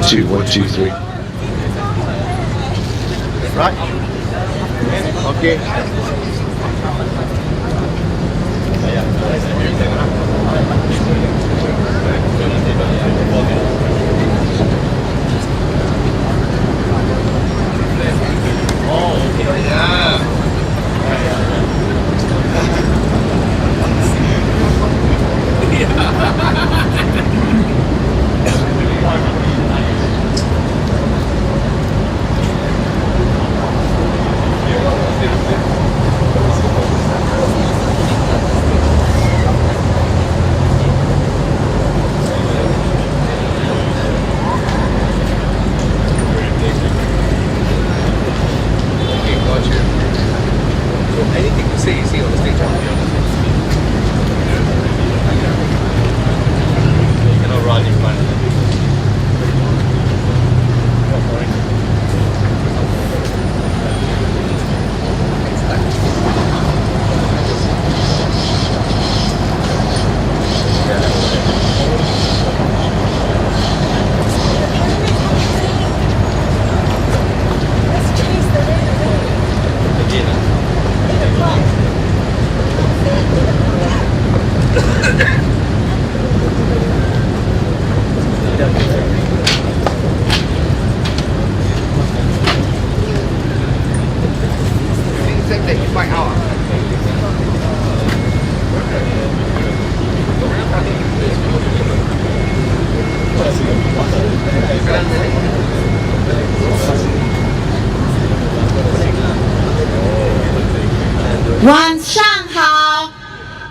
GE2025 Right. Okay.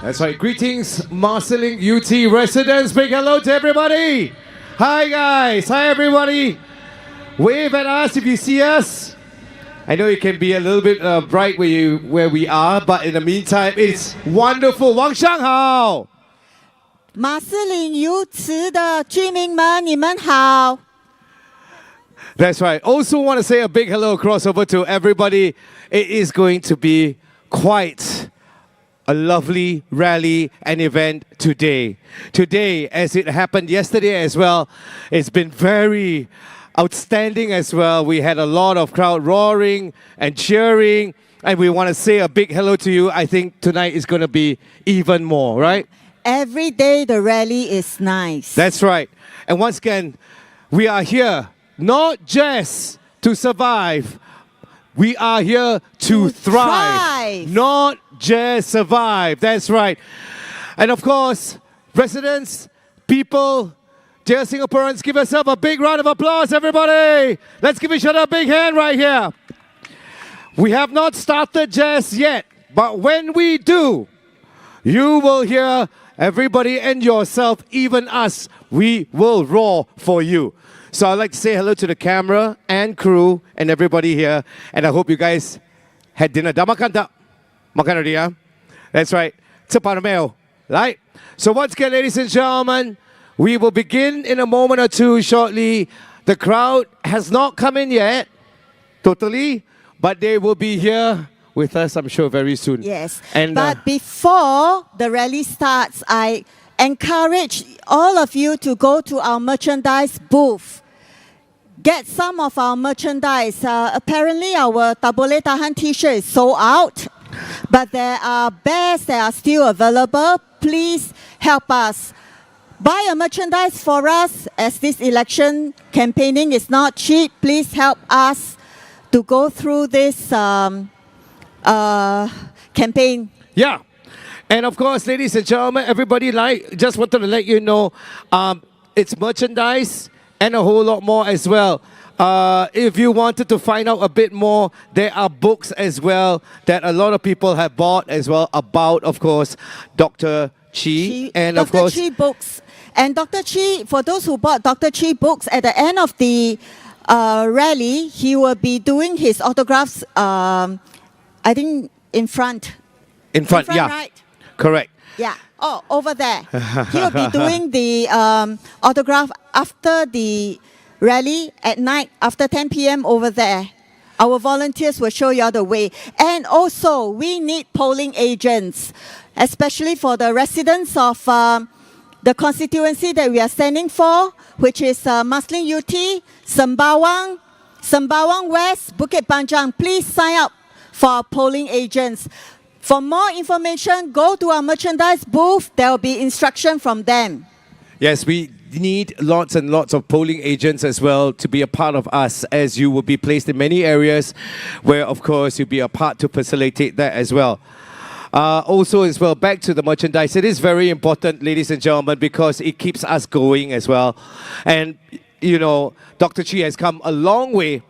That's right. Greetings, Marsiling-Yew residents. Big hello to everybody. Hi, guys. Hi, everybody. Wave at us if you see us. I know it can be a little bit bright where we are, but in the meantime, it's wonderful. 晚上好。马士林油池的居民们，你们好。That's right. Also want to say a big hello across over to everybody. It is going to be quite a lovely rally and event today. Today, as it happened yesterday as well, it's been very outstanding as well. We had a lot of crowd roaring and cheering, and we want to say a big hello to you. I think tonight is going to be even more, right? Every day the rally is nice. That's right. And once again, we are here not just to survive. We are here to thrive. Not just survive. That's right. And of course, residents, people, dear Singaporeans, give yourself a big round of applause, everybody. Let's give each other a big hand right here. We have not started just yet, but when we do, you will hear everybody and yourself, even us, we will roar for you. So I'd like to say hello to the camera and crew and everybody here. And I hope you guys had dinner. Dah makan tak? Makan already, yeah? That's right. Cepat meal, right? So once again, ladies and gentlemen, we will begin in a moment or two shortly. The crowd has not come in yet, totally. But they will be here with us, I'm sure, very soon. Yes. And, but before the rally starts, I encourage all of you to go to our merchandise booth. Get some of our merchandise. Apparently, our Tabole Tahan t-shirt is sold out. But there are bears that are still available. Please help us. Buy a merchandise for us, as this election campaigning is not cheap. Please help us to go through this campaign. Yeah. And of course, ladies and gentlemen, everybody, just wanted to let you know, it's merchandise and a whole lot more as well. If you wanted to find out a bit more, there are books as well that a lot of people have bought as well about, of course, Dr. Chi. And of course, Dr. Chi books. And Dr. Chi, for those who bought Dr. Chi books, at the end of the rally, he will be doing his autographs, I think, in front. In front, yeah. Right? Correct. Yeah. Oh, over there. He will be doing the autograph after the rally at night, after 10 p.m. over there. Our volunteers will show you the way. And also, we need polling agents, especially for the residents of the constituency that we are standing for, which is Marsiling-Yew, Sembawang, Sembawang West, Bukit Panjang. Please sign up for polling agents. For more information, go to our merchandise booth. There will be instruction from them. Yes, we need lots and lots of polling agents as well to be a part of us, as you will be placed in many areas where, of course, you'll be a part to facilitate that as well. Also as well, back to the merchandise, it is very important, ladies and gentlemen, because it keeps us going as well. And, you know, Dr. Chi has come a long way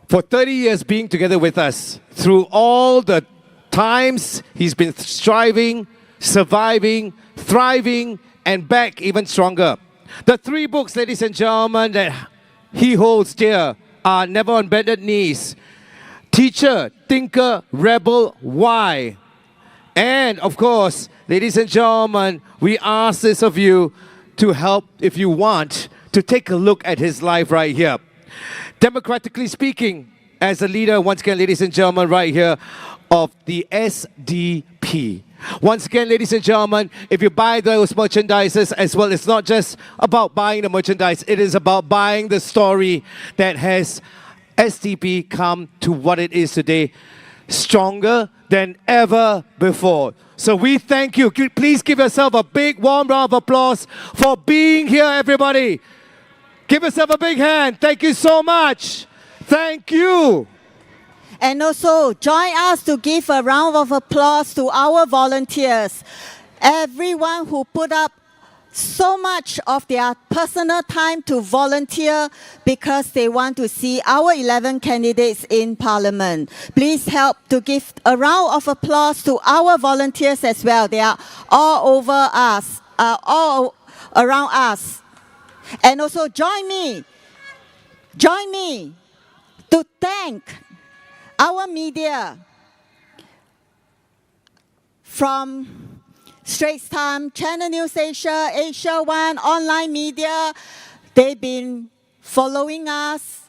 for 30 years being together with us through all the times he's been striving, surviving, thriving, and back even stronger. The three books, ladies and gentlemen, that he holds dear are Never on Bended Knees, Teacher, Thinker, Rebel, Why? And of course, ladies and gentlemen, we ask this of you to help, if you want, to take a look at his life right here. Democratically speaking, as a leader, once again, ladies and gentlemen, right here, of the SDP. Once again, ladies and gentlemen, if you buy those merchandises as well, it's not just about buying the merchandise, it is about buying the story that has SDP come to what it is today, stronger than ever before. So we thank you. Please give yourself a big warm round of applause for being here, everybody. Give yourself a big hand. Thank you so much. Thank you. And also, join us to give a round of applause to our volunteers. Everyone who put up so much of their personal time to volunteer because they want to see our 11 candidates in Parliament. Please help to give a round of applause to our volunteers as well. They are all over us, all around us. And also join me to thank our media from Straits Times, Channel News Asia, Asia One, online media. They've been following us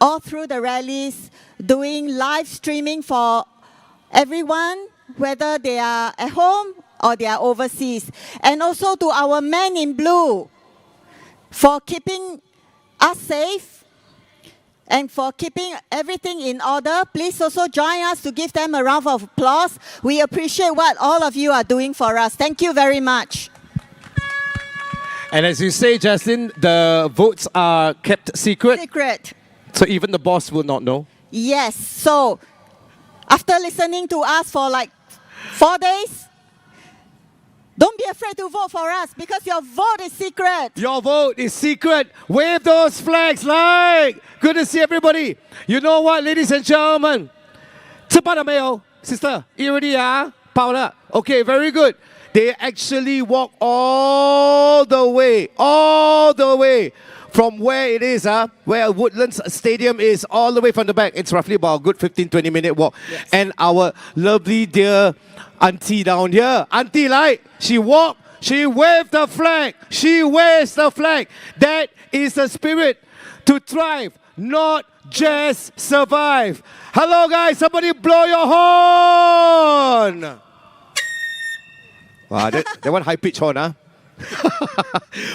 all through the rallies, doing live streaming for everyone, whether they are at home or they are overseas. And also to our men in blue for keeping us safe and for keeping everything in order. Please also join us to give them a round of applause. We appreciate what all of you are doing for us. Thank you very much. And as you say, Jaslyn, the votes are kept secret. Secret. So even the boss will not know? Yes. So after listening to us for like 4 days, don't be afraid to vote for us because your vote is secret. Your vote is secret. Wave those flags like. Good to see everybody. You know what, ladies and gentlemen? 吃饱了没有, sister? Eat already, ah? 饱了. Okay, very good. They actually walk all the way from where it is, where Woodlands Stadium is, all the way from the back. It's roughly about a good 15-20 minute walk. Yes. And our lovely dear auntie down here, auntie like, she walked, she waved the flag, she waves the flag. That is the spirit to thrive, not just survive. Hello, guys. Somebody blow your horn. Wow, that one high pitch horn, huh?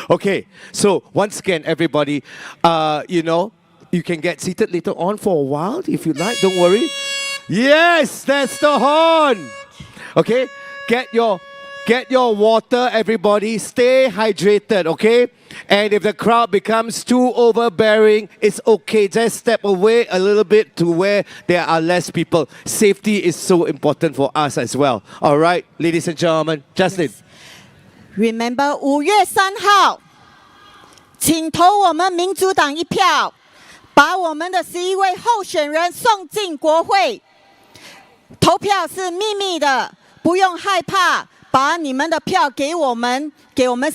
Okay, so once again, everybody, you can get seated later on for a while if you like. Don't worry. Yes, that's the horn. Okay, get your water, everybody. Stay hydrated, okay? And if the crowd becomes too overbearing, it's okay. Just step away a little bit to where there are less people. Safety is so important for us as well. All right, ladies and gentlemen. Justin. Yes. Remember 5月3号，请投我们民主党一票，把我们的11位候选人送进国会。投票是秘密的，不用害怕，把你们的票给我们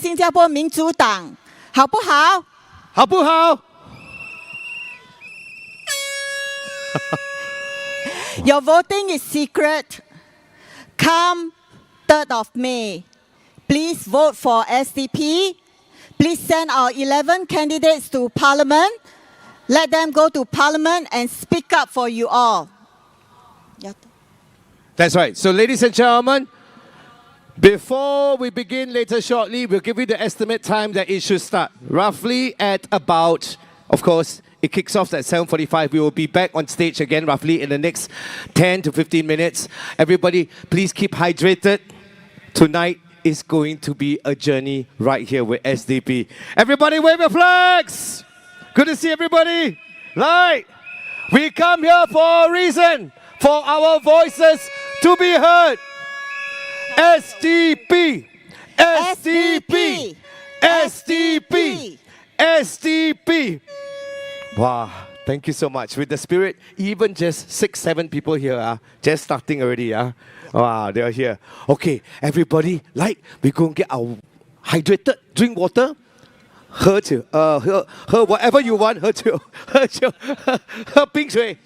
新加坡民主党，好不好？好不好？ Your voting is secret. Come 3rd of May. Please vote for SDP. Please send our 11 candidates to Parliament. Let them go to Parliament and speak up for you all. That's right. So, ladies and gentlemen, before we begin later shortly, we'll give you the estimate time that it should start. Roughly at about, of course, it kicks off at 7:45. We will be back on stage again roughly in the next 10 to 15 minutes. Everybody, please keep hydrated. Tonight is going to be a journey right here with SDP. Everybody wave your flags. Good to see everybody. Right. We come here for a reason, for our voices to be heard. SDP. SDP. SDP. SDP. Wow. Thank you so much. With the spirit, even just 6, 7 people here, just starting already. Wow, they are here. Okay, everybody, we're going to get our hydrated, drink water. 喝酒, 喝 whatever you want, 喝酒, 喝冰水,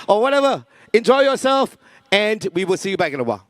or whatever. Enjoy yourself, and we will see you back in a while.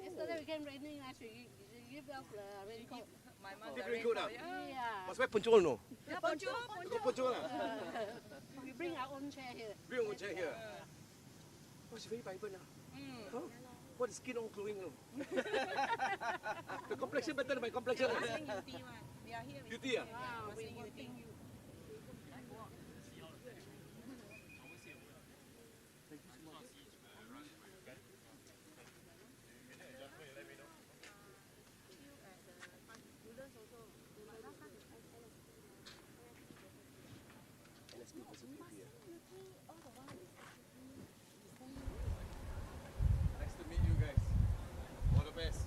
Yesterday we came raining actually. You give us raincoat. My mom Raincoat, Yeah. Must wear poncho, no? Poncho. We bring our own chair here. Bring your own chair here. Oh, it's very vibrant. Huh? What is skin all glowing? No? The complexion better than my complexion. We are here. Beauty, ah? Wow, we working you. Nice to meet you guys. All the best.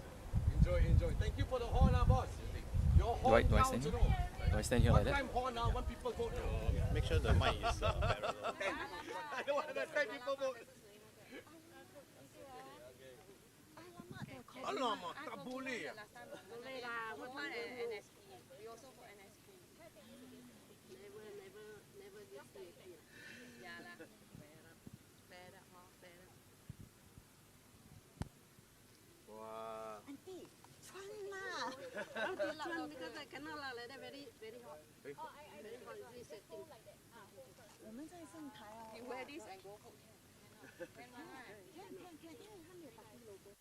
Enjoy. Thank you for the horn, boss. Your horn Do I counts, stand? you know. Do I stand here One like that? time horn now, 1 people vote. Make sure the mic is parallel. 10. I don't want to 10 people vote. Alamak, tak boleh. Boleh lah. What time NSP. We also for NSP. never get CAP. Yeah lah. Better, better. Wow. Auntie, 穿啦。 Because I cannot lah, like that very hot. Very hot, easily setting. 我们在上台哦。 You wear this and go cook. Can one right? 看，因为他没有打开 logo。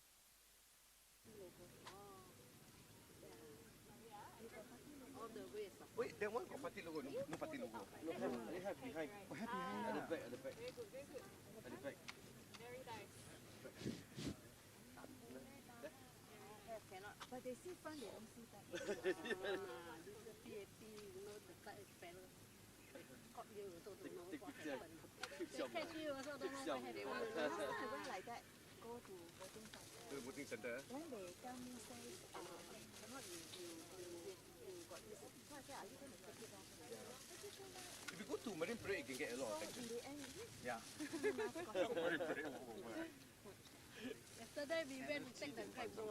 All the way. Wait, that one got party logo, no party logo. No, they have behind. Oh, have behind. At the back. At the back. Very nice. Cannot. But they see front, they don't see back. This is PAP, you know, the side is better. Caught you also don't know what happened. They catch you also don't know what happened. Last time I went like that, go to voting center. The voting center. Then they tell me, say, cannot you got this. So I said, are you going to take it off? If you go to Marine Parade, you can get a lot of attention. Yeah. Yesterday we went to take the kite go.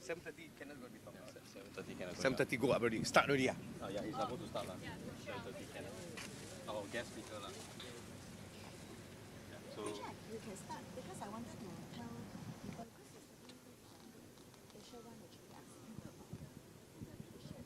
7:30 cannot go before. 7:30 cannot go. 7:30 go up already. Start already. Yeah, he's supposed to start lah. 7:30 cannot. Our guest speaker lah. Yeah, so You can start because I wanted to tell people because yesterday Asia One actually asked me about the T-shirt.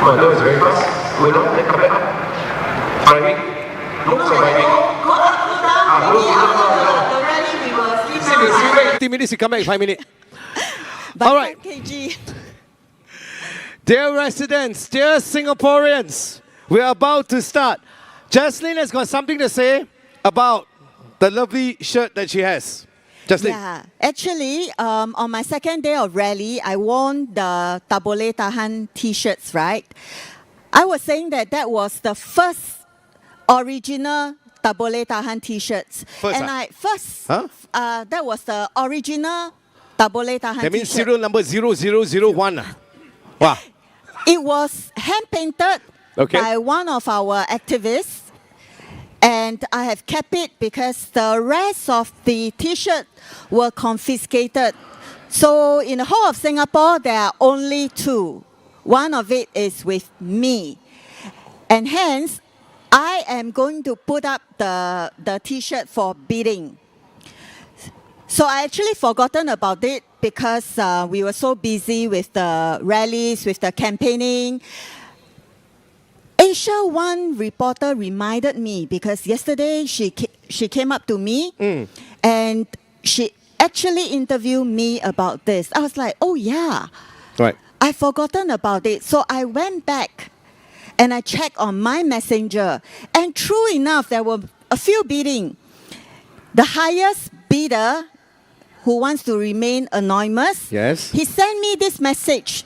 Oh, that was very fast. Hold on, then come back up. Driving. Look, surviving. The rally we were sleeping. 50 minutes, you come back in 5 minutes. By All right. 5 kg. Dear residents, dear Singaporeans, we are about to start. Jaslyn has got something to say about the lovely shirt that she has. Jaslyn. Yeah, actually, on my second day of rally, I won the Tabole Tahan T-shirts, right? I was saying that that was the first original Tabole Tahan T-shirts. First, Huh? That was the original Tabole Tahan That means T-shirt. serial number 0001. Wow. It was hand-painted Okay. by one of our activists. And I have kept it because the rest of the T-shirt were confiscated. So in the whole of Singapore, there are only 2. One of it is with me. And hence, I am going to put up the T-shirt for bidding. So I actually forgotten about it because we were so busy with the rallies, with the campaigning. Asia One reporter reminded me because yesterday she came up to me and she actually interviewed me about this. I was like, oh yeah, Right. I've forgotten about it. So I went back and I checked on my messenger. And true enough, there were a few bidding. The highest bidder, who wants to remain anonymous, Yes. he sent me this message.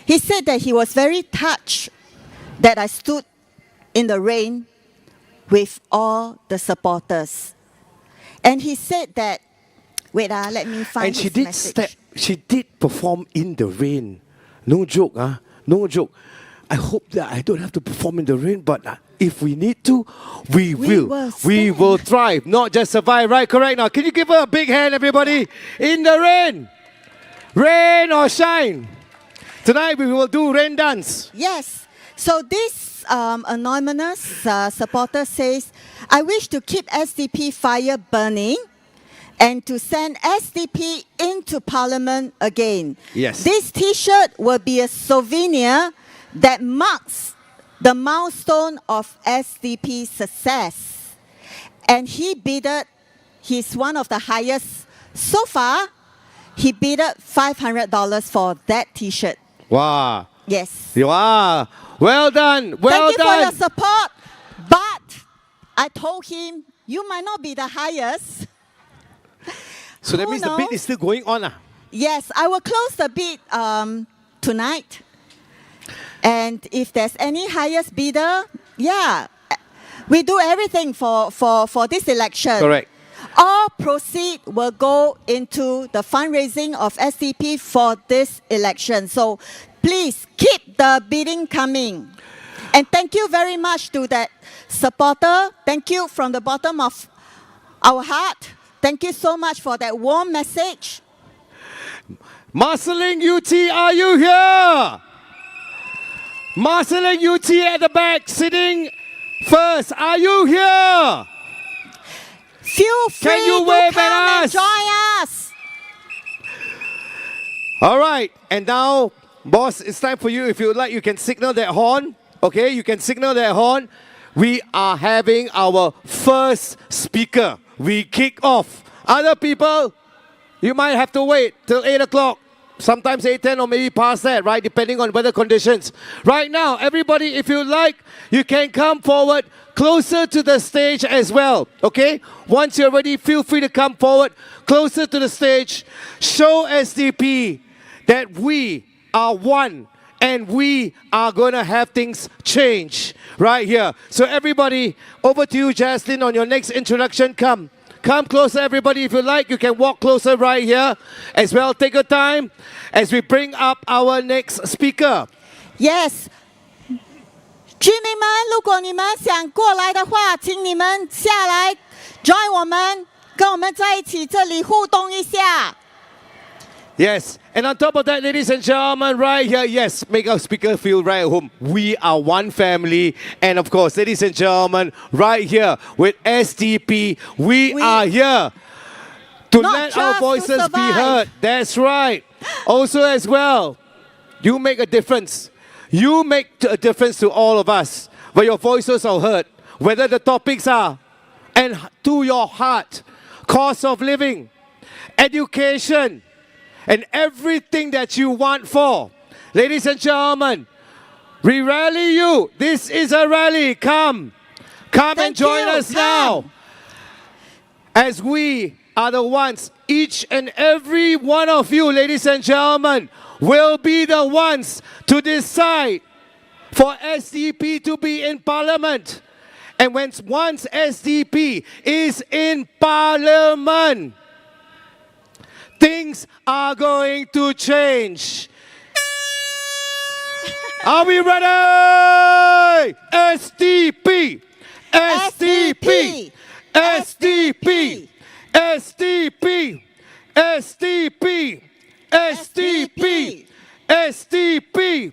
He said that he was very touched that I stood in the rain with all the supporters. And he said that, wait, let me find And his message. she did perform in the rain. No joke, no joke. I hope that I don't have to perform in the rain, but if we need to, we will. We stand. will thrive, not just survive, right? Correct now. Can you give her a big hand, everybody? In the rain. Rain or shine. Tonight we will do rain dance. Yes. So this anonymous supporter says, I wish to keep SDP fire burning and to send SDP into Parliament again. Yes. This T-shirt will be a souvenir that marks the milestone of SDP's success. And he bidded, he's one of the highest so far, he bidded $500 for that T-shirt. Wow. Yes. Wow. Well done. Well Thank you for your done. support. But I told him, you might not be the highest, So that Who means the bid knows? is still going on. Yes, I will close the bid tonight. And if there's any highest bidder, yeah, we do everything for this election. Correct. All proceeds will go into the fundraising of SDP for this election. So please keep the bidding coming. And thank you very much to that supporter. Thank you from the bottom of our heart. Thank you so much for that warm message. Marsiling UT, are you here? Marsiling UT at the back, sitting first. Are you here? Feel free Can you to wave come at and us? join us. All right, and now, boss, it's time for you. If you would like, you can signal that horn. Okay, you can signal that horn. We are having our first speaker. We kick off. Other people, you might have to wait till 8 o'clock. Sometimes 8:10 or maybe past that, right? Depending on weather conditions. Right now, everybody, if you like, you can come forward closer to the stage as well. Okay? Once you're ready, feel free to come forward closer to the stage. Show SDP that we are one and we are going to have things change right here. So everybody, over to you, Jaslyn, on your next introduction. Come closer, everybody. If you like, you can walk closer right here as well. Take your time as we bring up our next speaker. Yes. 居民们，如果你们想过来的话，请你们下来 join 我们，跟我们在一起这里互动一下。 Yes, and on top of that, ladies and gentlemen, right here, yes, make our speaker feel right at home. We are one family. And of course, ladies and gentlemen, right here with SDP, we are here to Not let our just to voices be survive. heard. That's right. Also as well, you make a difference. You make a difference to all of us, where your voices are heard, whether the topics are, and to your heart, cost of living, education, and everything that you want for. Ladies and gentlemen, we rally you. This is a rally. Come and Thank join you. us now. As we are the ones, each and every one of you, ladies and gentlemen, will be the ones to decide for SDP to be in Parliament. And once SDP is in Parliament, things are going to change. Are we ready? SDP! SDP! SDP! SDP! SDP! SDP! SDP!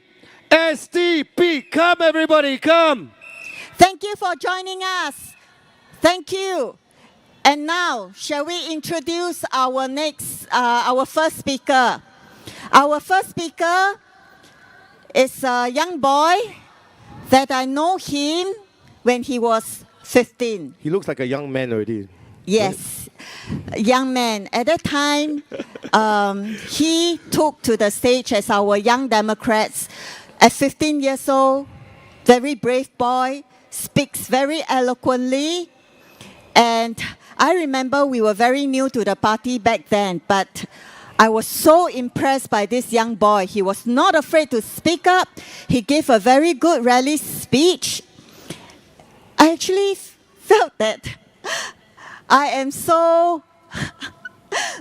SDP! Come, everybody, come! Thank you for joining us. Thank you. And now, shall we introduce our first speaker? Our first speaker is a young boy that I know him when he was 15. He looks like a young man already. Yes, a young man. At that time, he took to the stage as our Young Democrats. At 15 years old, very brave boy, speaks very eloquently. And I remember we were very new to the party back then, but I was so impressed by this young boy. He was not afraid to speak up. He gave a very good rally speech. I actually felt that I am so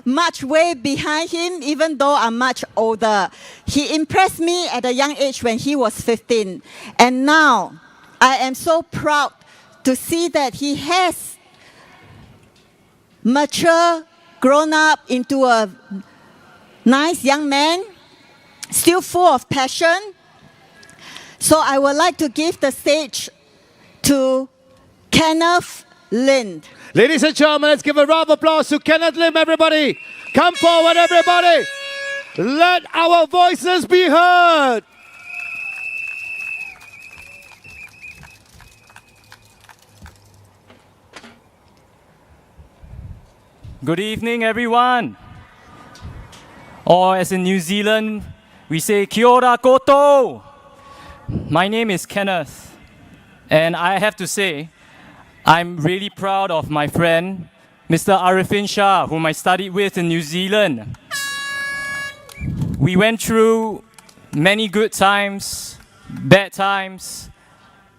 much way behind him, even though I'm much older. He impressed me at a young age when he was 15. And now I am so proud to see that he has mature, grown up into a nice young man, still full of passion. So I would like to give the stage to Kenneth Lind. Ladies and gentlemen, let's give a round of applause to Kenneth Lim, everybody. Come forward, everybody. Let our voices be heard. Good evening, everyone. Or as in New Zealand, we say kia ora koutou. My name is Kenneth, and I have to say, I'm really proud of my friend, Mr. Arifin Shah, whom I studied with in New Zealand. We went through many good times, bad times,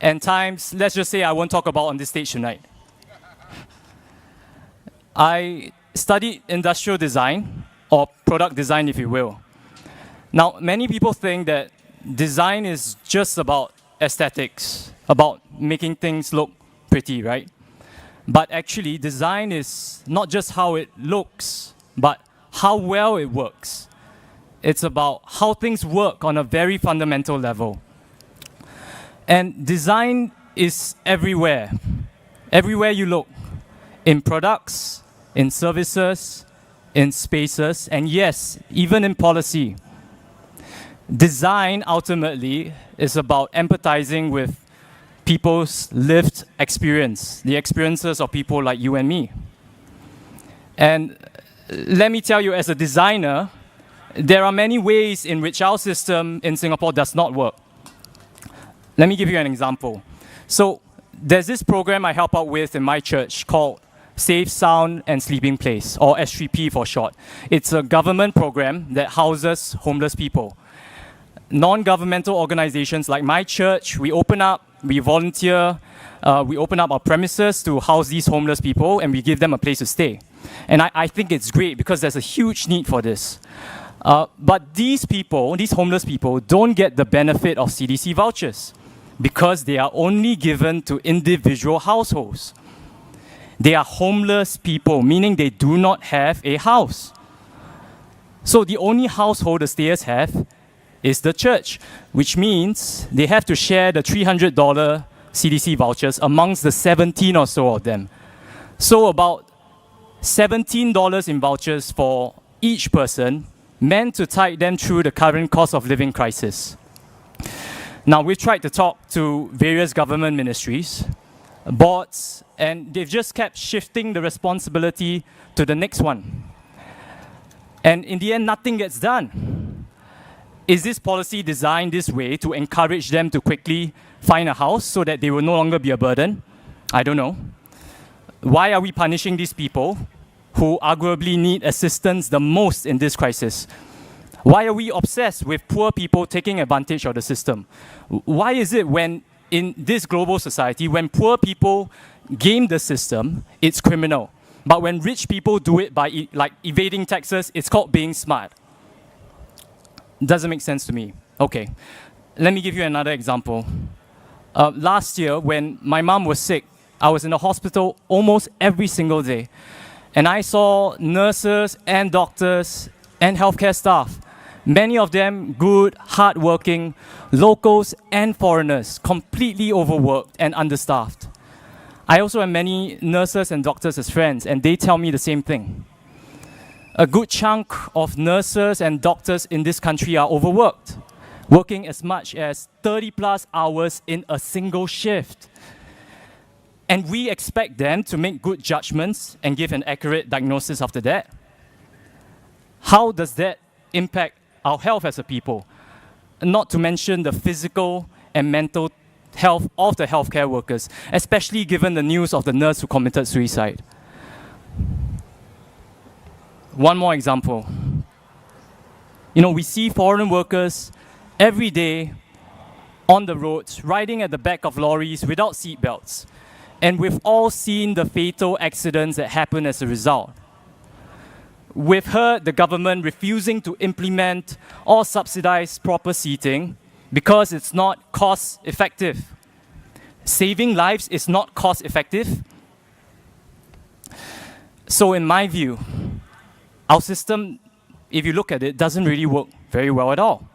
and times, let's just say, I won't talk about on this stage tonight. I studied industrial design, or product design, if you will. Now, many people think that design is just about aesthetics, about making things look pretty, right? But actually, design is not just how it looks, but how well it works. It's about how things work on a very fundamental level. And design is everywhere. Everywhere you look. In products, in services, in spaces, and yes, even in policy. Design ultimately is about empathizing with people's lived experience, the experiences of people like you and me. And let me tell you, as a designer, there are many ways in which our system in Singapore does not work. Let me give you an example. So there's this program I help out with in my church called Safe, Sound and Sleeping Place, or S3P for short. It's a government program that houses homeless people. Non-governmental organizations like my church, we open up, we volunteer, we open up our premises to house these homeless people, and we give them a place to stay. And I think it's great because there's a huge need for this. But these people, these homeless people, don't get the benefit of CDC vouchers because they are only given to individual households. They are homeless people, meaning they do not have a house. So the only household the stayers have is the church, which means they have to share the $300 CDC vouchers amongst the 17 or so of them. So about $17 in vouchers for each person, meant to tide them through the current cost of living crisis. Now, we've tried to talk to various government ministries, boards, and they've just kept shifting the responsibility to the next one. And in the end, nothing gets done. Is this policy designed this way to encourage them to quickly find a house so that they will no longer be a burden? I don't know. Why are we punishing these people who arguably need assistance the most in this crisis? Why are we obsessed with poor people taking advantage of the system? Why is it when in this global society, when poor people game the system, it's criminal? But when rich people do it by like evading taxes, it's called being smart. Doesn't make sense to me. Okay, let me give you another example. Last year, when my mom was sick, I was in the hospital almost every single day. And I saw nurses and doctors and healthcare staff, many of them good, hardworking, locals and foreigners, completely overworked and understaffed. I also have many nurses and doctors as friends, and they tell me the same thing. A good chunk of nurses and doctors in this country are overworked, working as much as 30+ hours in a single shift. And we expect them to make good judgments and give an accurate diagnosis after that. How does that impact our health as a people? Not to mention the physical and mental health of the healthcare workers, especially given the news of the nurse who committed suicide. One more example. You know, we see foreign workers every day on the roads, riding at the back of lorries without seatbelts. And we've all seen the fatal accidents that happen as a result. We've heard the government refusing to implement or subsidize proper seating because it's not cost effective. Saving lives is not cost effective. So in my view, our system, if you look at it, doesn't really work very well at all.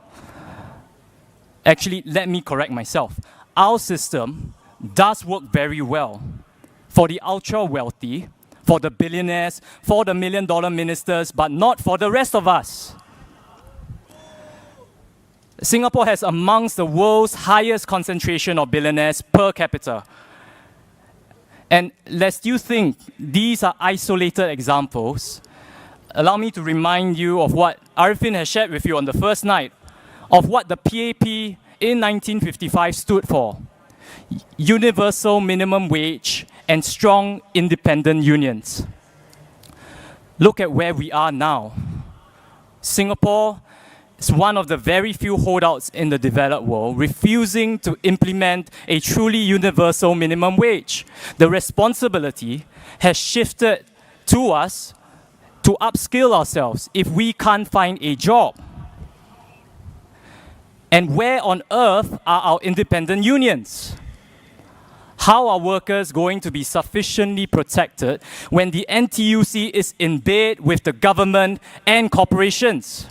Actually, let me correct myself. Our system does work very well for the ultra wealthy, for the billionaires, for the million-dollar ministers, but not for the rest of us. Singapore has amongst the world's highest concentration of billionaires per capita. And lest you think these are isolated examples, allow me to remind you of what Arifin has shared with you on the first night, of what the PAP in 1955 stood for. Universal minimum wage and strong independent unions. look at where we are now. Singapore is one of the very few holdouts in the developed world refusing to implement a truly universal minimum wage. The responsibility has shifted to us to upskill ourselves if we can't find a job. And where on earth are our independent unions? How are workers going to be sufficiently protected when the NTUC is in bed with the government and corporations?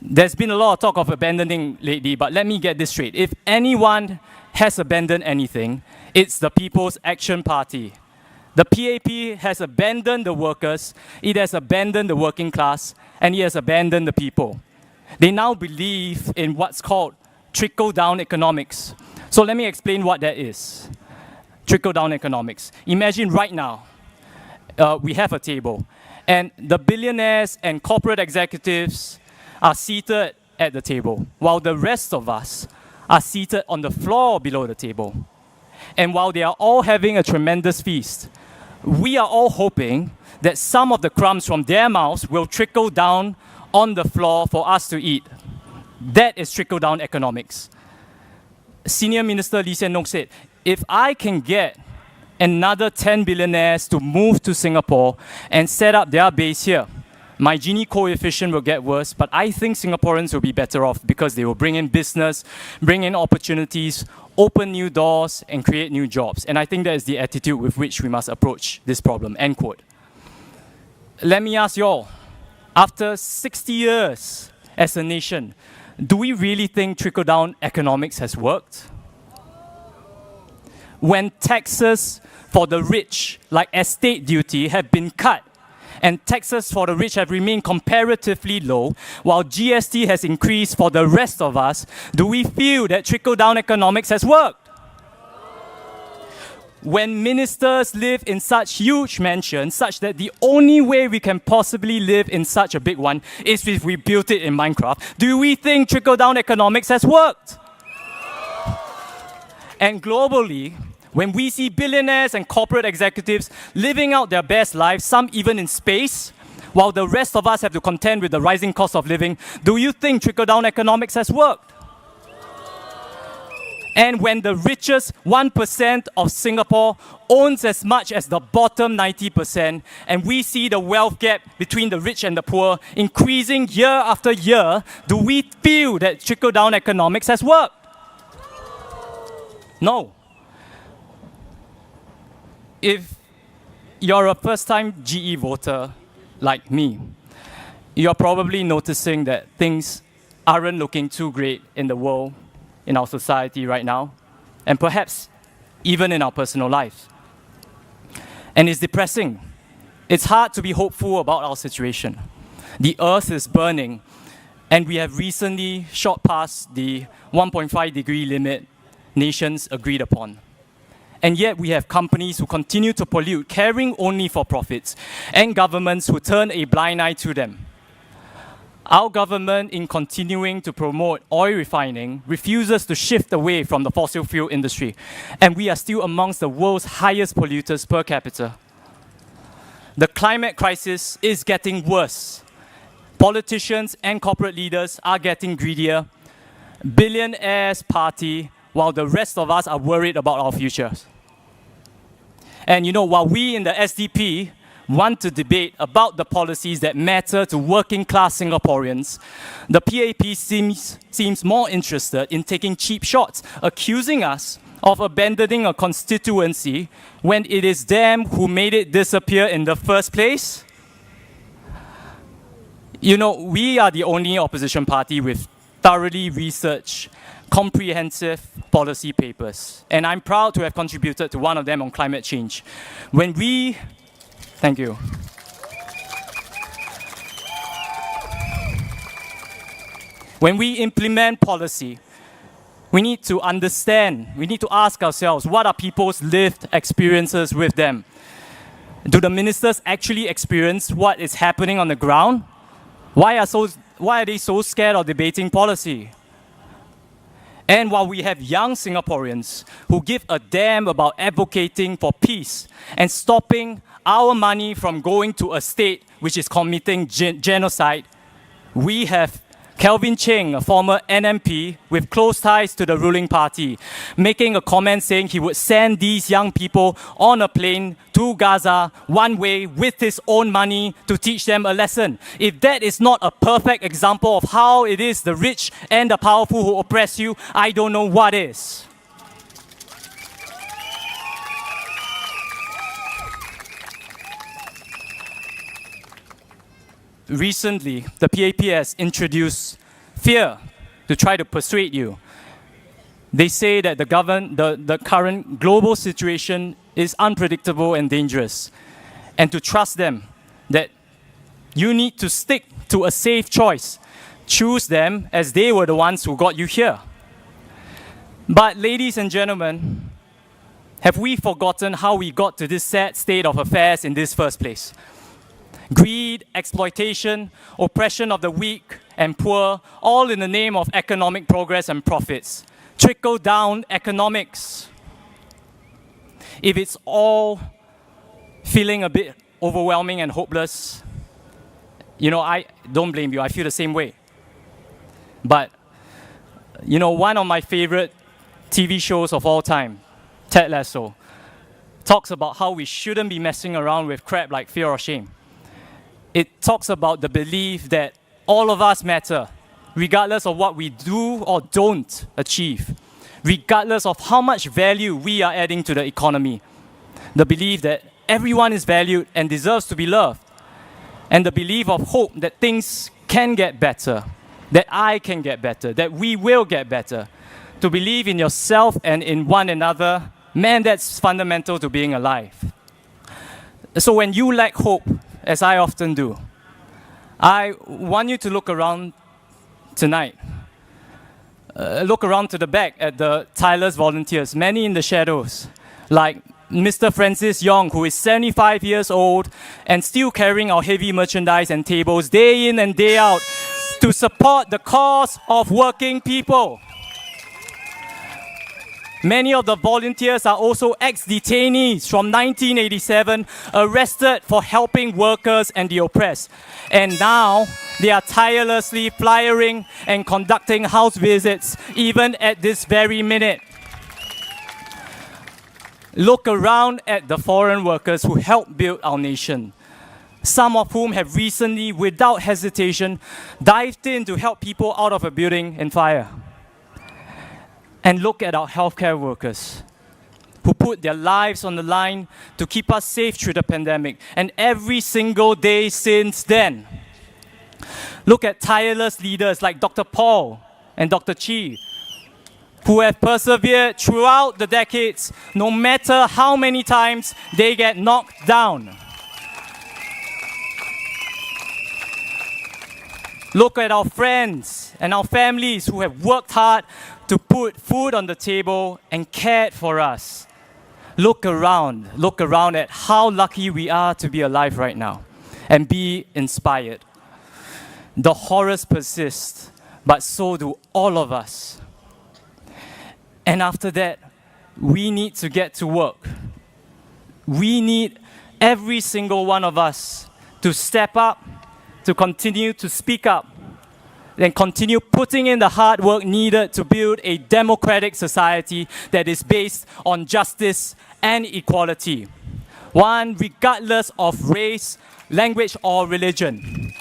There's been a lot of talk of abandoning lately, but let me get this straight. If anyone has abandoned anything, it's the People's Action Party. The PAP has abandoned the workers, it has abandoned the working class, and it has abandoned the people. They now believe in what's called trickle-down economics. So let me explain what that is. Trickle-down economics. Imagine right now, we have a table, and the billionaires and corporate executives are seated at the table, while the rest of us are seated on the floor below the table. And while they are all having a tremendous feast, we are all hoping that some of the crumbs from their mouths will trickle down on the floor for us to eat. That is trickle-down economics. Senior Minister Lee Hsien Loong said, if I can get another 10 billionaires to move to Singapore and set up their base here, my Gini coefficient will get worse, but I think Singaporeans will be better off because they will bring in business, bring in opportunities, open new doors, and create new jobs. And I think that is the attitude with which we must approach this problem, end quote. Let me ask you all, after 60 years as a nation, do we really think trickle-down economics has worked? When taxes for the rich, like estate duty, have been cut, and taxes for the rich have remained comparatively low, while GST has increased for the rest of us, do we feel that trickle-down economics has worked? When ministers live in such huge mansions, such that the only way we can possibly live in such a big one is if we built it in Minecraft, do we think trickle-down economics has worked? And globally, when we see billionaires and corporate executives living out their best lives, some even in space, while the rest of us have to contend with the rising cost of living, do you think trickle-down economics has worked? And when the richest 1% of Singapore owns as much as the bottom 90%, and we see the wealth gap between the rich and the poor increasing year after year, do we feel that trickle-down economics has worked? No. If you're a first-time GE voter like me, you're probably noticing that things aren't looking too great in the world, in our society right now, and perhaps even in our personal lives. And it's depressing. It's hard to be hopeful about our situation. The earth is burning, and we have recently shot past the 1.5 degree limit nations agreed upon. And yet we have companies who continue to pollute, caring only for profits, and governments who turn a blind eye to them. Our government, in continuing to promote oil refining, refuses to shift away from the fossil fuel industry, and we are still amongst the world's highest polluters per capita. The climate crisis is getting worse. Politicians and corporate leaders are getting greedier. Billionaires party while the rest of us are worried about our futures. And you know, while we in the SDP want to debate about the policies that matter to working class Singaporeans, the PAP seems more interested in taking cheap shots, accusing us of abandoning a constituency when it is them who made it disappear in the first place. You know, we are the only opposition party with thoroughly researched, comprehensive policy papers. And I'm proud to have contributed to one of them on climate change. Thank you. When we implement policy, we need to understand, we need to ask ourselves, what are people's lived experiences with them? Do the ministers actually experience what is happening on the ground? Why are they so scared of debating policy? And while we have young Singaporeans who give a damn about advocating for peace and stopping our money from going to a state which is committing genocide, we have Kelvin Cheng, a former NMP with close ties to the ruling party, making a comment saying he would send these young people on a plane to Gaza one way with his own money to teach them a lesson. If that is not a perfect example of how it is the rich and the powerful who oppress you, I don't know what is. Recently, the PAP has introduced fear to try to persuade you. They say that the current global situation is unpredictable and dangerous, and to trust them that you need to stick to a safe choice. Choose them as they were the ones who got you here. But ladies and gentlemen, have we forgotten how we got to this sad state of affairs in this first place? Greed, exploitation, oppression of the weak and poor, all in the name of economic progress and profits. Trickle-down economics. If it's all feeling a bit overwhelming and hopeless, I don't blame you, I feel the same way. But, one of my favorite TV shows of all time, Ted Lasso, talks about how we shouldn't be messing around with crap like fear or shame. It talks about the belief that all of us matter, regardless of what we do or don't achieve, regardless of how much value we are adding to the economy. The belief that everyone is valued and deserves to be loved, and the belief of hope that things can get better, that I can get better, that we will get better. To believe in yourself and in one another, man, that's fundamental to being alive. So when you lack hope, as I often do, I want you to look around tonight. Look around to the back at the tireless volunteers, many in the shadows, like Mr. Francis Yong, who is 75 years old and still carrying our heavy merchandise and tables day in and day out to support the cause of working people. Many of the volunteers are also ex-detainees from 1987, arrested for helping workers and the oppressed. And now, they are tirelessly flyering and conducting house visits, even at this very minute. Look around at the foreign workers who helped build our nation, some of whom have recently, without hesitation, dived in to help people out of a building in fire. And look at our healthcare workers who put their lives on the line to keep us safe through the pandemic, and every single day since then. Look at tireless leaders like Dr. Paul and Dr. Chi, who have persevered throughout the decades, no matter how many times they get knocked down. Look at our friends and our families who have worked hard to put food on the table and cared for us. Look around at how lucky we are to be alive right now, and be inspired. The horrors persist, but so do all of us. And after that, we need to get to work. We need every single one of us to step up, to continue to speak up, and continue putting in the hard work needed to build a democratic society that is based on justice and equality. One regardless of race, language, or religion.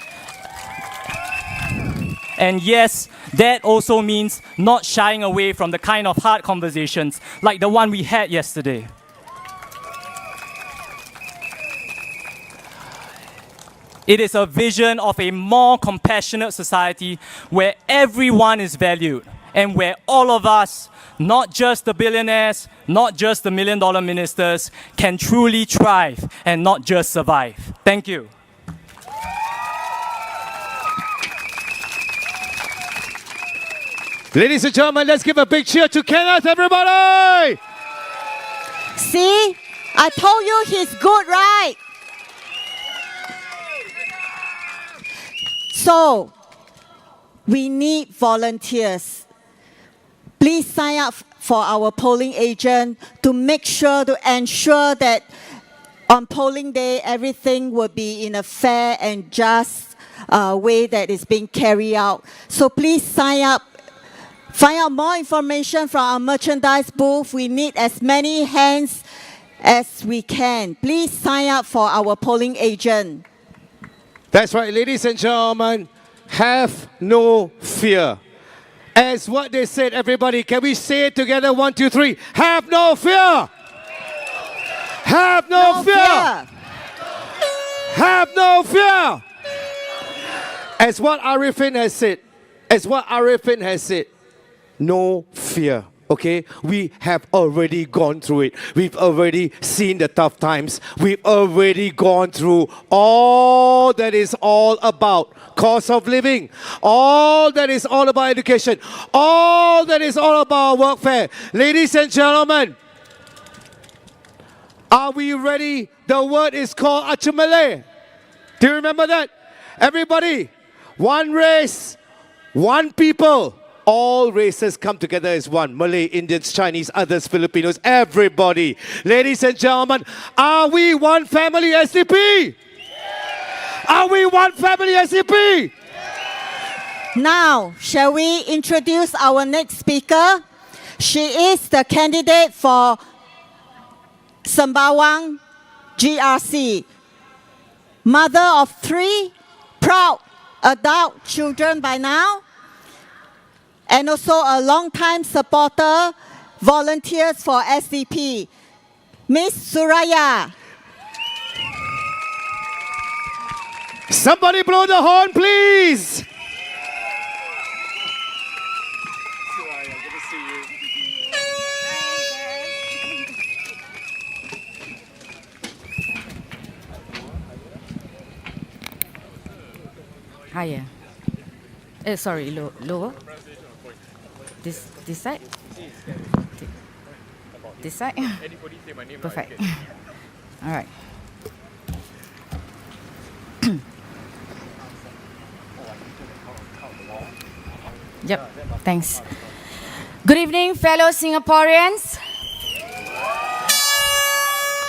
And yes, that also means not shying away from the kind of hard conversations like the one we had yesterday. It is a vision of a more compassionate society where everyone is valued and where all of us, not just the billionaires, not just the $1 million ministers, can truly thrive and not just survive. Thank you. Ladies and gentlemen, let's give a big cheer to Kenneth, everybody! See? I told you he's good, right? So, we need volunteers. Please sign up for our polling agent to make sure, to ensure that on polling day, everything will be in a fair and just way that is being carried out. So please sign up. Find out more information from our merchandise booth. We need as many hands as we can. Please sign up for our polling agent. That's right, ladies and gentlemen, have no fear. As what they said, everybody, can we say it together? 1, 2, 3. Have no fear. Have no fear. Have no fear. As what Arifin has said, no fear. Okay, we have already gone through it. We've already seen the tough times. We've already gone through all that is all about cost of living, all that is all about education, all that is all about workfare. Ladies and gentlemen, are we ready? The word is called Achumale. Do you remember that? Everybody, one race, one people. All races come together as one. Malay, Indians, Chinese, others, Filipinos, everybody. Ladies and gentlemen, are we one family SDP? Are we one family SDP? Now, shall we introduce our next speaker? She is the candidate for Sembawang GRC. Mother of 3 proud adult children by now. And also a long-time supporter, volunteers for SDP. Miss Suraya. Somebody blow the horn, please. Higher. Sorry, lower. This side? This side? Perfect. All right. Yep, thanks. Good evening, fellow Singaporeans.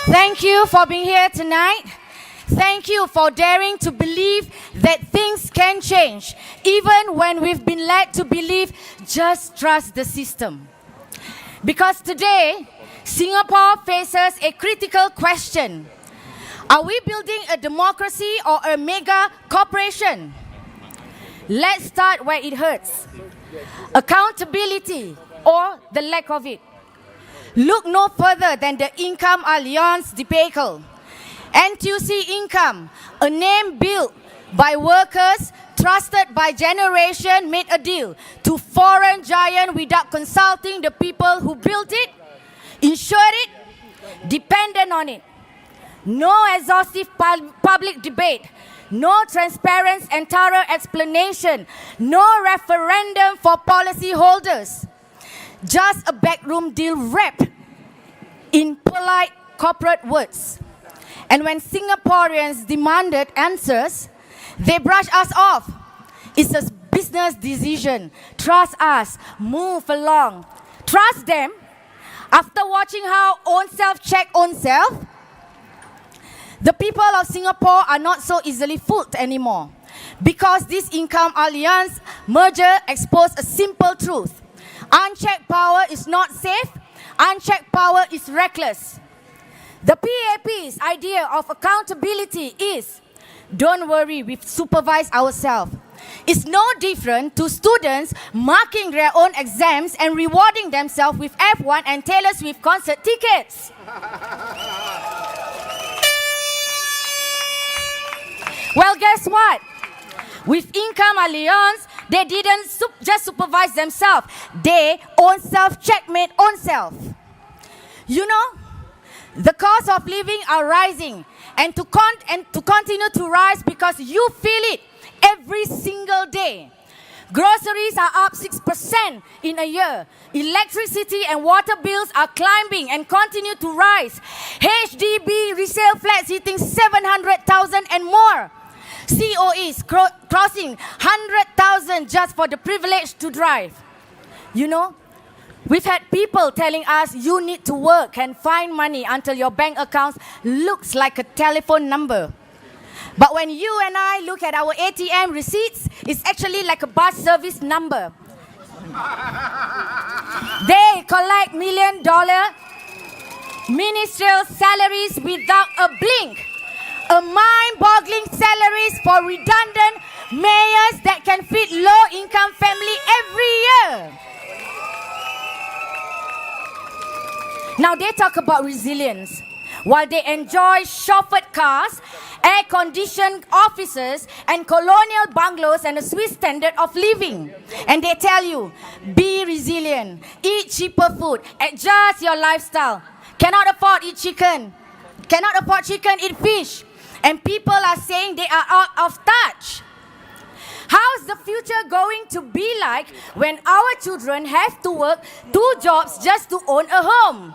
Thank you for being here tonight. Thank you for daring to believe that things can change, even when we've been led to believe just trust the system. Because today, Singapore faces a critical question. Are we building a democracy or a mega corporation? Let's start where it hurts. Accountability or the lack of it. Look no further than the Income Alliance debacle. NTUC Income, a name built by workers, trusted by generation, made a deal to foreign giant without consulting the people who built it, insured it, dependent on it. No exhaustive public debate, no transparent and thorough explanation, no referendum for policy holders. Just a backroom deal wrapped in polite corporate words. And when Singaporeans demanded answers, they brushed us off. It's a business decision. Trust us. Move along. Trust them. After watching how own self check own self, the people of Singapore are not so easily fooled anymore. Because this Income Alliance merger exposed a simple truth. Unchecked power is not safe. Unchecked power is reckless. The PAP's idea of accountability is, don't worry, we've supervised ourselves. It's no different to students marking their own exams and rewarding themselves with F1 and Taylor Swift concert tickets. Well, guess what? With Income Alliance, they didn't just supervise themselves. They own self-checkmate own self. You know, the cost of living are rising and to continue to rise because you feel it every single day. Groceries are up 6% in a year. Electricity and water bills are climbing and continue to rise. HDB resale flats hitting 700,000 and more. COEs crossing 100,000 just for the privilege to drive. You know, We've had people telling us you need to work and find money until your bank account looks like a telephone number. But when you and I look at our ATM receipts, it's actually like a bus service number. They collect $1 million ministerial salaries without a blink. A mind-boggling salaries for redundant mayors that can feed low-income family every year. Now they talk about resilience. While they enjoy chauffeured cars, air-conditioned offices, and colonial bungalows and a Swiss standard of living. And they tell you, be resilient, eat cheaper food, adjust your lifestyle. Cannot afford eat chicken. Cannot afford chicken, eat fish. And people are saying they are out of touch. How's the future going to be like when our children have to work 2 jobs just to own a home?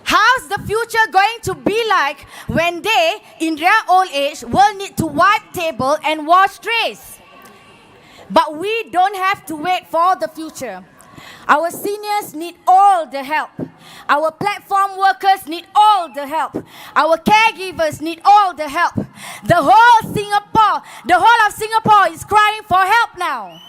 How's the future going to be like when they, in their old age, will need to wipe table and wash trays? But we don't have to wait for the future. Our seniors need all the help. Our platform workers need all the help. Our caregivers need all the help. The whole of Singapore is crying for help now.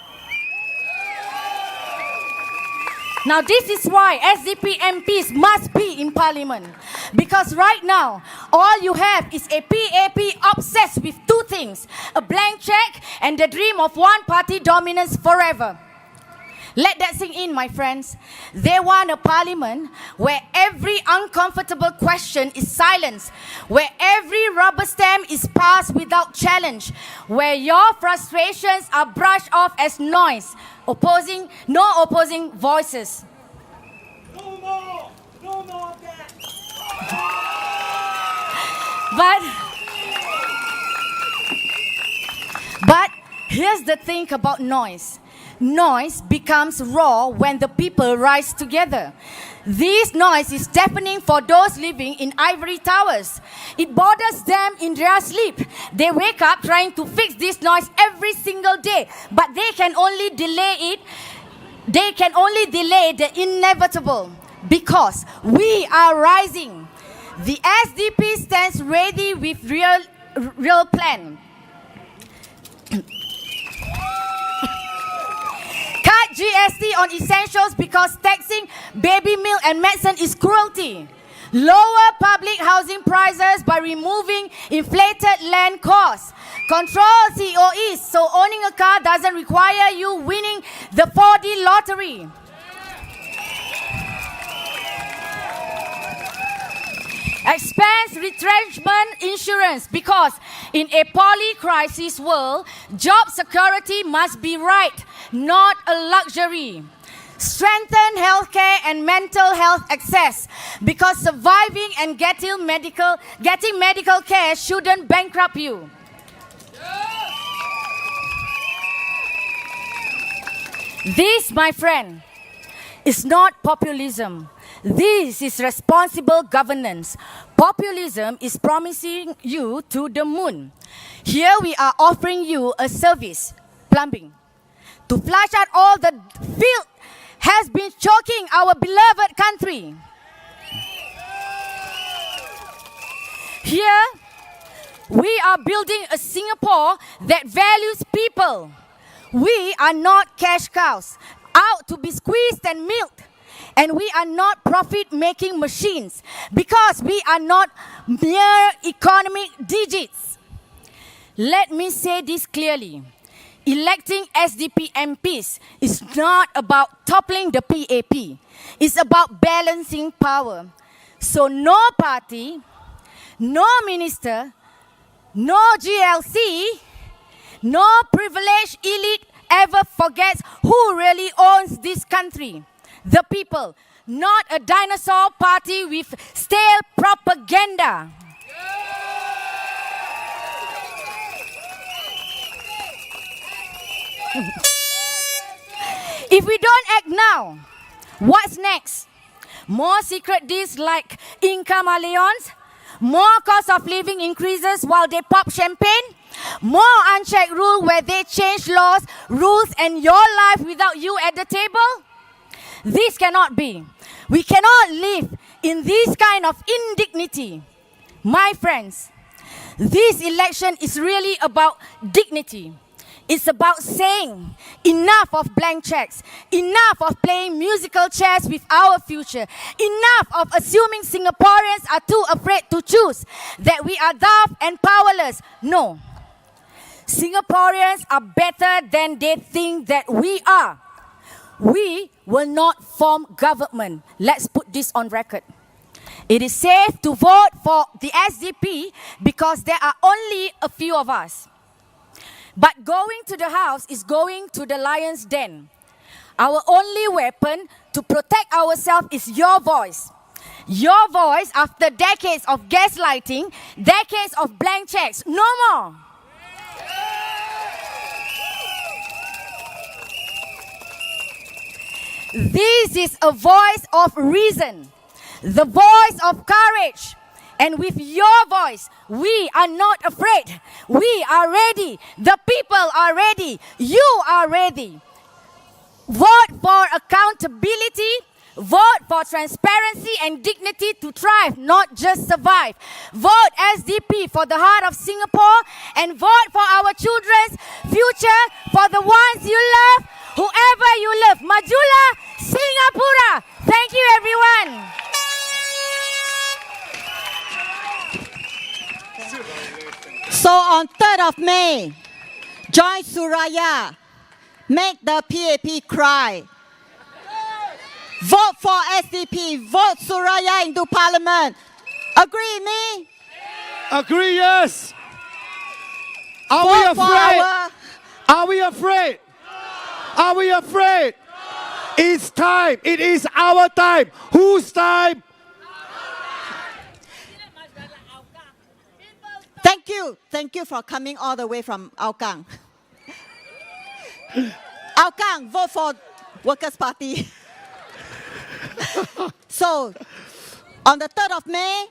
Now this is why SDP MPs must be in Parliament. Because right now, all you have is a PAP obsessed with 2 things. A blank check and the dream of one-party dominance forever. Let that sink in, my friends. They want a parliament where every uncomfortable question is silenced, where every rubber stamp is passed without challenge, where your frustrations are brushed off as noise, no opposing voices. No more of that. But here's the thing about noise. Noise becomes raw when the people rise together. This noise is deafening for those living in ivory towers. It bothers them in their sleep. They wake up trying to fix this noise every single day, but they can only delay it. They can only delay the inevitable because we are rising. The SDP stands ready with real plan. Cut GST on essentials because taxing baby milk and medicine is cruelty. Lower public housing prices by removing inflated land costs. Control COEs so owning a car doesn't require you winning the 4D lottery. Expense retrenchment insurance because in a poly-crisis world, job security must be right, not a luxury. Strengthen healthcare and mental health access because surviving and getting medical care shouldn't bankrupt you. This, my friend, is not populism. This is responsible governance. Populism is promising you to the moon. Here we are offering you a service, plumbing, to flush out all the filth has been choking our beloved country. Here we are building a Singapore that values people. We are not cash cows out to be squeezed and milked. And we are not profit-making machines because we are not mere economic digits. Let me say this clearly. Electing SDP MPs is not about toppling the PAP. It's about balancing power. So no party, no minister, no GLC, no privileged elite ever forgets who really owns this country. The people, not a dinosaur party with stale propaganda. If we don't act now, what's next? More secret deals like income allowance, more cost of living increases while they pop champagne, more unchecked rule where they change laws, rules, and your life without you at the table? This cannot be. We cannot live in this kind of indignity. My friends, this election is really about dignity. It's about saying enough of blank checks, enough of playing musical chairs with our future, enough of assuming Singaporeans are too afraid to choose, that we are daft and powerless. No. Singaporeans are better than they think that we are. We will not form government. Let's put this on record. It is safe to vote for the SDP because there are only a few of us. But going to the house is going to the lion's den. Our only weapon to protect ourselves is your voice. Your voice after decades of gaslighting, decades of blank checks. No more. This is a voice of reason, the voice of courage. And with your voice, we are not afraid. We are ready. The people are ready. You are ready. Vote for accountability. Vote for transparency and dignity to thrive, not just survive. Vote SDP for the heart of Singapore and vote for our children's future, for the ones you love, whoever you love. Majulah Singapura. Thank you, everyone. So on 3rd of May, join Suraya. Make the PAP cry. Vote for SDP. Vote Suraya into Parliament. Agree me? Agree, yes. Are Vote we for afraid? our- Are we afraid? Are we afraid? It's time. It is our time. Whose time? Thank you. Thank you for coming all the way from Hougang. Hougang, vote for Workers' Party. So, on the 3rd of May,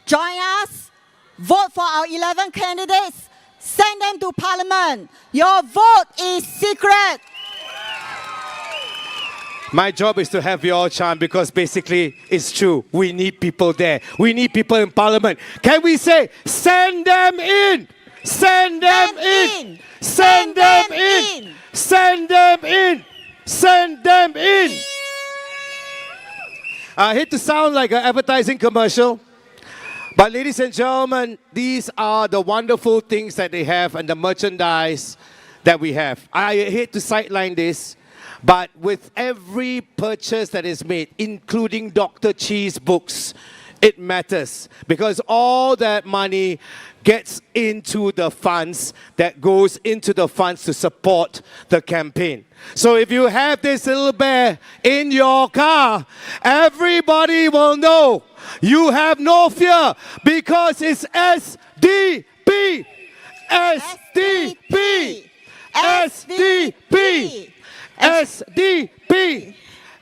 join us. Vote for our 11 candidates. Send them to Parliament. Your vote is secret. My job is to have your chant because basically it's true. We need people there. We need people in Parliament. Can we say, send them in? Send them in. Send them in. Send them in. Send them in. I hate to sound like an advertising commercial, but ladies and gentlemen, these are the wonderful things that they have and the merchandise that we have. I hate to sideline this, but with every purchase that is made, including Dr. Chi's books, it matters because all that money gets into the funds that goes into the funds to support the campaign. So if you have this little bear in your car, everybody will know you have no fear because it's SDP. SDP. SDP. SDP.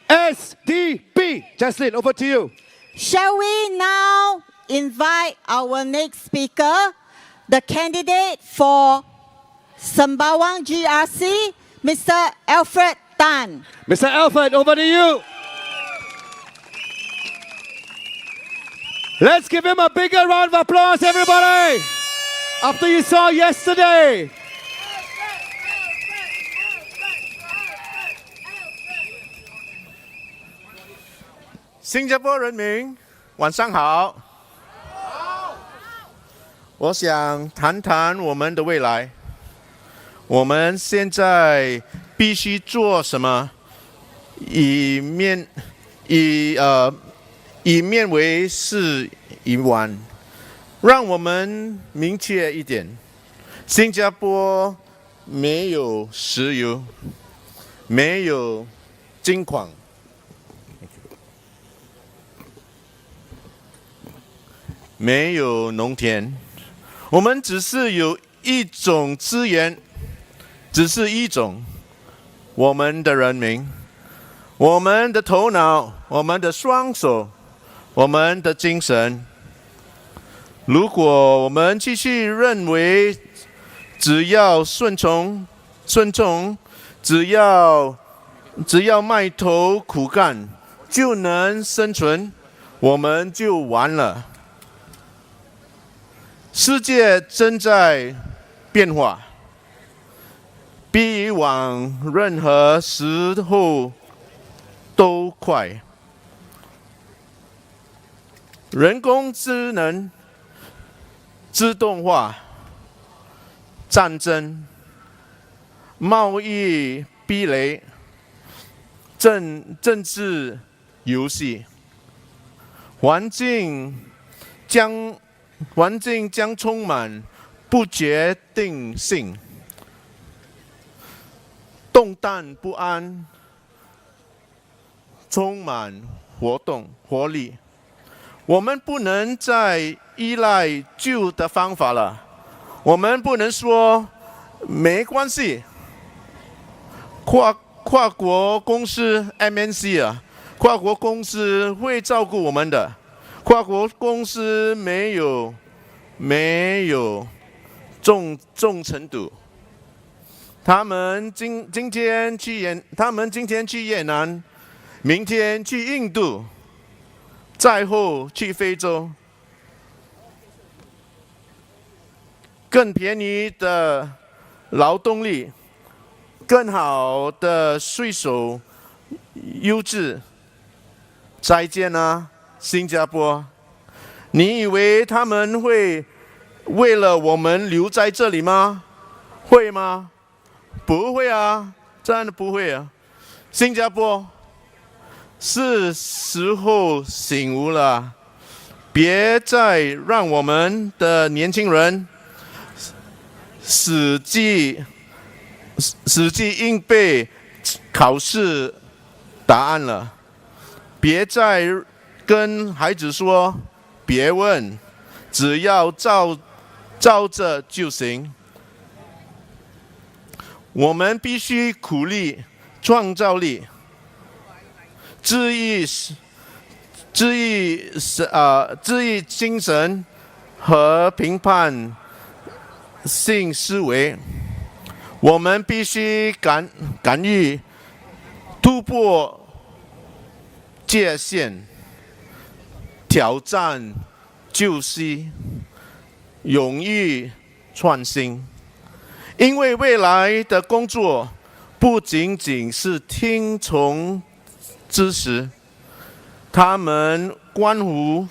SDP. Jocelyn, over to you. Shall we now invite our next speaker, the candidate for Sembawang GRC, Mr. Alfred Tan. Mr. Alfred, over to you. Let's give him a bigger round of applause, everybody. After you saw yesterday.新加坡人民，晚上好。我想谈谈我们的未来。我们现在必须做什么？以面为是以碗。让我们明确一点：新加坡没有石油，没有金矿。没有农田，我们只是有一种资源，只是一种，我们的人民，我们的头脑，我们的双手，我们的精神。如果我们继续认为只要顺从，只要只要埋头苦干就能生存，我们就完了。世界正在变化，比以往任何时候都快。人工智能、自动化、战争、贸易壁垒、政治游戏，环境将充满不确定性，动荡不安，充满活力。我们不能再依赖旧的方法了，我们不能说没关系，跨国公司 MNC 啊，跨国公司会照顾我们的，跨国公司没有重程度。他们今天去越南，明天去印度，再后去非洲。更便宜的劳动力，更好的税收优质。再见啊，新加坡！你以为他们会为了我们留在这里吗？会吗？不会啊，真的不会啊。新加坡是时候醒悟了，别再让我们的年轻人死记硬背考试答案了。别再跟孩子说别问，只要照着就行。我们必须鼓励创造力，质疑精神和评判性思维。我们必须敢于突破界限，挑战旧习，勇于创新。因为未来的工作不仅仅是听从知识，他们关乎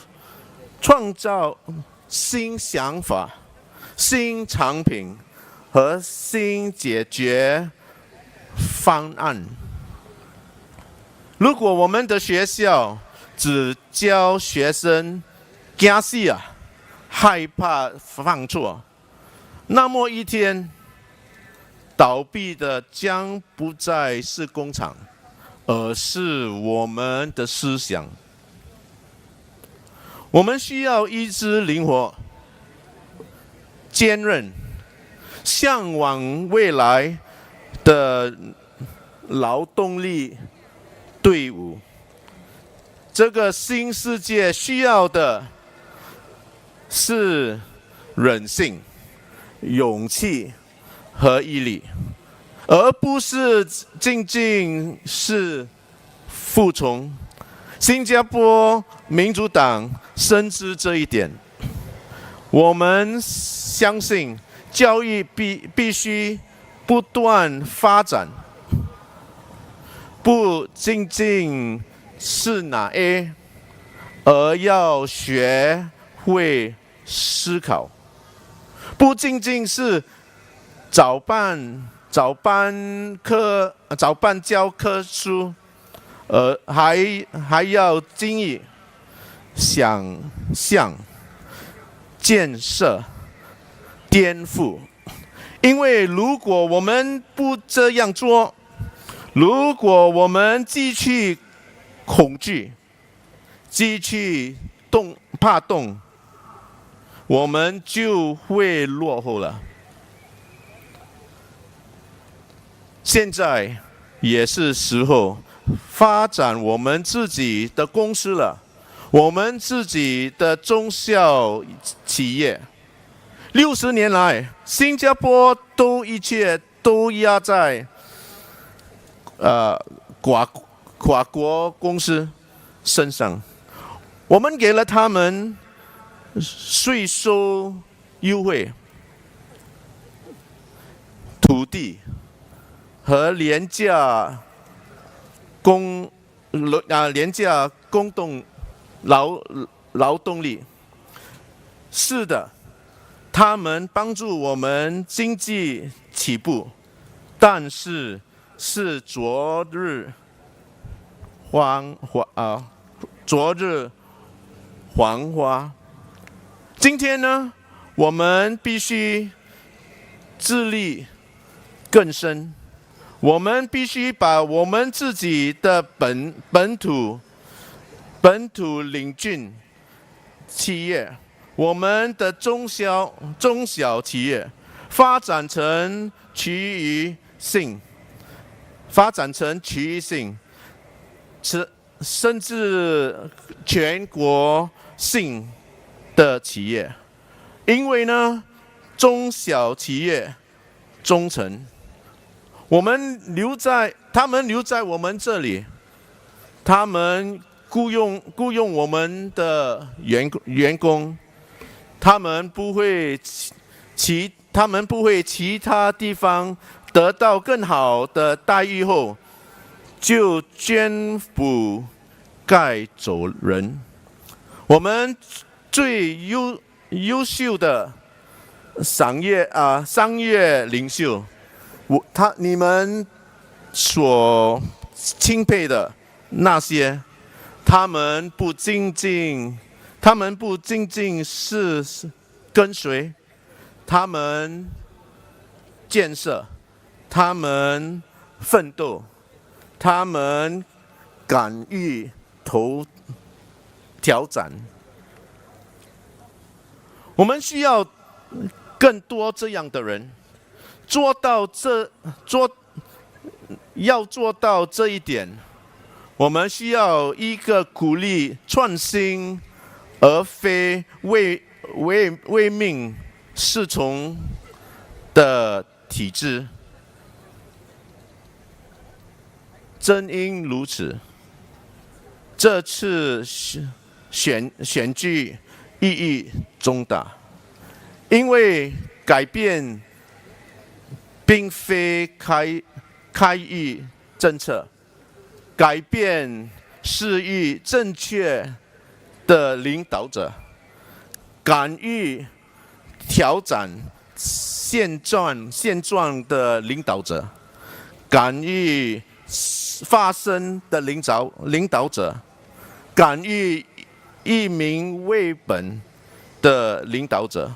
创造新想法、新产品和新解决方案。如果我们的学校只教学生惊死啊，害怕犯错，那么一天倒闭的将不再是工厂，而是我们的思想。我们需要意志灵活、坚韧、向往未来的劳动力队伍。这个新世界需要的是韧性、勇气和毅力，而不是仅仅是服从。新加坡民主党深知这一点。我们相信教育必须不断发展，不仅仅是拿 A， 而要学会思考，不仅仅是照办教科书，还要精益想象、建设、颠覆。因为如果我们不这样做，如果我们继续恐惧、继续怕动，我们就会落后了。现在也是时候发展我们自己的公司了，我们自己的中小企业。60年来，新加坡一切都压在跨国公司身上，我们给了他们税收优惠、土地和廉价公动劳动力。是的，他们帮助我们经济起步，但是昨日黄花。今天呢，我们必须自力更生，我们必须把我们自己的本土领军企业，我们的中小企业发展成区域性，甚至全国性的企业。因为呢，中小企业忠诚，他们留在我们这里，他们雇佣我们的员工，他们不会其他地方得到更好的待遇后就宣布该走人。我们最优秀的商业领袖，你们所钦佩的那些，他们不仅仅是跟随，他们建设，他们奋斗，他们敢于挑战。我们需要更多这样的人，要做到这一点，我们需要一个鼓励创新而非唯命是从的体制。正因如此，这次选举意义重大，因为改变并非开议政策，改变是与正确的领导者，敢于挑战现状的领导者，敢于发声的领导者，敢于以民为本的领导者。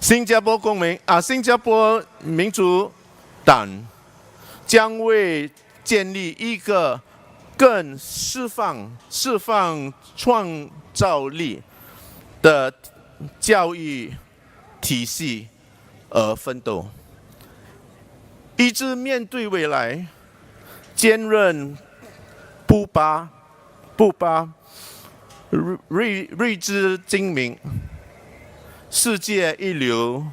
新加坡民主党将为建立一个更释放创造力的教育体系而奋斗，一直面对未来，坚韧不拔，睿智精明，世界一流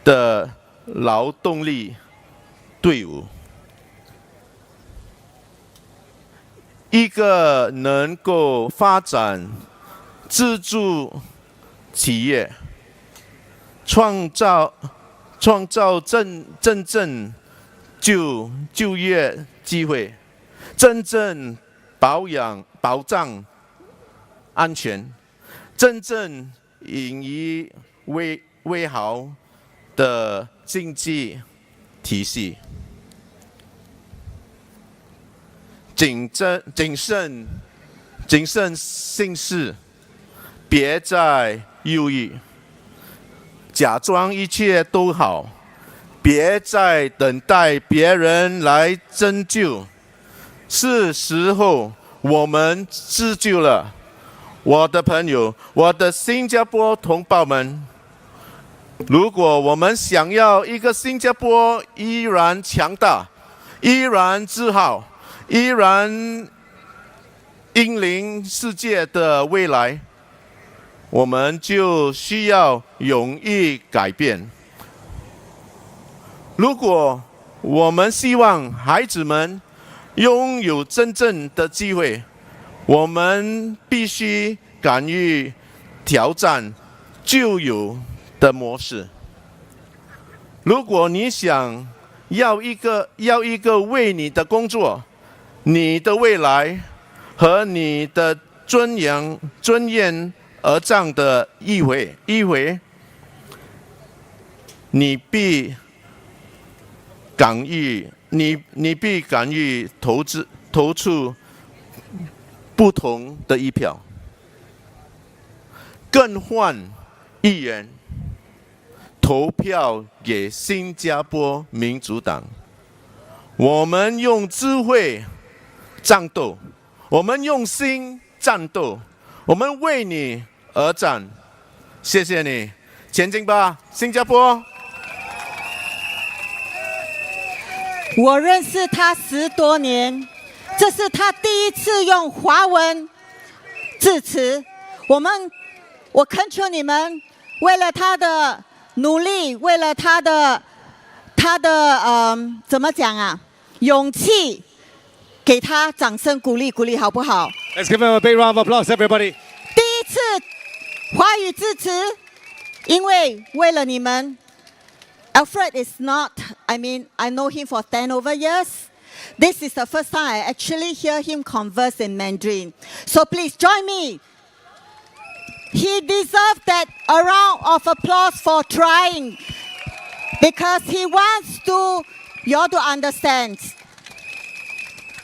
的劳动力队伍，一个能够发展自主企业，创造真正就业机会，真正保障安全，真正引以为豪的经济体系。谨慎行事，别再犹豫，假装一切都好，别再等待别人来拯救，是时候我们自救了。我的朋友，我的新加坡同胞们，如果我们想要一个新加坡依然强大，依然自豪，依然引领世界的未来，我们就需要勇于改变。如果我们希望孩子们拥有真正的机会，我们必须敢于挑战旧有的模式。如果你想要一个为你的工作、你的未来和你的尊严而战的议会，你必敢于投出不同的一票，更换议员投票给新加坡民主党。我们用智慧战斗，我们用心战斗，我们为你而战。谢谢你，前进吧，新加坡！我认识他10多年，这是他第一次用华文致辞。我恳求你们，为了他的努力，为了他的怎么讲啊，勇气，给他掌声鼓励鼓励，好不好？ Let's give him a big round of applause, everybody. 第一次华语致辞，因为为了你们。Alfred is not, I know him for 10 over years. This is the first time I actually hear him converse in Mandarin. So please join me. He deserves that a round of applause for trying because he wants you all to understand.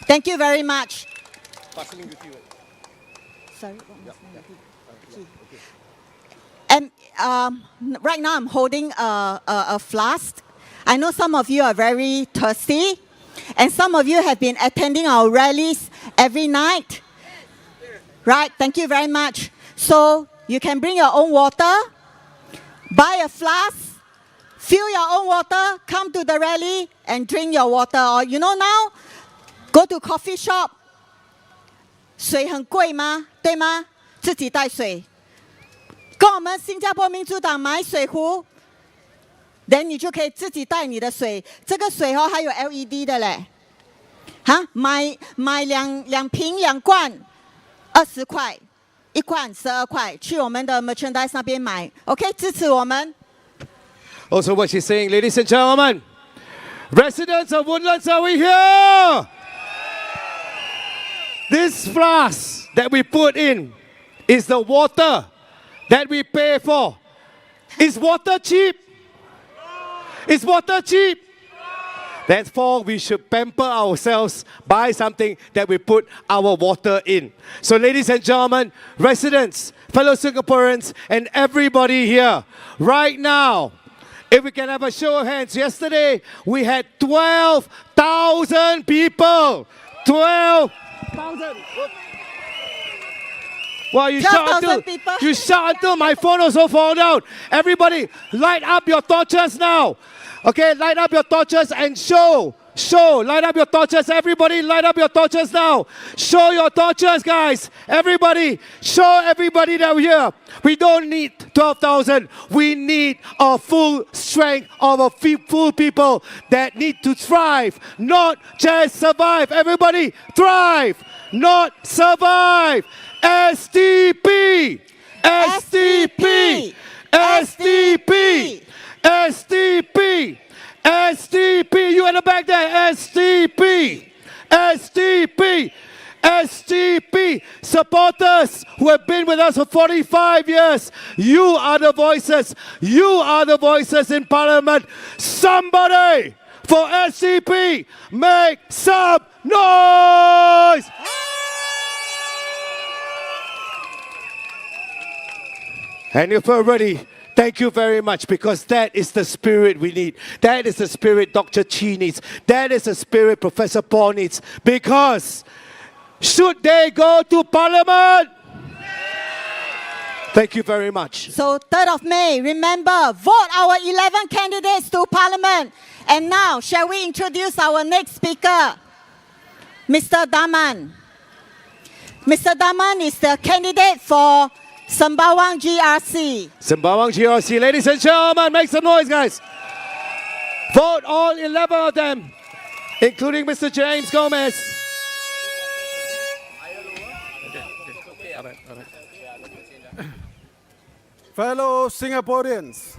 Thank you very much. Sorry, and right now I'm holding a flask. I know some of you are very thirsty, and some of you have been attending our rallies every night. Right? Thank you very much. So you can bring your own water, buy a flask, fill your own water, come to the rally and drink your water. Or now, go to coffee shop. 水很贵吗？对吗？自己带水。跟我们新加坡民主党买水壶 ，then 你就可以自己带你的水。这个水还有 LED 的嘞，买两瓶2罐20块，1罐12块，去我们的 merchandise 那边买 ，OK， 支持我们。Also, what she's saying, ladies and gentlemen, residents of Woodlands, are we here? This flask that we put in is the water that we pay for. Is water cheap? Is water cheap? Therefore, we should pamper ourselves, buy something that we put our water in. So, ladies and gentlemen, residents, fellow Singaporeans, and everybody here, right now, if we can have a show of hands, yesterday we had 12,000 people. 12,000. Wow, you shout until my phone also fall down. Everybody, light up your torches now. Okay, light up your torches and show. Light up your torches. Everybody, light up your torches now. Show your torches, guys. Everybody, show everybody that we're here. We don't need 12,000. We need a full strength of a full people that need to thrive, not just survive. Everybody, thrive, not survive. SDP! SDP! SDP! SDP! SDP! You in the back there! SDP! SDP! SDP! Supporters who have been with us for 45 years, you are the voices. You are the voices in Parliament. Somebody for SDP, make some noise! And if we're ready, thank you very much, because that is the spirit we need. That is the spirit Dr. Chi needs. That is the spirit Professor Paul needs. Because should they go to Parliament? Thank you very much. So 3rd of May, remember, vote our 11 candidates to Parliament. And now, shall we introduce our next speaker? Mr. Daman. Mr. Daman is the candidate for Sembawang GRC. Sembawang GRC, ladies and gentlemen, make some noise, guys. Vote all 11 of them, including Mr. James Gomez. Fellow Singaporeans,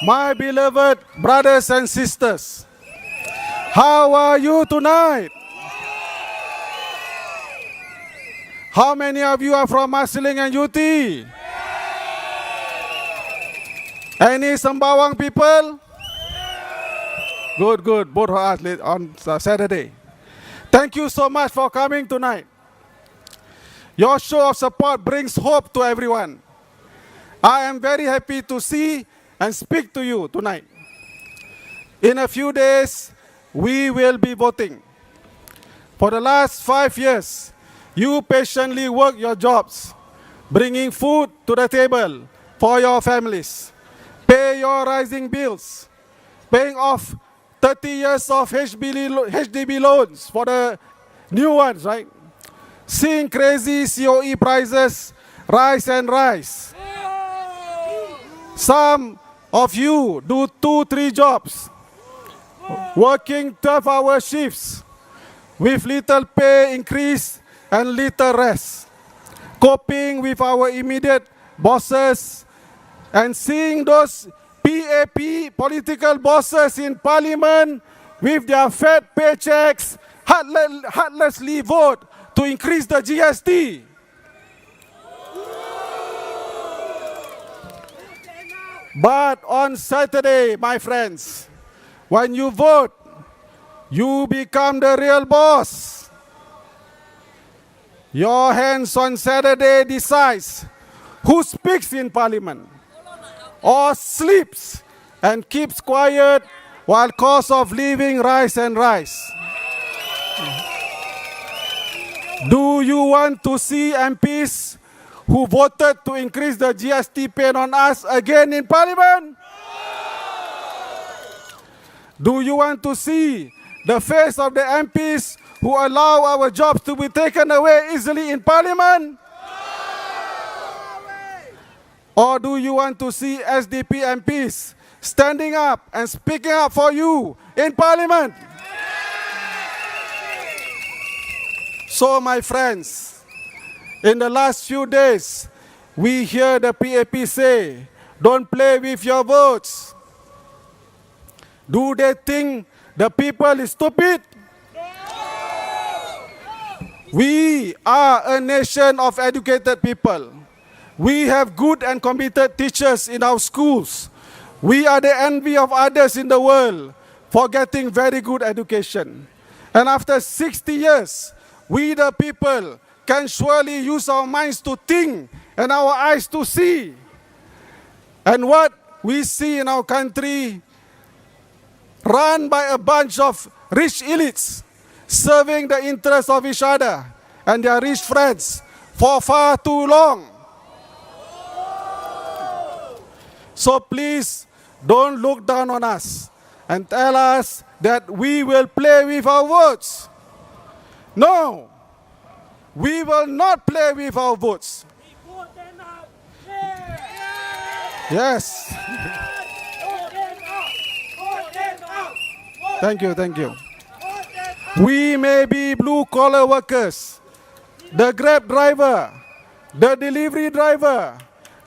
my beloved brothers and sisters, how are you tonight? How many of you are from Marsiling-Yew? Any Sembawang people? Good, good. Both of us on Saturday. Thank you so much for coming tonight. Your show of support brings hope to everyone. I am very happy to see and speak to you tonight. In a few days, we will be voting. For the last 5 years, you patiently work your jobs, bringing food to the table for your families, pay your rising bills, paying off 30 years of HDB loans for the new ones, right? Seeing crazy COE prices rise and rise. Some of you do 2-3 jobs, working 12-hour shifts with little pay increase and little rest, coping with our immediate bosses and seeing those PAP political bosses in parliament with their fat paychecks heartlessly vote to increase the GST. But on Saturday, my friends, when you vote, you become the real boss. Your hands on Saturday decides who speaks in parliament or sleeps and keeps quiet while cost of living rise and rise. Do you want to see MPs who voted to increase the GST paid on us again in parliament? Do you want to see the face of the MPs who allow our jobs to be taken away easily in parliament? Or do you want to see SDP MPs standing up and speaking up for you in parliament? So, my friends, in the last few days, we hear the PAP say, don't play with your votes. Do they think the people is stupid? We are a nation of educated people. We have good and committed teachers in our schools. We are the envy of others in the world for getting very good education. And after 60 years, we the people can surely use our minds to think and our eyes to see. And what we see in our country, run by a bunch of rich elites, serving the interests of each other and their rich friends for far too long. So please, don't look down on us and tell us that we will play with our votes. No, we will not play with our votes. Yes. Thank you, thank you. We may be blue-collar workers, the Grab driver, the delivery driver,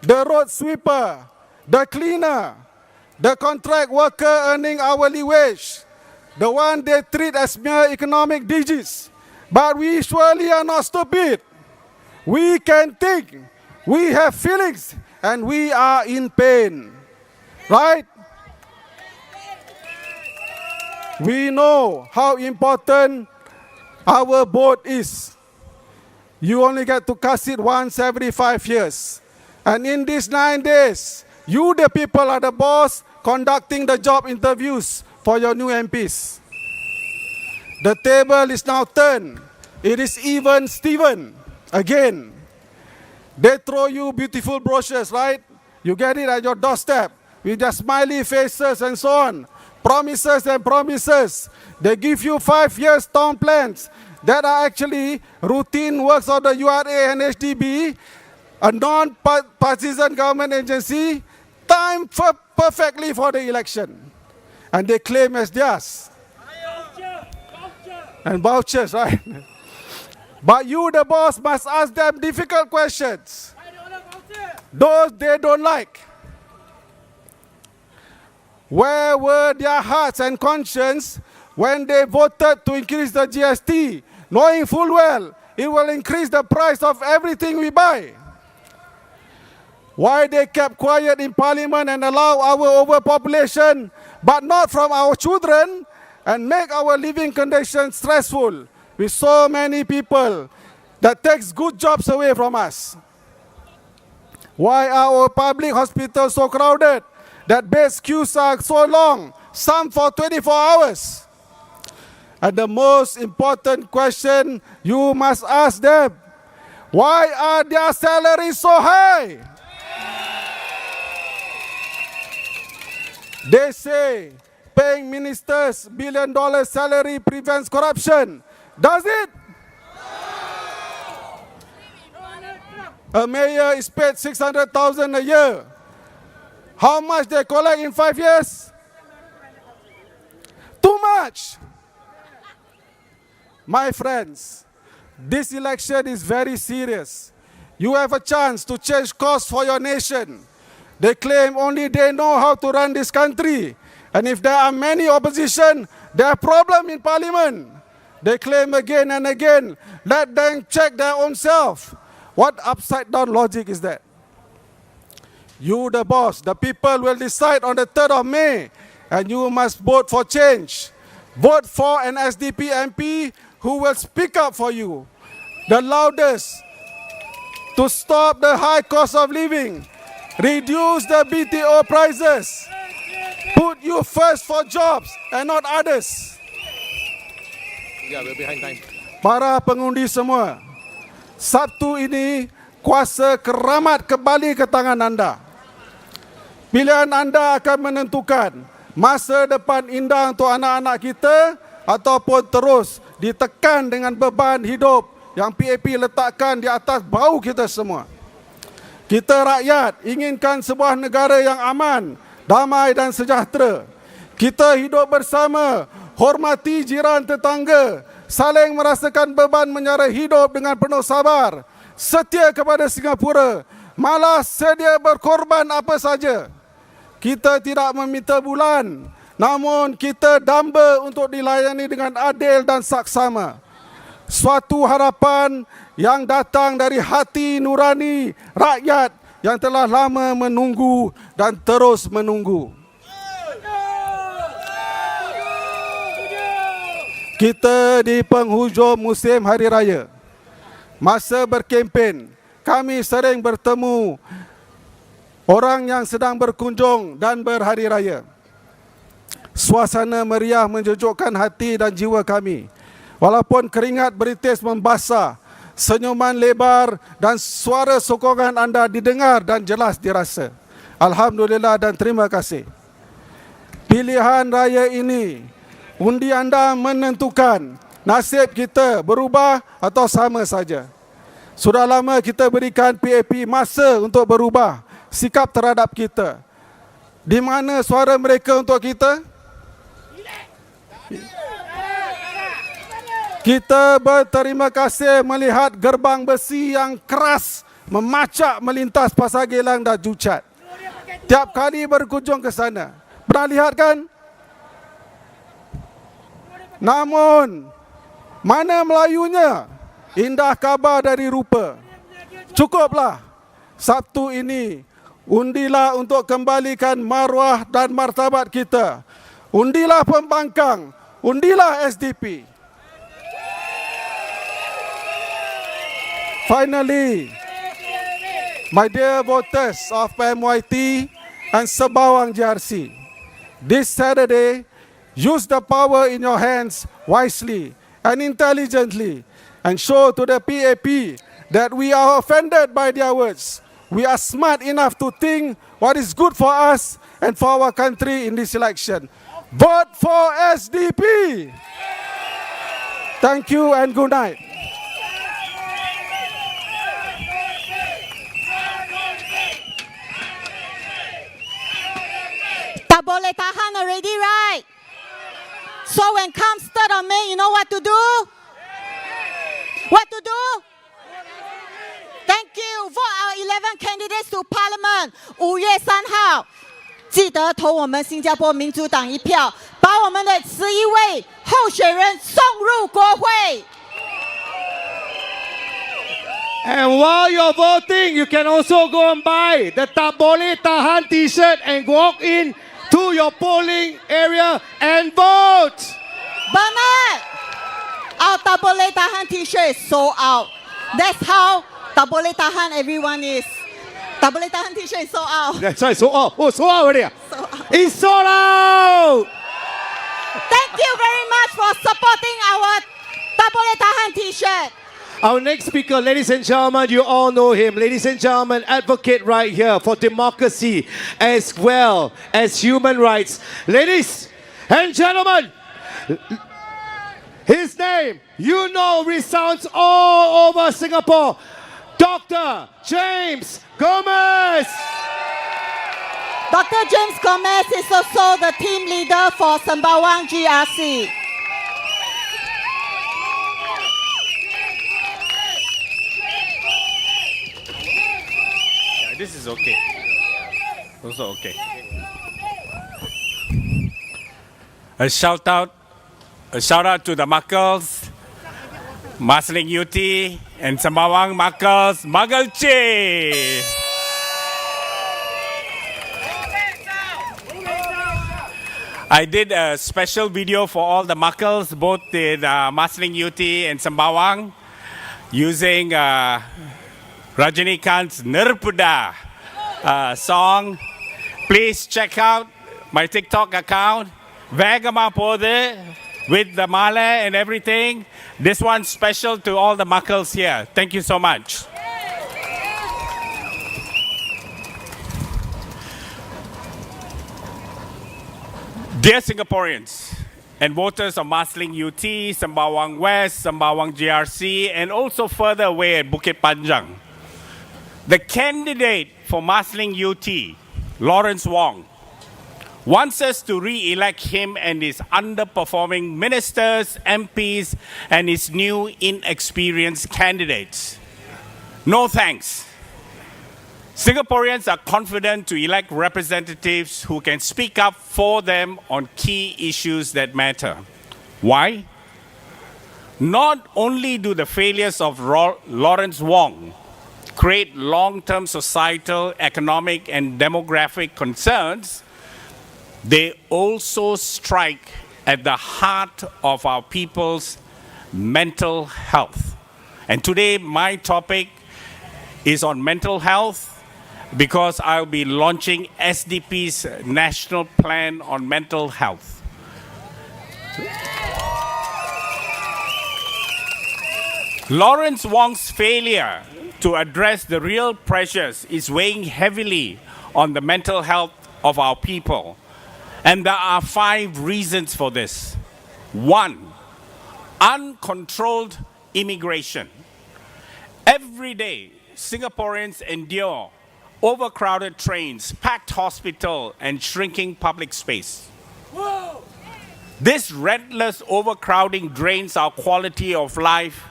the road sweeper, the cleaner, the contract worker earning hourly wage, the one they treat as mere economic digits. But we surely are not stupid. We can think, we have feelings, and we are in pain. Right? We know how important our vote is. You only get to cast it once every 5 years. And in these 9 days, you the people are the boss conducting the job interviews for your new MPs. The table is now turned. It is even Steven again. They throw you beautiful brochures, right? You get it at your doorstep with their smiley faces and so on. Promises and promises. They give you 5 years town plans that are actually routine works of the URA and HDB, a non-partisan government agency, timed perfectly for the election. And they claim as theirs. and vouchers, right? But you, the boss, must ask them difficult questions. Those they don't like. Where were their hearts and conscience when they voted to increase the GST, knowing full well it will increase the price of everything we buy? Why they kept quiet in parliament and allow our overpopulation, but not from our children, and make our living conditions stressful with so many people that takes good jobs away from us? Why are our public hospitals so crowded that bed queues are so long, some for 24 hours? And the most important question you must ask them, why are their salaries so high? They say paying ministers $1 billion salary prevents corruption. Does it? A mayor is paid $600,000 a year. How much they collect in 5 years? Too much. My friends, this election is very serious. You have a chance to change course for your nation. They claim only they know how to run this country. And if there are many opposition, there are problems in parliament. They claim again and again, let them check their own self. What upside down logic is that? You, the boss, the people will decide on the 3rd of May, and you must vote for change. Vote for an SDP MP who will speak up for you, the loudest, to stop the high cost of living, reduce the BTO prices, put you first for jobs and not others. Yeah, we're behind time. Para pengundi semua, Sabtu ini kuasa keramat kembali ke tangan anda. Pilihan anda akan menentukan masa depan indah untuk anak-anak kita ataupun terus ditekan dengan beban hidup yang PAP letakkan di atas bahu kita semua. Kita rakyat inginkan sebuah negara yang aman, damai dan sejahtera. Kita hidup bersama, hormati jiran tetangga, saling merasakan beban menyara hidup dengan penuh sabar, setia kepada Singapura, malah sedia berkorban apa saja. Kita tidak meminta bulan, namun kita damba untuk dilayani dengan adil dan saksama. Suatu harapan yang datang dari hati nurani rakyat yang telah lama menunggu dan terus menunggu. Kita di penghujung musim hari raya. Masa berkempen, kami sering bertemu orang yang sedang berkunjung dan berhari raya. Suasana meriah menjejukkan hati dan jiwa kami. Walaupun keringat beritis membasah, senyuman lebar dan suara sokongan anda didengar dan jelas dirasa. Alhamdulillah dan terima kasih. Pilihan raya ini, undi anda menentukan nasib kita berubah atau sama saja. Sudah lama kita berikan PAP masa untuk berubah sikap terhadap kita. Di mana suara mereka untuk kita? Kita berterima kasih melihat gerbang besi yang keras memacak melintas Pasar Gelang dan Jucat. Tiap kali berkunjung ke sana. Pernah lihat kan? Namun, mana Melayunya? Indah kabar dari rupa. Cukuplah. Sabtu ini, undilah untuk kembalikan maruah dan martabat kita. Undilah pembangkang. Undilah SDP. Finally, my dear voters of PMYT and Sembawang GRC, this Saturday, use the power in your hands wisely and intelligently and show to the PAP that we are offended by their words. We are smart enough to think what is good for us and for our country in this election. Vote for SDP. Thank you and good night. Tak boleh tahan already, right? So when comes 3rd of May, you know what to do? What to do? Thank you. Vote our 11 candidates to Parliament. 5月3号，记得投我们新加坡民主党一票，把我们的11位候选人送入国会。And while you're voting, you can also go and buy the Tak Boleh Tahan T-shirt and walk in to your polling area and vote. Bernard, our Tak Boleh Tahan T-shirt is sold out. That's how Tak Boleh Tahan everyone is. Tak Boleh Tahan T-shirt is sold out. That's right, sold out. Oh, sold out already. Sold out. It's sold out. Thank you very much for supporting our Tak Boleh Tahan T-shirt. Our next speaker, ladies and gentlemen, you all know him. Ladies and gentlemen, advocate right here for democracy as well as human rights. Ladies and gentlemen, his name, you know, resounds all over Singapore. Dr. James Gomez. Dr. James Gomez is also the team leader for Sembawang GRC. This is okay. Also okay. A shout out to the Muggles, Marsiling-Yew and Sembawang Muggles, Muggleche. I did a special video for all the Muggles, both in Marsiling-Yew and Sembawang, using Rajinikanth's Nirpuda song. Please check out my TikTok account, Vagama Pode, with the male and everything. This one's special to all the Muggles here. Thank you so much. Dear Singaporeans and voters of Marsiling-Yew, Sembawang West, Sembawang GRC, and also further away at Bukit Panjang, the candidate for Marsiling-Yew, Lawrence Wong, wants us to re-elect him and his underperforming ministers, MPs, and his new inexperienced candidates. No thanks. Singaporeans are confident to elect representatives who can speak up for them on key issues that matter. Why? Not only do the failures of Lawrence Wong create long-term societal, economic, and demographic concerns, they also strike at the heart of our people's mental health. And today, my topic is on mental health because I'll be launching SDP's National Plan on Mental Health. Lawrence Wong's failure to address the real pressures is weighing heavily on the mental health of our people. And there are 5 reasons for this. 1, uncontrolled immigration. Every day, Singaporeans endure overcrowded trains, packed hospital, and shrinking public space. Whoa. This relentless overcrowding drains our quality of life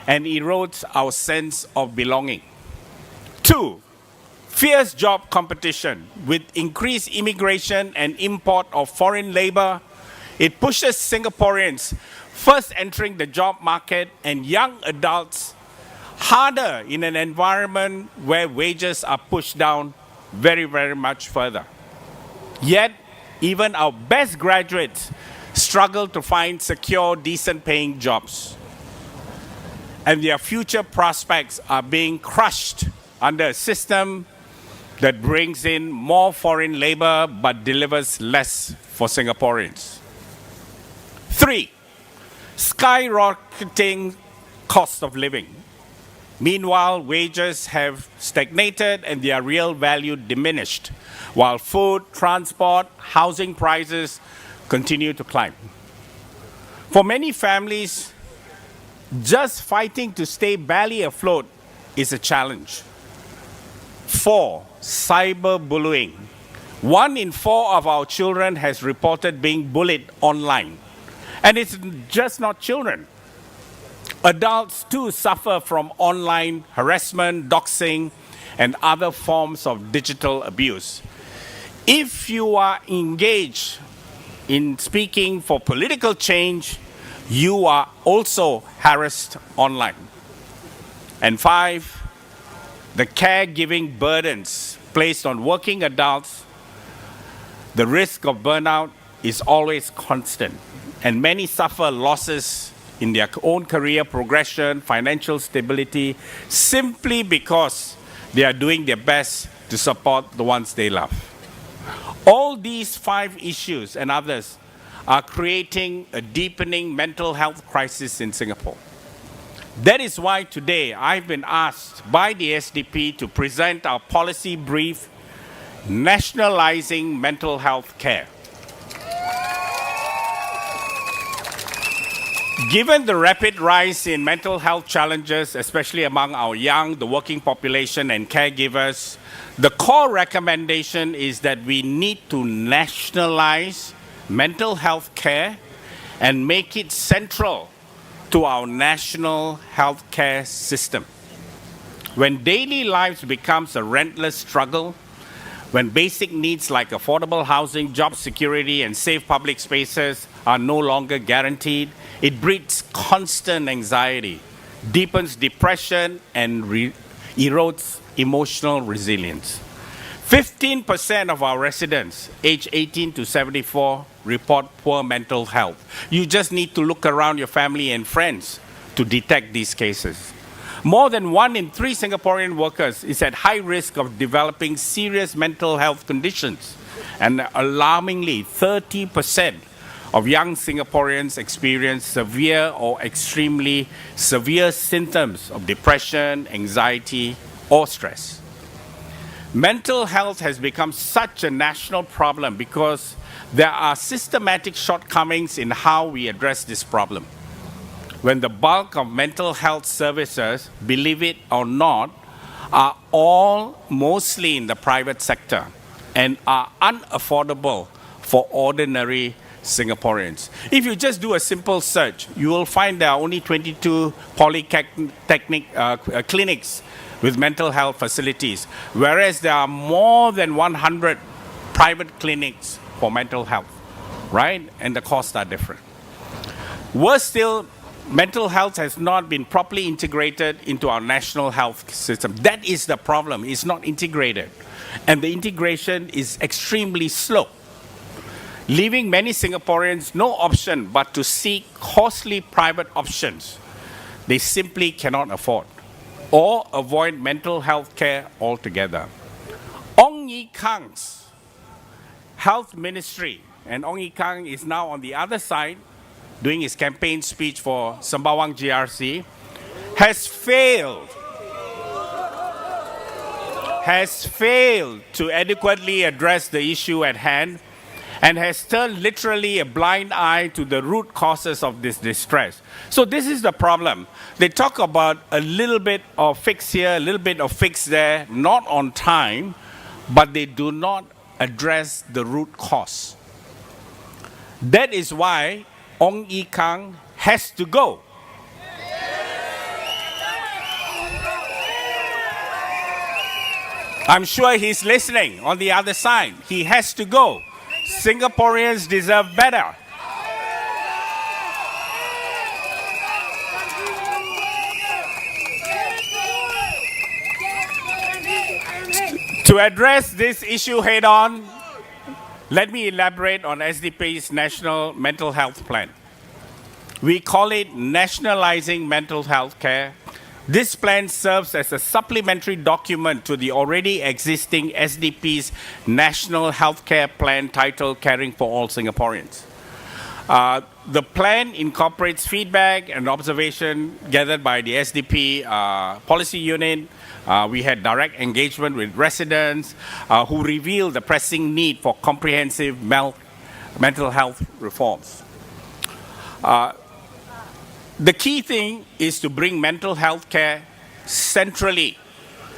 and erodes our sense of belonging. 2, fierce job competition. With increased immigration and import of foreign labor, it pushes Singaporeans first entering the job market and young adults harder in an environment where wages are pushed down very, very much further. Yet, even our best graduates struggle to find secure, decent paying jobs. And their future prospects are being crushed under a system that brings in more foreign labor but delivers less for Singaporeans. 3, skyrocketing cost of living. Meanwhile, wages have stagnated and their real value diminished, while food, transport, housing prices continue to climb. For many families, just fighting to stay barely afloat is a challenge. 4, cyberbullying. 1 in 4 of our children has reported being bullied online. And it's just not children. Adults too suffer from online harassment, doxing, and other forms of digital abuse. If you are engaged in speaking for political change, you are also harassed online. And 5, the caregiving burdens placed on working adults, the risk of burnout is always constant, and many suffer losses in their own career progression, financial stability, simply because they are doing their best to support the ones they love. All these 5 issues and others are creating a deepening mental health crisis in Singapore. That is why today I've been asked by the SDP to present our policy brief, Nationalizing Mental Health Care. Given the rapid rise in mental health challenges, especially among our young, the working population and caregivers, the core recommendation is that we need to nationalize mental health care and make it central to our national health care system. When daily lives becomes a relentless struggle, when basic needs like affordable housing, job security, and safe public spaces are no longer guaranteed, it breeds constant anxiety, deepens depression, and erodes emotional resilience. 15% of our residents aged 18 to 74 report poor mental health. You just need to look around your family and friends to detect these cases. More than 1 in 3 Singaporean workers is at high risk of developing serious mental health conditions. And alarmingly, 30% of young Singaporeans experience severe or extremely severe symptoms of depression, anxiety, or stress. Mental health has become such a national problem because there are systematic shortcomings in how we address this problem. When the bulk of mental health services, believe it or not, are all mostly in the private sector and are unaffordable for ordinary Singaporeans. If you just do a simple search, you will find there are only 22 polyclinic clinics with mental health facilities, whereas there are more than 100 private clinics for mental health, right? And the costs are different. Worse still, mental health has not been properly integrated into our national health system. That is the problem. It's not integrated. And the integration is extremely slow, leaving many Singaporeans no option but to seek costly private options they simply cannot afford, or avoid mental health care altogether. Ong Ye Kung's health ministry, and Ong Ye Kung is now on the other side doing his campaign speech for Sembawang GRC, has failed to adequately address the issue at hand and has turned literally a blind eye to the root causes of this distress. So this is the problem. They talk about a little bit of fix here, a little bit of fix there, not on time, but they do not address the root cause. That is why Ong Ye Kung has to go. I'm sure he's listening on the other side. He has to go. Singaporeans deserve better. To address this issue head on, let me elaborate on SDP's National Mental Health Plan. We call it Nationalizing Mental Health Care. This plan serves as a supplementary document to the already existing SDP's National Healthcare Plan titled Caring for All Singaporeans. The plan incorporates feedback and observation gathered by the SDP policy unit. We had direct engagement with residents who revealed the pressing need for comprehensive mental health reforms. The key thing is to bring mental health care centrally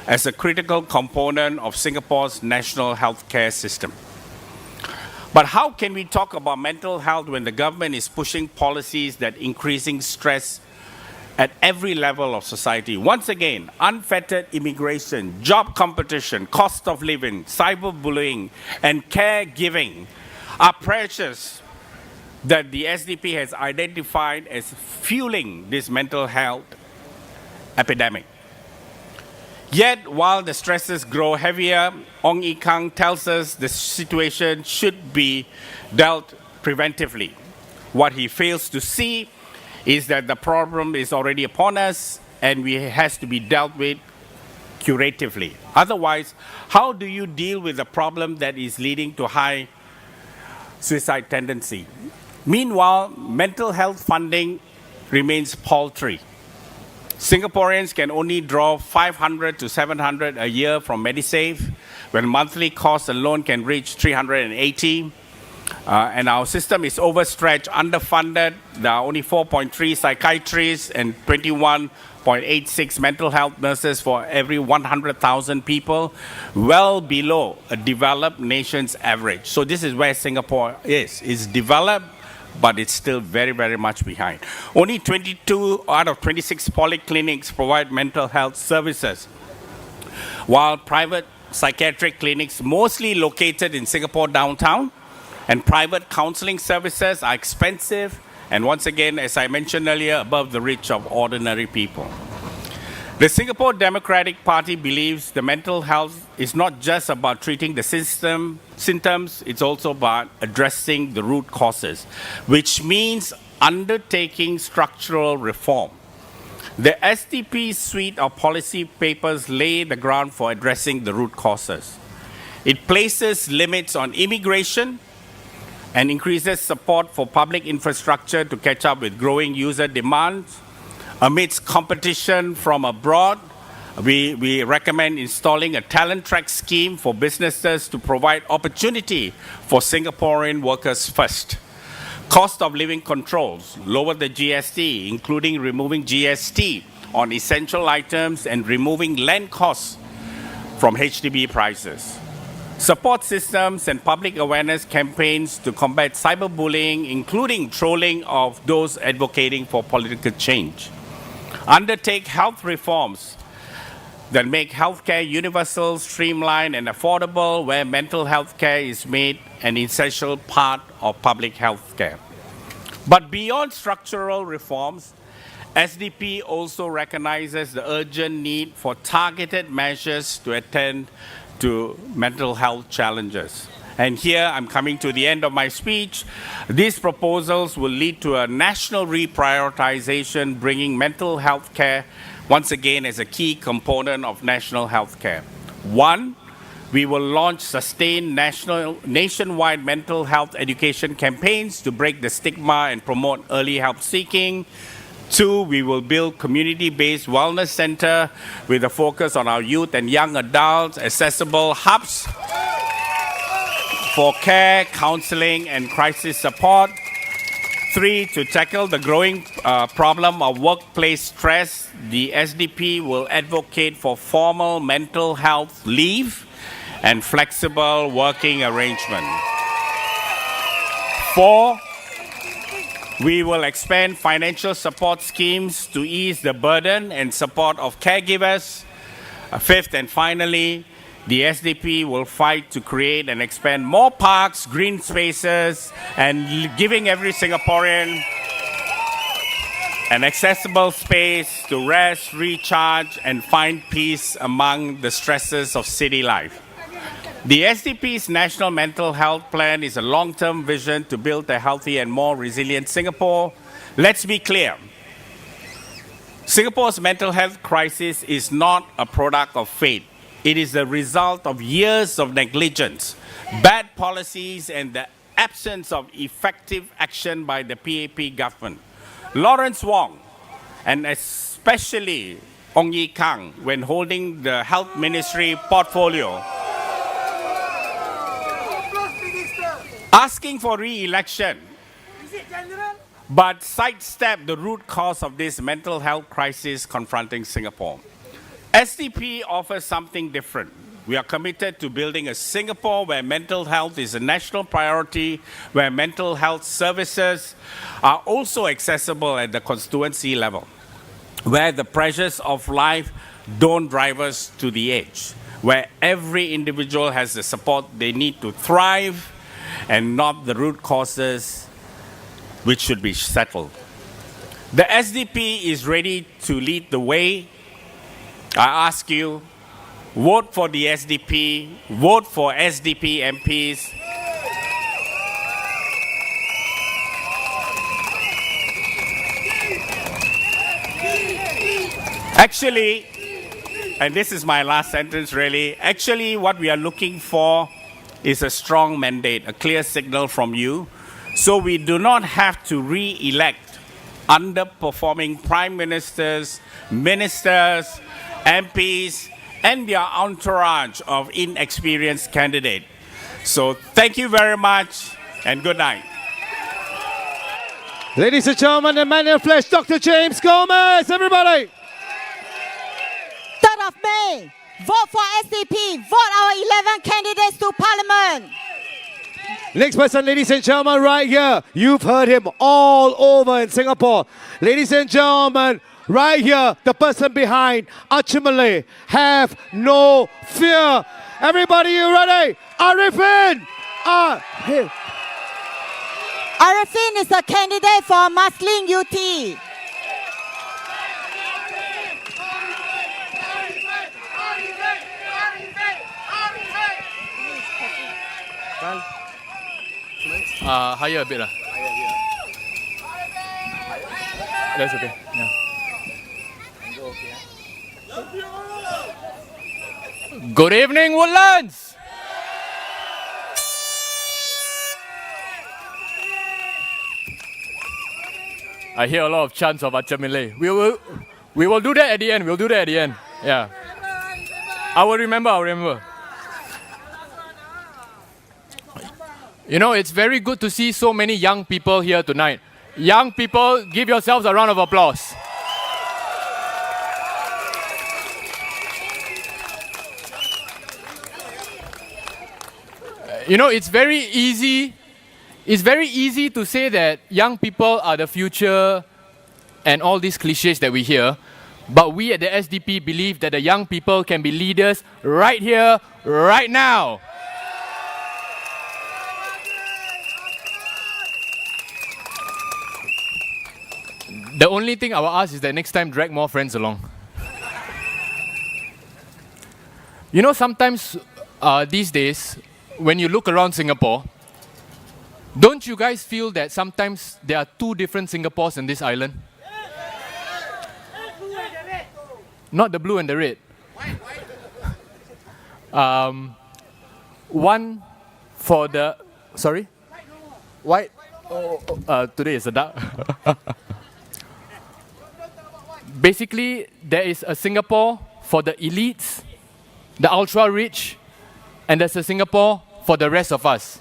as a critical component of Singapore's national health care system. But how can we talk about mental health when the government is pushing policies that increasing stress at every level of society? Once again, unfettered immigration, job competition, cost of living, cyberbullying, and caregiving are pressures that the SDP has identified as fueling this mental health epidemic. Yet, while the stresses grow heavier, Ong Ye Kung tells us the situation should be dealt preventively. What he fails to see is that the problem is already upon us and it has to be dealt with curatively. Otherwise, how do you deal with a problem that is leading to high suicide tendency? Meanwhile, mental health funding remains paltry. Singaporeans can only draw 500 to 700 a year from MediSave, when monthly costs alone can reach 380. And our system is overstretched, underfunded. There are only 4.3 psychiatrists and 21.86 mental health nurses for every 100,000 people, well below a developed nation's average. So this is where Singapore is. It's developed, but it's still very, very much behind. Only 22 out of 26 polyclinics provide mental health services, while private psychiatric clinics, mostly located in Singapore downtown, and private counseling services are expensive and, once again, as I mentioned earlier, above the reach of ordinary people. The Singapore Democratic Party believes the mental health is not just about treating the symptoms, it's also about addressing the root causes, which means undertaking structural reform. The SDP suite of policy papers lay the ground for addressing the root causes. It places limits on immigration and increases support for public infrastructure to catch up with growing user demands. Amidst competition from abroad, we recommend installing a talent track scheme for businesses to provide opportunity for Singaporean workers first. Cost of living controls, lower the GST, including removing GST on essential items and removing land costs from HDB prices. Support systems and public awareness campaigns to combat cyberbullying, including trolling of those advocating for political change. Undertake health reforms that make healthcare universal, streamlined, and affordable, where mental health care is made an essential part of public health care. But beyond structural reforms, SDP also recognizes the urgent need for targeted measures to attend to mental health challenges. And here I'm coming to the end of my speech. These proposals will lead to a national reprioritization, bringing mental health care once again as a key component of national health care. One, we will launch sustained nationwide mental health education campaigns to break the stigma and promote early help seeking. Two, we will build community-based wellness center with a focus on our youth and young adults, accessible hubs for care, counseling, and crisis support. Three, to tackle the growing problem of workplace stress, the SDP will advocate for formal mental health leave and flexible working arrangement. Four, we will expand financial support schemes to ease the burden and support of caregivers. Fifth and finally, the SDP will fight to create and expand more parks, green spaces, and giving every Singaporean an accessible space to rest, recharge, and find peace among the stresses of city life. The SDP's National Mental Health Plan is a long-term vision to build a healthy and more resilient Singapore. Let's be clear. Singapore's mental health crisis is not a product of fate. It is the result of years of negligence, bad policies, and the absence of effective action by the PAP government. Lawrence Wong, and especially Ong Ye Kung, when holding the Health Ministry portfolio, asking for re-election, but sidestep the root cause of this mental health crisis confronting Singapore. SDP offers something different. We are committed to building a Singapore where mental health is a national priority, where mental health services are also accessible at the constituency level, where the pressures of life don't drive us to the edge, where every individual has the support they need to thrive and not the root causes which should be settled. The SDP is ready to lead the way. I ask you, vote for the SDP, vote for SDP MPs. Actually, and this is my last sentence really, actually what we are looking for is a strong mandate, a clear signal from you, so we do not have to re-elect underperforming prime ministers, ministers, MPs, and their entourage of inexperienced candidates. So thank you very much and good night. Ladies and gentlemen, the man in the flesh, Dr. James Gomez, everybody. 3rd of May, vote for SDP, vote our 11 candidates to Parliament. Next person, ladies and gentlemen, right here. You've heard him all over in Singapore. Ladies and gentlemen, right here, the person behind ultimately have no fear. Everybody, you ready? Arifin! Arifin is a candidate for Marsiling-Yew. Higher a bit. That's okay. Yeah. Good evening, Woodlands! I hear a lot of chants of Achamile. We will do that at the end. We'll do that at the end. Yeah. I will remember. I'll remember. You know, it's very good to see so many young people here tonight. Young people, give yourselves a round of applause. You know, it's very easy to say that young people are the future and all these cliches that we hear. But we at the SDP believe that the young people can be leaders right here, right now. The only thing I will ask is that next time drag more friends along. You know, sometimes these days, when you look around Singapore, don't you guys feel that sometimes there are two different Singapores in this island? Not the blue and the red. One for the, sorry? White? Today is a dark. Basically, there is a Singapore for the elites, the ultra-rich, and there's a Singapore for the rest of us.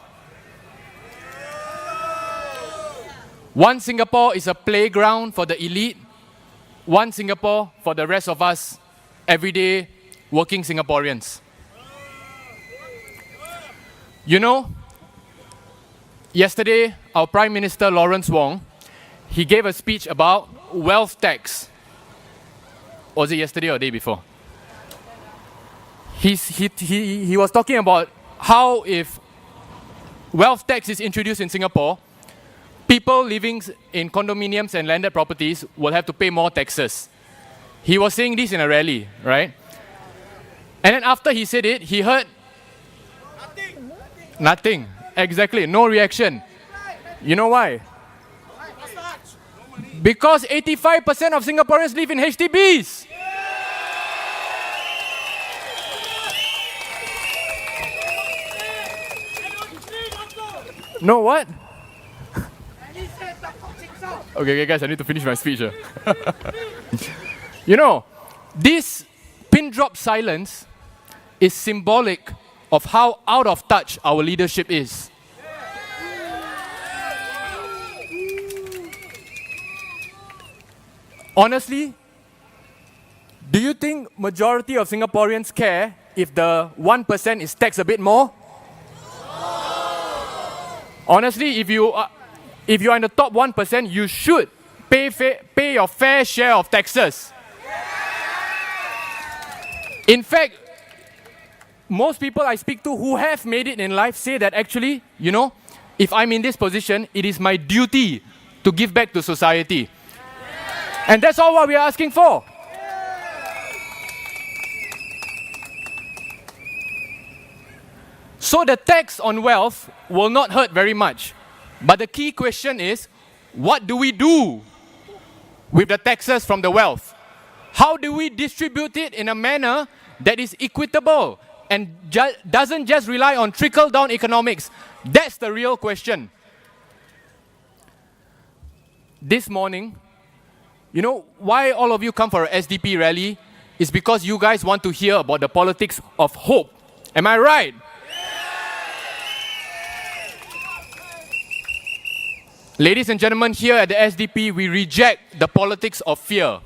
One Singapore is a playground for the elite, one Singapore for the rest of us, everyday working Singaporeans. You know, yesterday, our Prime Minister Lawrence Wong, he gave a speech about wealth tax. Was it yesterday or the day before? He was talking about how if wealth tax is introduced in Singapore, people living in condominiums and landed properties will have to pay more taxes. He was saying this in a rally, right? And then after he said it, he heard nothing. Exactly, no reaction. You know why? Because 85% of Singaporeans live in HDBs. No, what? Okay, guys, I need to finish my speech. You know, this pin drop silence is symbolic of how out of touch our leadership is. Honestly, do you think majority of Singaporeans care if the 1% is taxed a bit more? Honestly, if you are in the top 1%, you should pay your fair share of taxes. In fact, most people I speak to who have made it in life say that actually, you know, if I'm in this position, it is my duty to give back to society. And that's all what we are asking for. So the tax on wealth will not hurt very much. But the key question is, what do we do with the taxes from the wealth? How do we distribute it in a manner that is equitable and doesn't just rely on trickle-down economics? That's the real question. This morning, you know, why all of you come for a SDP rally is because you guys want to hear about the politics of hope. Am I right? Ladies and gentlemen, here at the SDP, we reject the politics of fear.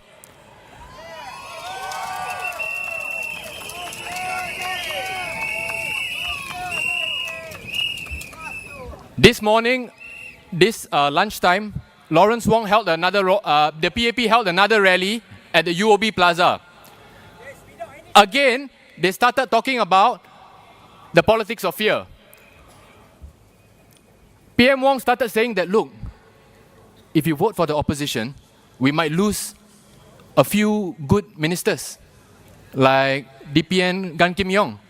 This morning, this lunchtime, Lawrence Wong held the PAP held another rally at the UOB Plaza. Again, they started talking about the politics of fear. PM Wong started saying that, look, if you vote for the opposition, we might lose a few good ministers, like DPN Gan Kim Yong.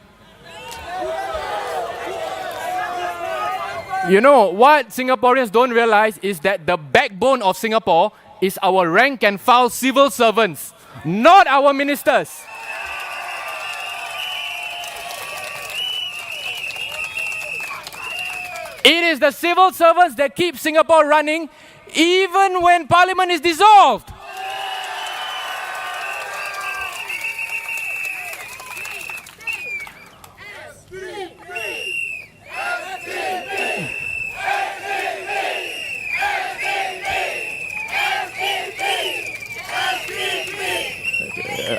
You know, what Singaporeans don't realize is that the backbone of Singapore is our rank and file civil servants, not our ministers. It is the civil servants that keep Singapore running even when Parliament is dissolved.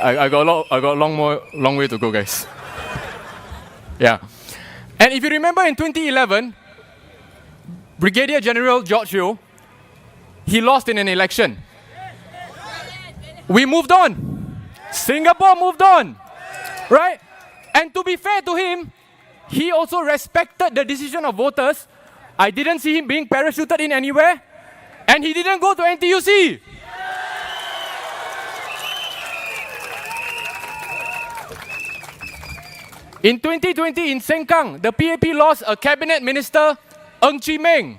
I got a long way to go, guys. Yeah. And if you remember in 2011, Brigadier General George Yeo, he lost in an election. We moved on. Singapore moved on. Right? And to be fair to him, he also respected the decision of voters. I didn't see him being parachuted in anywhere. And he didn't go to NTUC. In 2020 in Sengkang, the PAP lost a cabinet minister, Ng Chee Meng.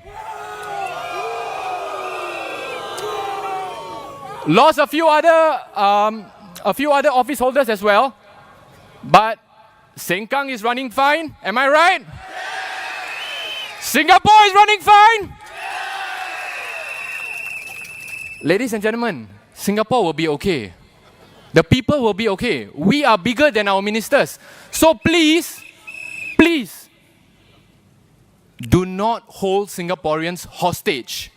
Lost a few other office holders as well. But Sengkang is running fine. Am I right? Singapore is running fine. Ladies and gentlemen, Singapore will be okay. The people will be okay. We are bigger than our ministers. So please, please, do not hold Singaporeans hostage.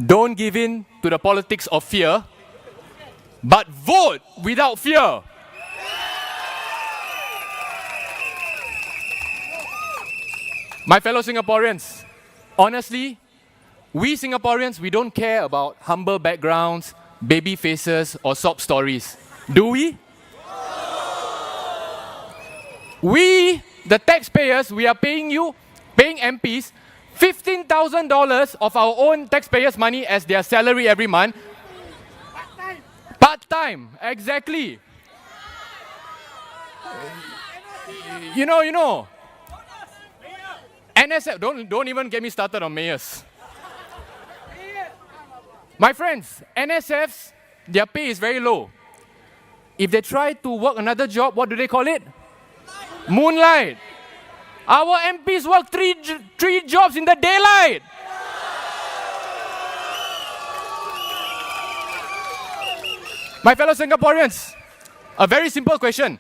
Don't give in to the politics of fear, but vote without fear. My fellow Singaporeans, honestly, we Singaporeans, we don't care about humble backgrounds, baby faces, or sob stories. Do we? We, the taxpayers, we are paying MPs, $15,000 of our own taxpayers' money as their salary every month. Part-time, exactly. You know. NSF, don't even get me started on mayors. My friends, NSFs, their pay is very low. If they try to work another job, what do they call it? Moonlight. Our MPs work three jobs in the daylight. My fellow Singaporeans, a very simple question.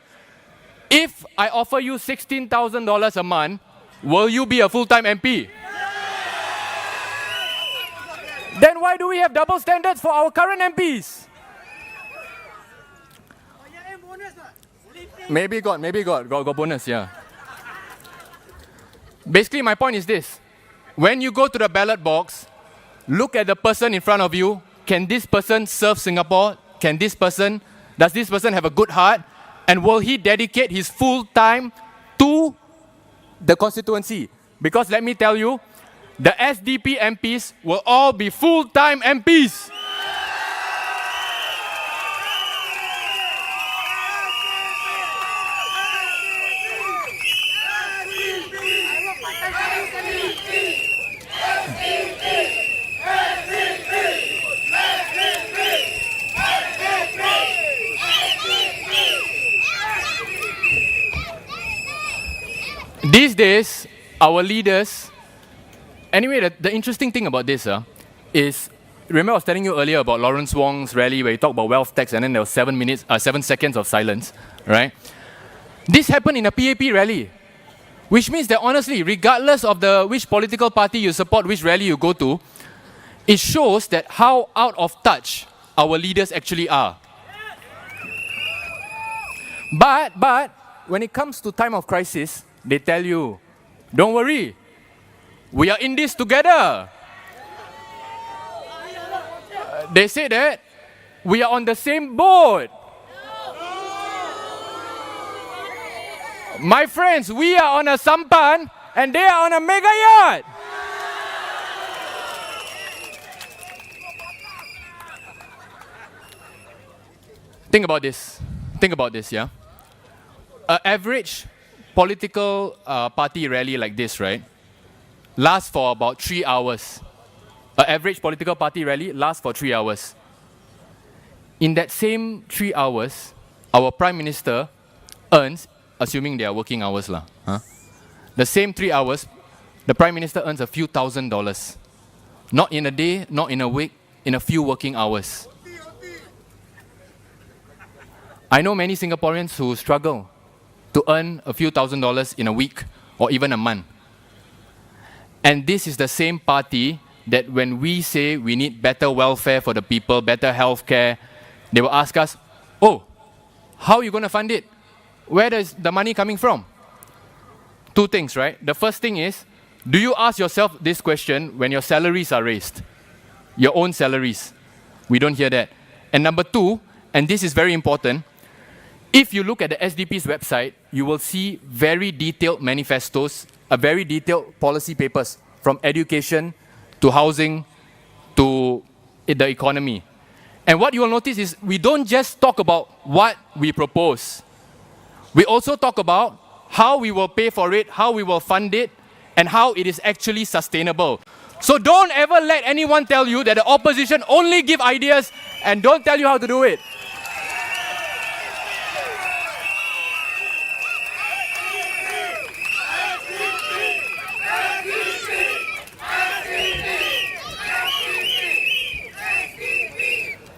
If I offer you $16,000 a month, will you be a full-time MP? then why do we have double standards for our current MPs? Maybe got bonus, yeah. Basically, my point is this. When you go to the ballot box, look at the person in front of you. Can this person serve Singapore? Does this person have a good heart? And will he dedicate his full time to the constituency? Because let me tell you, the SDP MPs will all be full-time MPs. These days, our leaders, anyway, the interesting thing about this is, remember I was telling you earlier about Lawrence Wong's rally where he talked about wealth tax and then there was 7 seconds of silence, right? This happened in a PAP rally, which means that honestly, regardless of which political party you support, which rally you go to, it shows that how out of touch our leaders actually are. But when it comes to time of crisis, they tell you, don't worry, we are in this together. They say that we are on the same boat. My friends, we are on a sampan and they are on a mega yacht. Think about this, yeah? An average political party rally like this, right, lasts for about 3 hours. An average political party rally lasts for 3 hours. In that same 3 hours, our Prime Minister earns, assuming they are working hours, the same 3 hours, the Prime Minister earns a few $1,000s. Not in a day, not in a week, in a few working hours. I know many Singaporeans who struggle to earn a few $1,000s in a week or even a month. And this is the same party that when we say we need better welfare for the people, better healthcare, they will ask us, oh, how are you going to fund it? Where is the money coming from? Two things, right? The first thing is, do you ask yourself this question when your salaries are raised? Your own salaries. We don't hear that. And number two, and this is very important, if you look at the SDP's website, you will see very detailed manifestos, very detailed policy papers from education to housing to the economy. And what you will notice is we don't just talk about what we propose. We also talk about how we will pay for it, how we will fund it, and how it is actually sustainable. So don't ever let anyone tell you that the opposition only give ideas and don't tell you how to do it.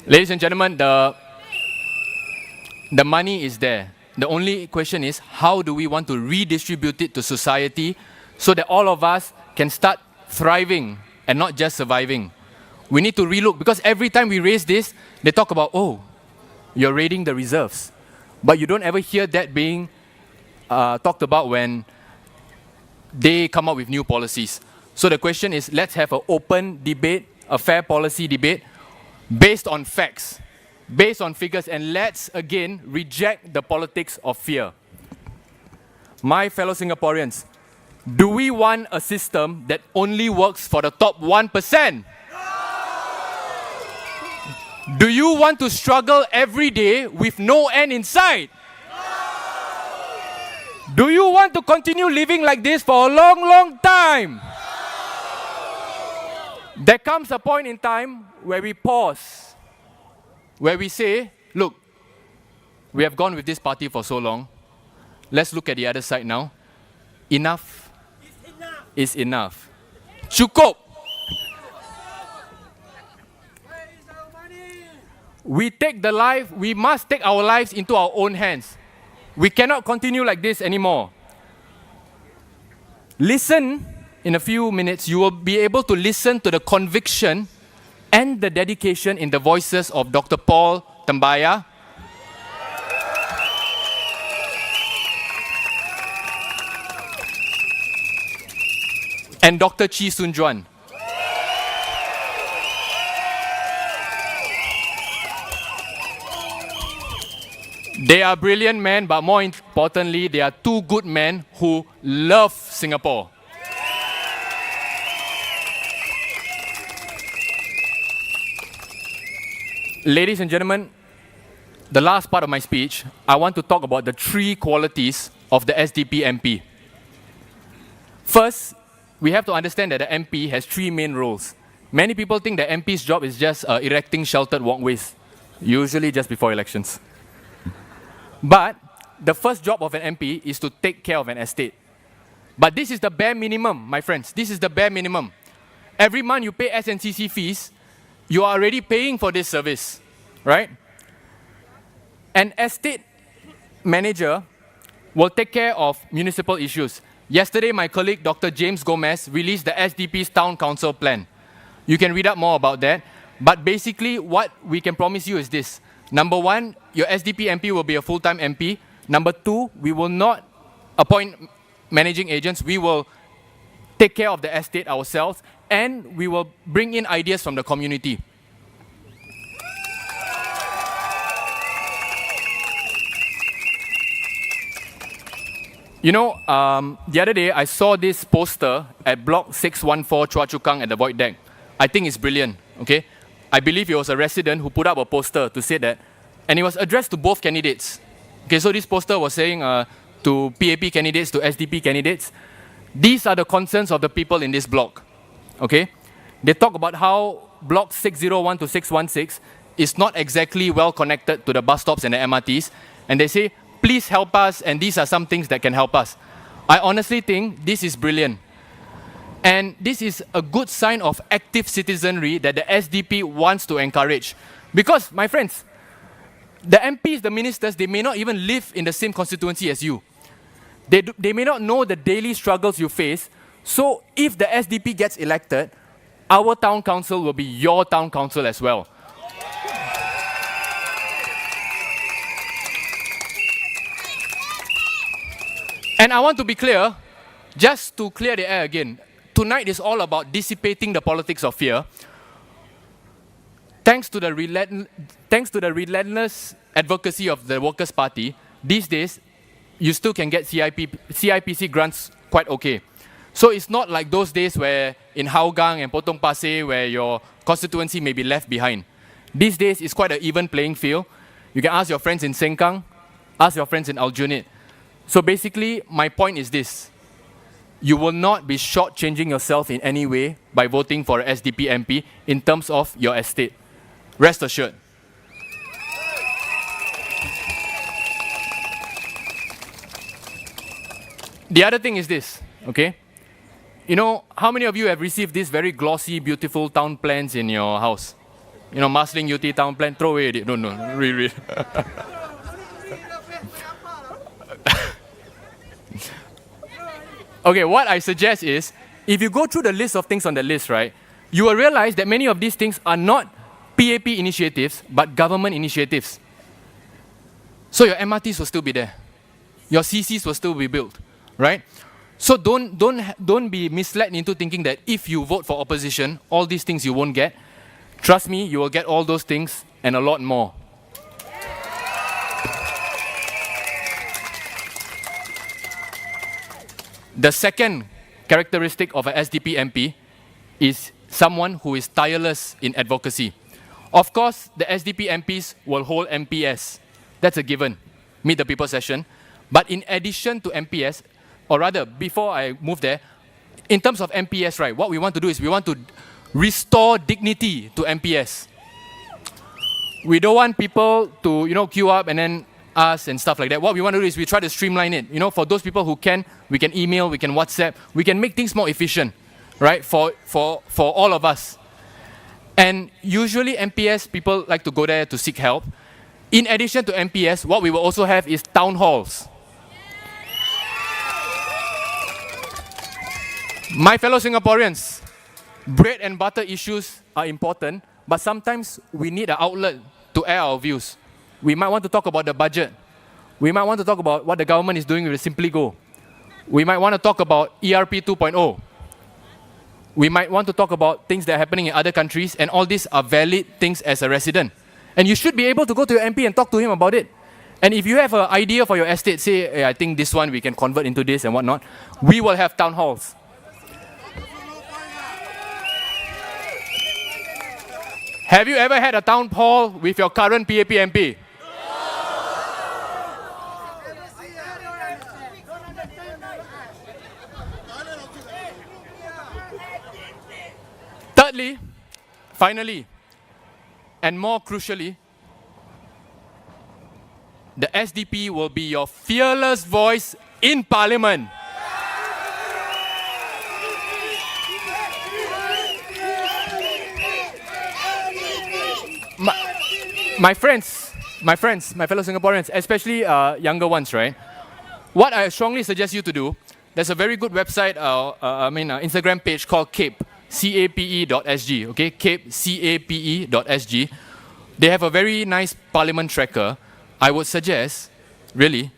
Ladies and gentlemen, the money is there. The only question is, how do we want to redistribute it to society so that all of us can start thriving and not just surviving? We need to relook, because every time we raise this, they talk about, oh, you're raiding the reserves. But you don't ever hear that being talked about when they come up with new policies. So the question is, let's have an open debate, a fair policy debate, based on facts, based on figures, and let's again reject the politics of fear. My fellow Singaporeans, do we want a system that only works for the top 1%? Do you want to struggle every day with no end in sight? Do you want to continue living like this for a long, long time? There comes a point in time where we pause, where we say, look, we have gone with this party for so long. Let's look at the other side now. Enough is enough. Cukup. We must take our lives into our own hands. We cannot continue like this anymore. Listen, in a few minutes, you will be able to listen to the conviction and the dedication in the voices of Dr. Paul Tambaya, and Dr. Chi Soon Juan. They are brilliant men, but more importantly, they are two good men who love Singapore. Ladies and gentlemen, the last part of my speech, I want to talk about the three qualities of the SDP MP. First, we have to understand that the MP has three main roles. Many people think the MP's job is just erecting sheltered walkways, usually just before elections. But the first job of an MP is to take care of an estate. But this is the bare minimum, my friends. This is the bare minimum. Every month you pay SNCC fees, you are already paying for this service, right? An estate manager will take care of municipal issues. Yesterday, my colleague, Dr. James Gomez, released the SDP's Town Council plan. You can read up more about that. But basically, what we can promise you is this. Number one, your SDP MP will be a full-time MP. Number two, we will not appoint managing agents. We will take care of the estate ourselves, and we will bring in ideas from the community. You know, the other day I saw this poster at Block 614 Chua Chu Kang at the Void Deck. I think it's brilliant, okay? I believe it was a resident who put up a poster to say that, and it was addressed to both candidates. Okay, so this poster was saying to PAP candidates, to SDP candidates, these are the concerns of the people in this block, okay? They talk about how Block 601 to 616 is not exactly well connected to the bus stops and the MRTs, and they say, please help us, and these are some things that can help us. I honestly think this is brilliant. And this is a good sign of active citizenry that the SDP wants to encourage. Because, my friends, the MPs, the ministers, they may not even live in the same constituency as you. They may not know the daily struggles you face. So if the SDP gets elected, our town council will be your town council as well. And I want to be clear, just to clear the air again, tonight is all about dissipating the politics of fear. Thanks to the relentless advocacy of the Workers' Party, these days, you still can get CIPC grants quite okay. So it's not like those days where in Hougang and Potong Pasir where your constituency may be left behind. These days, it's quite an even playing field. You can ask your friends in Sengkang, ask your friends in Aljunied. So basically, my point is this. You will not be shortchanging yourself in any way by voting for an SDP MP in terms of your estate. Rest assured. The other thing is this, okay? You know, how many of you have received these very glossy, beautiful town plans in your house? You know, Marsiling-Yew town plan, throw away it. No, read. Okay, what I suggest is, if you go through the list of things on the list, right, you will realize that many of these things are not PAP initiatives, but government initiatives. So your MRTs will still be there. Your CCs will still be built, right? So don't be misled into thinking that if you vote for opposition, all these things you won't get. Trust me, you will get all those things and a lot more. The second characteristic of an SDP MP is someone who is tireless in advocacy. Of course, the SDP MPs will hold MPS. That's a given. Meet the People session. But in addition to MPS, or rather, before I move there, in terms of MPS, right, what we want to do is we want to restore dignity to MPS. We don't want people to, queue up and then us and stuff like that. What we want to do is we try to streamline it. For those people who can, we can email, we can WhatsApp, we can make things more efficient, right, for all of us. And usually MPS, people like to go there to seek help. In addition to MPS, what we will also have is town halls. My fellow Singaporeans, bread and butter issues are important, but sometimes we need an outlet to air our views. We might want to talk about the budget. We might want to talk about what the government is doing with the Simply Go. We might want to talk about ERP 2.0. We might want to talk about things that are happening in other countries, and all these are valid things as a resident. And you should be able to go to your MP and talk to him about it. And if you have an idea for your estate, say, hey, I think this one we can convert into this and whatnot, we will have town halls. Have you ever had a town hall with your current PAP MP? Thirdly, finally, and more crucially, the SDP will be your fearless voice in Parliament. My friends, my fellow Singaporeans, especially younger ones, right? What I strongly suggest you to do, there's a very good website, Instagram page called CAPE, cape.sg, okay? CAPE, cape.sg. They have a very nice parliament tracker. I would suggest, really,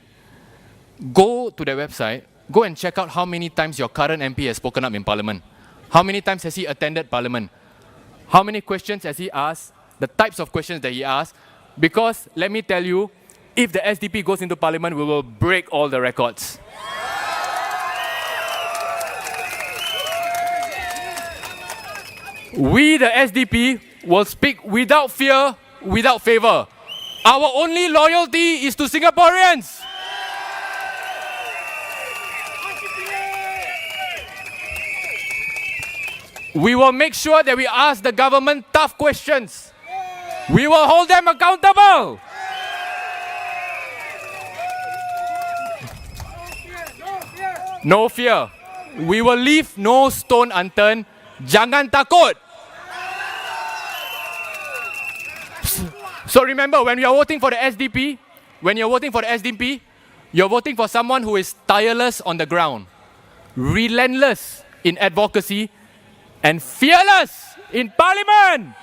go to their website, go and check out how many times your current MP has spoken up in parliament. How many times has he attended parliament? How many questions has he asked? The types of questions that he asked. Because, let me tell you, if the SDP goes into parliament, we will break all the records. We, the SDP, will speak without fear, without favor. Our only loyalty is to Singaporeans. We will make sure that we ask the government tough questions. We will hold them accountable. No fear. We will leave no stone unturned. Jangan takut. So remember, when you are voting for the SDP, you're voting for someone who is tireless on the ground, relentless in advocacy, and fearless in parliament.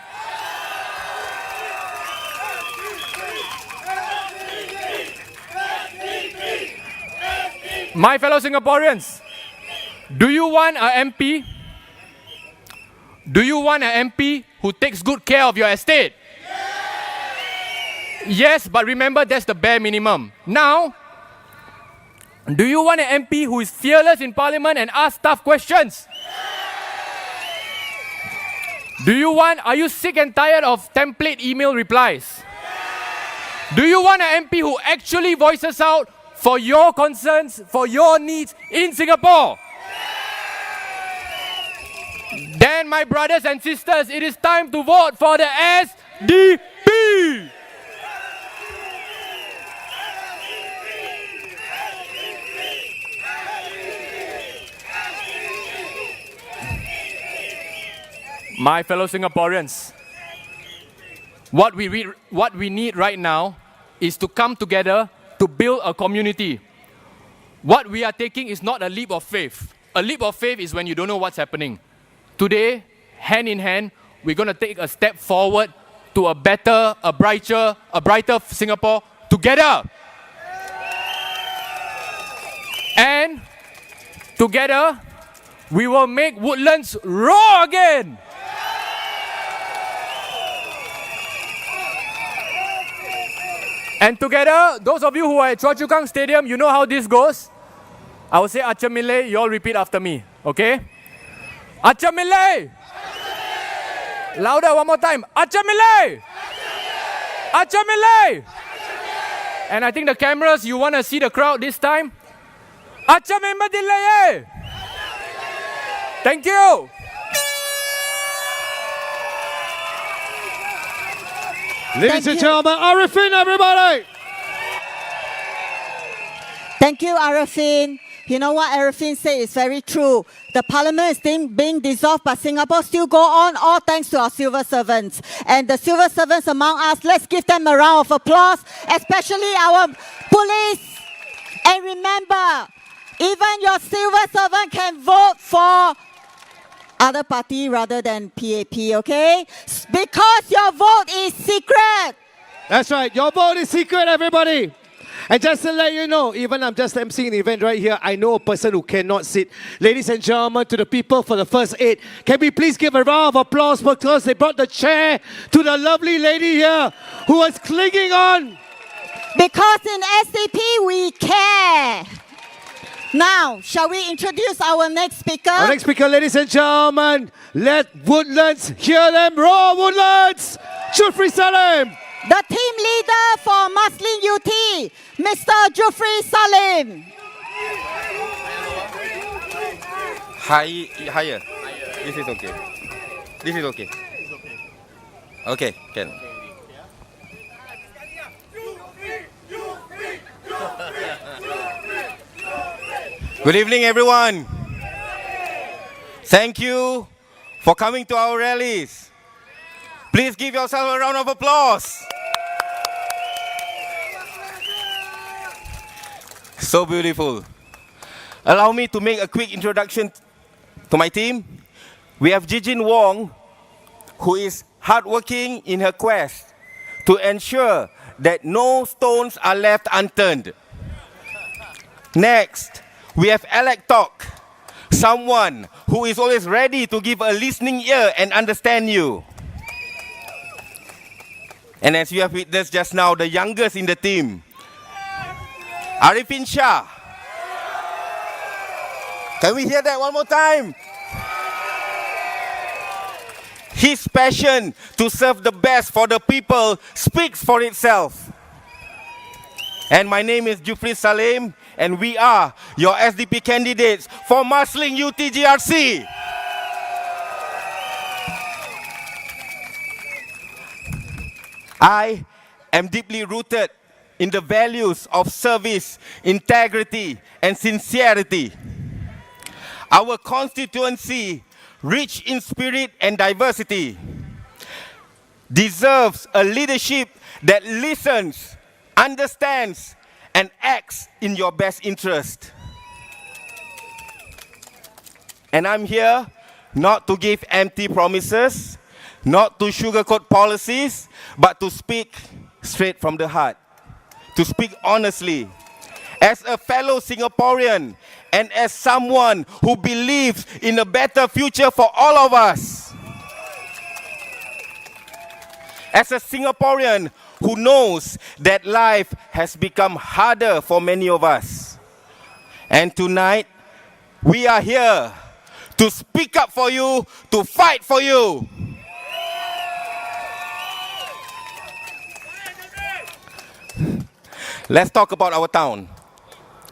My fellow Singaporeans, do you want an MP? Do you want an MP who takes good care of your estate? Yes, but remember that's the bare minimum. Now, do you want an MP who is fearless in parliament and asks tough questions? Are you sick and tired of template email replies? Do you want an MP who actually voices out for your concerns, for your needs in Singapore? Then, my brothers and sisters, it is time to vote for the SDP. My fellow Singaporeans, what we need right now is to come together to build a community. What we are taking is not a leap of faith. A leap of faith is when you don't know what's happening. Today, hand in hand, we're going to take a step forward to a better, a brighter Singapore together. And together, we will make Woodlands roar again. And together, those of you who are at Choa Chu Kang Stadium, you know how this goes. I will say Achamile, you all repeat after me, okay? Achamile! Louder, one more time. Achamile! Achamile! And I think the cameras, you want to see the crowd this time? Achamile! Thank you! Ladies and gentlemen, Arifin, everybody! Thank you, Arifin. You know what Arifin said is very true. The parliament is being dissolved, but Singapore still go on, all thanks to our civil servants. And the civil servants among us, let's give them a round of applause, especially our police. And remember, even your civil servant can vote for other party rather than PAP, okay? Because your vote is secret. That's right. Your vote is secret, everybody. And just to let you know, even I'm just emceeing the event right here, I know a person who cannot sit. Ladies and gentlemen, to the people for the first 8, can we please give a round of applause because they brought the chair to the lovely lady here who was clinging on. Because in SDP, we care. Now, shall we introduce our next speaker? Our next speaker, ladies and gentlemen, let Woodlands hear them roar, Woodlands! Jufri Salim! The team leader for Marsiling-Yew, Mr. Jufri Salim. Higher. This is okay. This is okay. Okay, can. Good evening, everyone. Thank you for coming to our rallies. Please give yourself a round of applause. So beautiful. Allow me to make a quick introduction to my team. We have Jijin Wong, who is hardworking in her quest to ensure that no stones are left unturned. Next, we have Alec Tok, someone who is always ready to give a listening ear and understand you. And as you have witnessed just now, the youngest in the team, Arifin Shah. Can we hear that one more time? His passion to serve the best for the people speaks for itself. And my name is Jufri Salim, and we are your SDP candidates for Marsiling-Yew GRC. I am deeply rooted in the values of service, integrity, and sincerity. Our constituency, rich in spirit and diversity, deserves a leadership that listens, understands, and acts in your best interest. And I'm here not to give empty promises, not to sugarcoat policies, but to speak straight from the heart, to speak honestly. As a fellow Singaporean and as someone who believes in a better future for all of us. As a Singaporean who knows that life has become harder for many of us. And tonight, we are here to speak up for you, to fight for you. Let's talk about our town,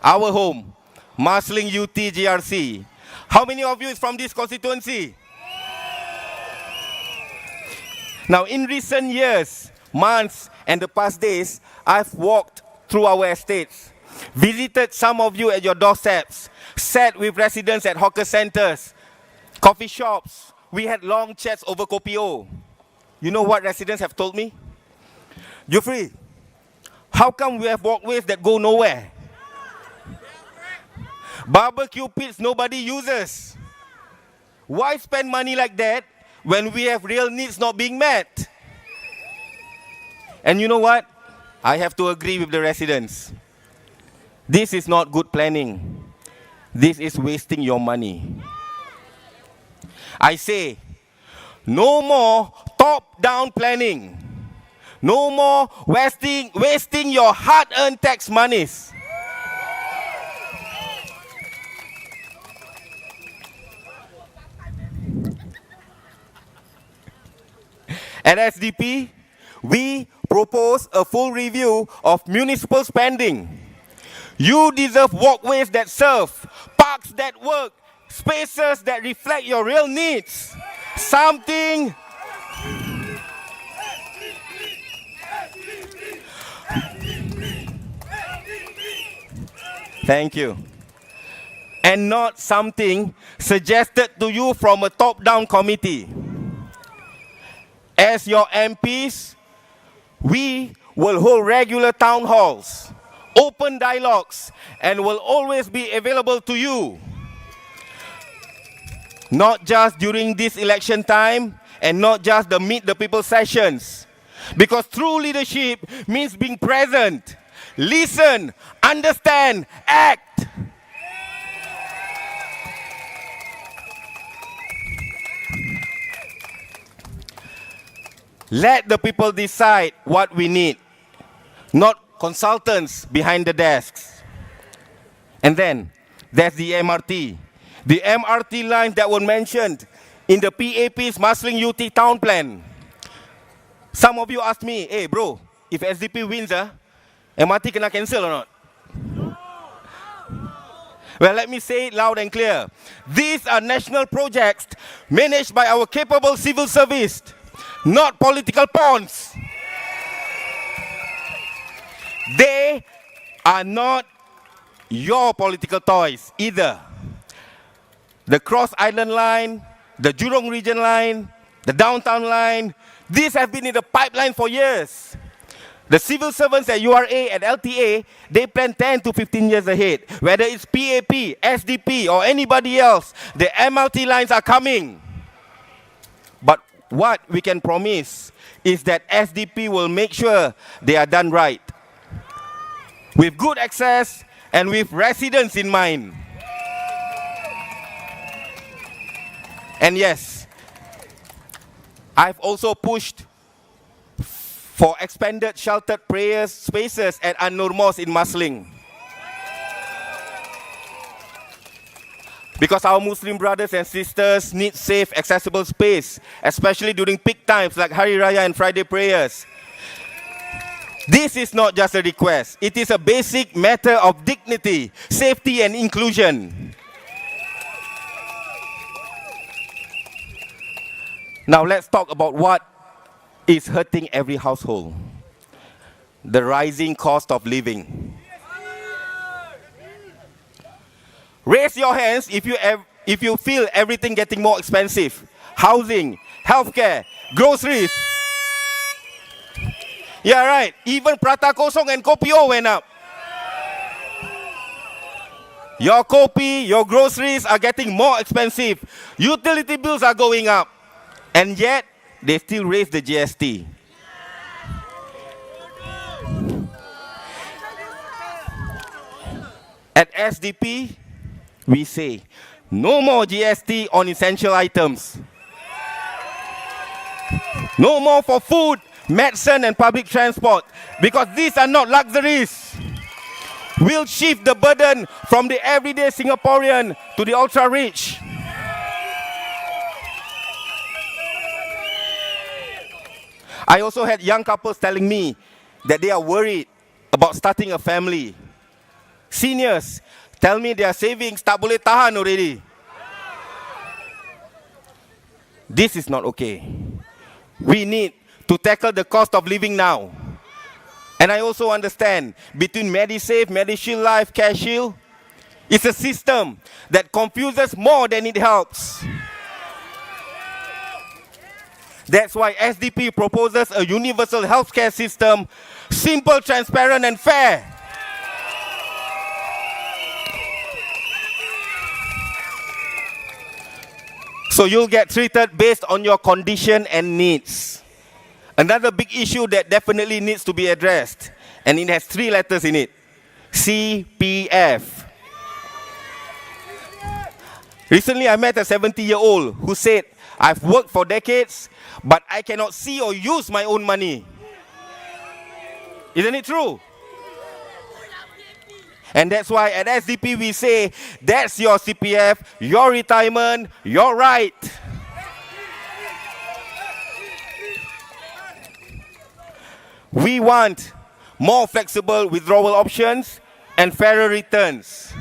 our home, Marsiling-Yew GRC. How many of you is from this constituency? Now, in recent years, months, and the past days, I've walked through our estates, visited some of you at your doorsteps, sat with residents at hawker centers, coffee shops. We had long chats over kopi o. You know what residents have told me? Jufri, how come we have walkways that go nowhere? Barbecue pits nobody uses. Why spend money like that when we have real needs not being met? And you know what? I have to agree with the residents. This is not good planning. This is wasting your money. I say, no more top-down planning. No more wasting your hard-earned tax monies. At SDP, we propose a full review of municipal spending. You deserve walkways that serve, parks that work, spaces that reflect your real needs. Something... Thank you. And not something suggested to you from a top-down committee. As your MPs, we will hold regular town halls, open dialogues, and will always be available to you. not just during this election time and not just the Meet the People sessions. Because true leadership means being present, listen, understand, act. Let the people decide what we need, not consultants behind the desks. And then there's the MRT. The MRT lines that were mentioned in the PAP's Marsiling-Yew town plan. Some of you asked me, hey bro, if SDP wins, MRT kena cancel or not? Well, let me say it loud and clear. These are national projects managed by our capable civil service, not political pawns. They are not your political toys either. The Cross Island line, the Jurong Region line, the Downtown line, these have been in the pipeline for years. The civil servants at URA and LTA, they plan 10 to 15 years ahead. Whether it's PAP, SDP, or anybody else, the MRT lines are coming. But what we can promise is that SDP will make sure they are done right, with good access and with residents in mind. And yes, I've also pushed for expanded sheltered prayer spaces at An-Nur Mosque in Marsiling. Because our Muslim brothers and sisters need safe, accessible space, especially during peak times like Hari Raya and Friday prayers. This is not just a request. It is a basic matter of dignity, safety, and inclusion. Now let's talk about what is hurting every household. The rising cost of living. Raise your hands if you feel everything getting more expensive. Housing, healthcare, groceries. Yeah, right. Even prata kosong and kopi O went up. Your kopi, your groceries are getting more expensive. Utility bills are going up. And yet, they still raise the GST. At SDP, we say, no more GST on essential items. No more for food, medicine, and public transport, because these are not luxuries. We'll shift the burden from the everyday Singaporean to the ultra-rich. I also had young couples telling me that they are worried about starting a family. Seniors tell me their savings tak boleh tahan already. This is not okay. We need to tackle the cost of living now. And I also understand between MediSave, MediShield Life, CareShield, it's a system that confuses more than it helps. That's why SDP proposes a universal healthcare system, simple, transparent, and fair. So you'll get treated based on your condition and needs. Another big issue that definitely needs to be addressed, and it has 3 letters in it: CPF. Recently, I met a 70-year-old who said, I've worked for decades, but I cannot see or use my own money. Isn't it true? And that's why at SDP we say, that's your CPF, your retirement, your right. We want more flexible withdrawal options and fairer returns.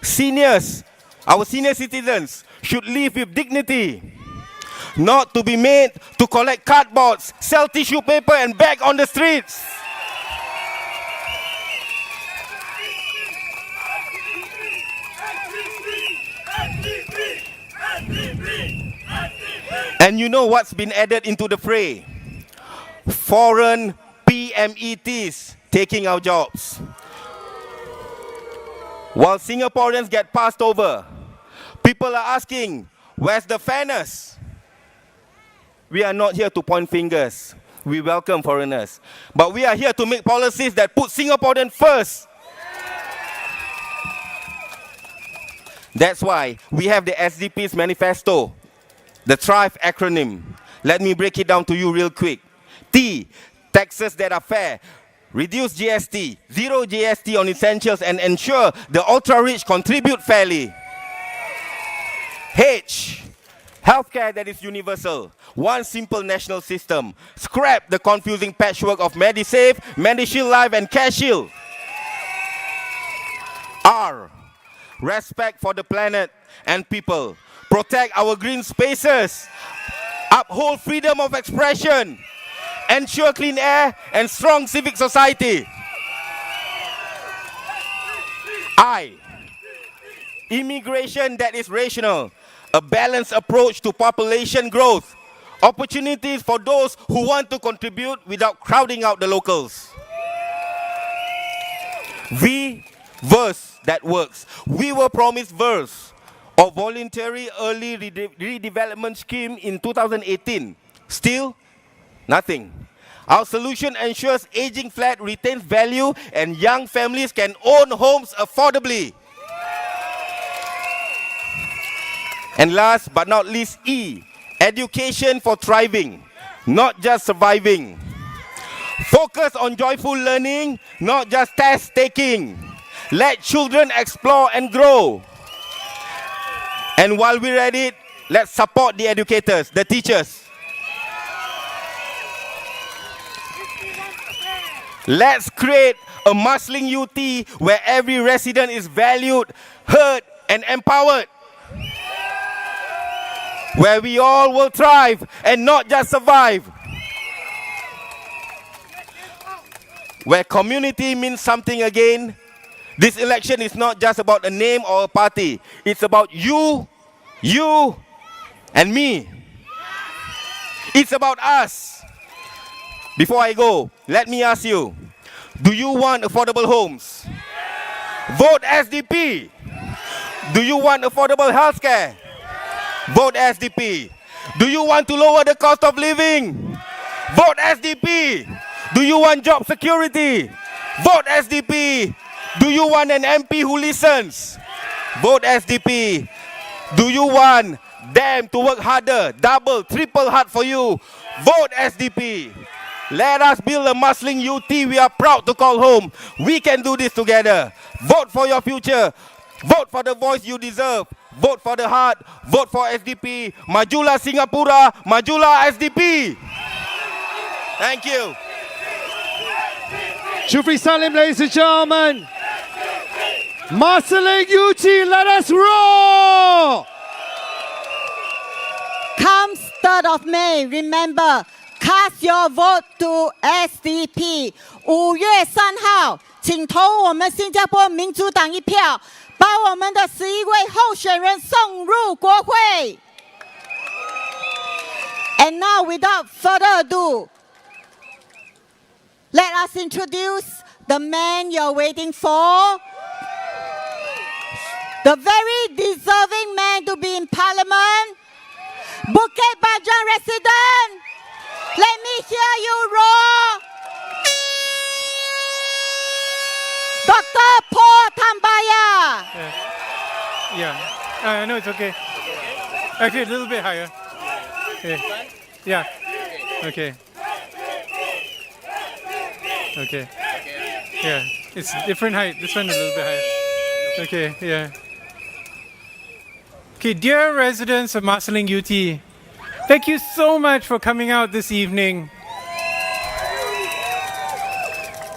Seniors, our senior citizens, should live with dignity, not to be made to collect cardboards, sell tissue paper, and beg on the streets. And you know what's been added into the fray? Foreign PMETs taking our jobs. While Singaporeans get passed over, People are asking, where's the fairness? We are not here to point fingers. We welcome foreigners. But we are here to make policies that put Singaporeans first. That's why we have the SDP's manifesto, the THRIVE acronym. Let me break it down to you real quick. T, taxes that are fair. Reduce GST, zero GST on essentials, and ensure the ultra-rich contribute fairly. H, healthcare that is universal. One simple national system. Scrap the confusing patchwork of MediSave, MediShield Life, and CareShield. R, respect for the planet and people. Protect our green spaces. Uphold freedom of expression. Ensure clean air and strong civic society. I, immigration that is rational. A balanced approach to population growth. Opportunities for those who want to contribute without crowding out the locals. V, verse that works. We were promised verse of voluntary early redevelopment scheme in 2018. Still, nothing. Our solution ensures aging flat retains value and young families can own homes affordably. And last but not least, E, education for thriving, not just surviving. Focus on joyful learning, not just test taking. Let children explore and grow. And while we're at it, let's support the educators, the teachers. Let's create a Marsiling-Yew where every resident is valued, heard, and empowered. Where we all will thrive and not just survive. Where community means something again. This election is not just about a name or a party. It's about you, and me. It's about us. Before I go, let me ask you, do you want affordable homes? Vote SDP. Do you want affordable healthcare? Vote SDP. Do you want to lower the cost of living? Vote SDP. Do you want job security? Vote SDP. Do you want an MP who listens? Vote SDP. Do you want them to work harder, double, triple hard for you? Vote SDP. Let us build a Marsiling-Yew we are proud to call home. We can do this together. Vote for your future. Vote for the voice you deserve. Vote for the heart. Vote for SDP. Majulah Singapura. Majulah SDP. Thank you. Shukri Salim, ladies and gentlemen. Marsiling-Yew, let us roar! Come 3rd of May, remember, cast your vote to SDP. 5月3号，请投我们新加坡民主党一票，把我们的11位候选人送入国会。And now, without further ado, let us introduce the man you're waiting for. The very deserving man to be in Parliament. Bukit Panjang resident. Let me hear you roar. Dr. Paul Tambaya. Yeah. No, it's okay. Actually, a little bit higher. Okay. Yeah. Okay. Okay. Yeah. It's different height. This one a little bit higher. Okay. Yeah. Okay, dear residents of Marsiling-Yew, thank you so much for coming out this evening.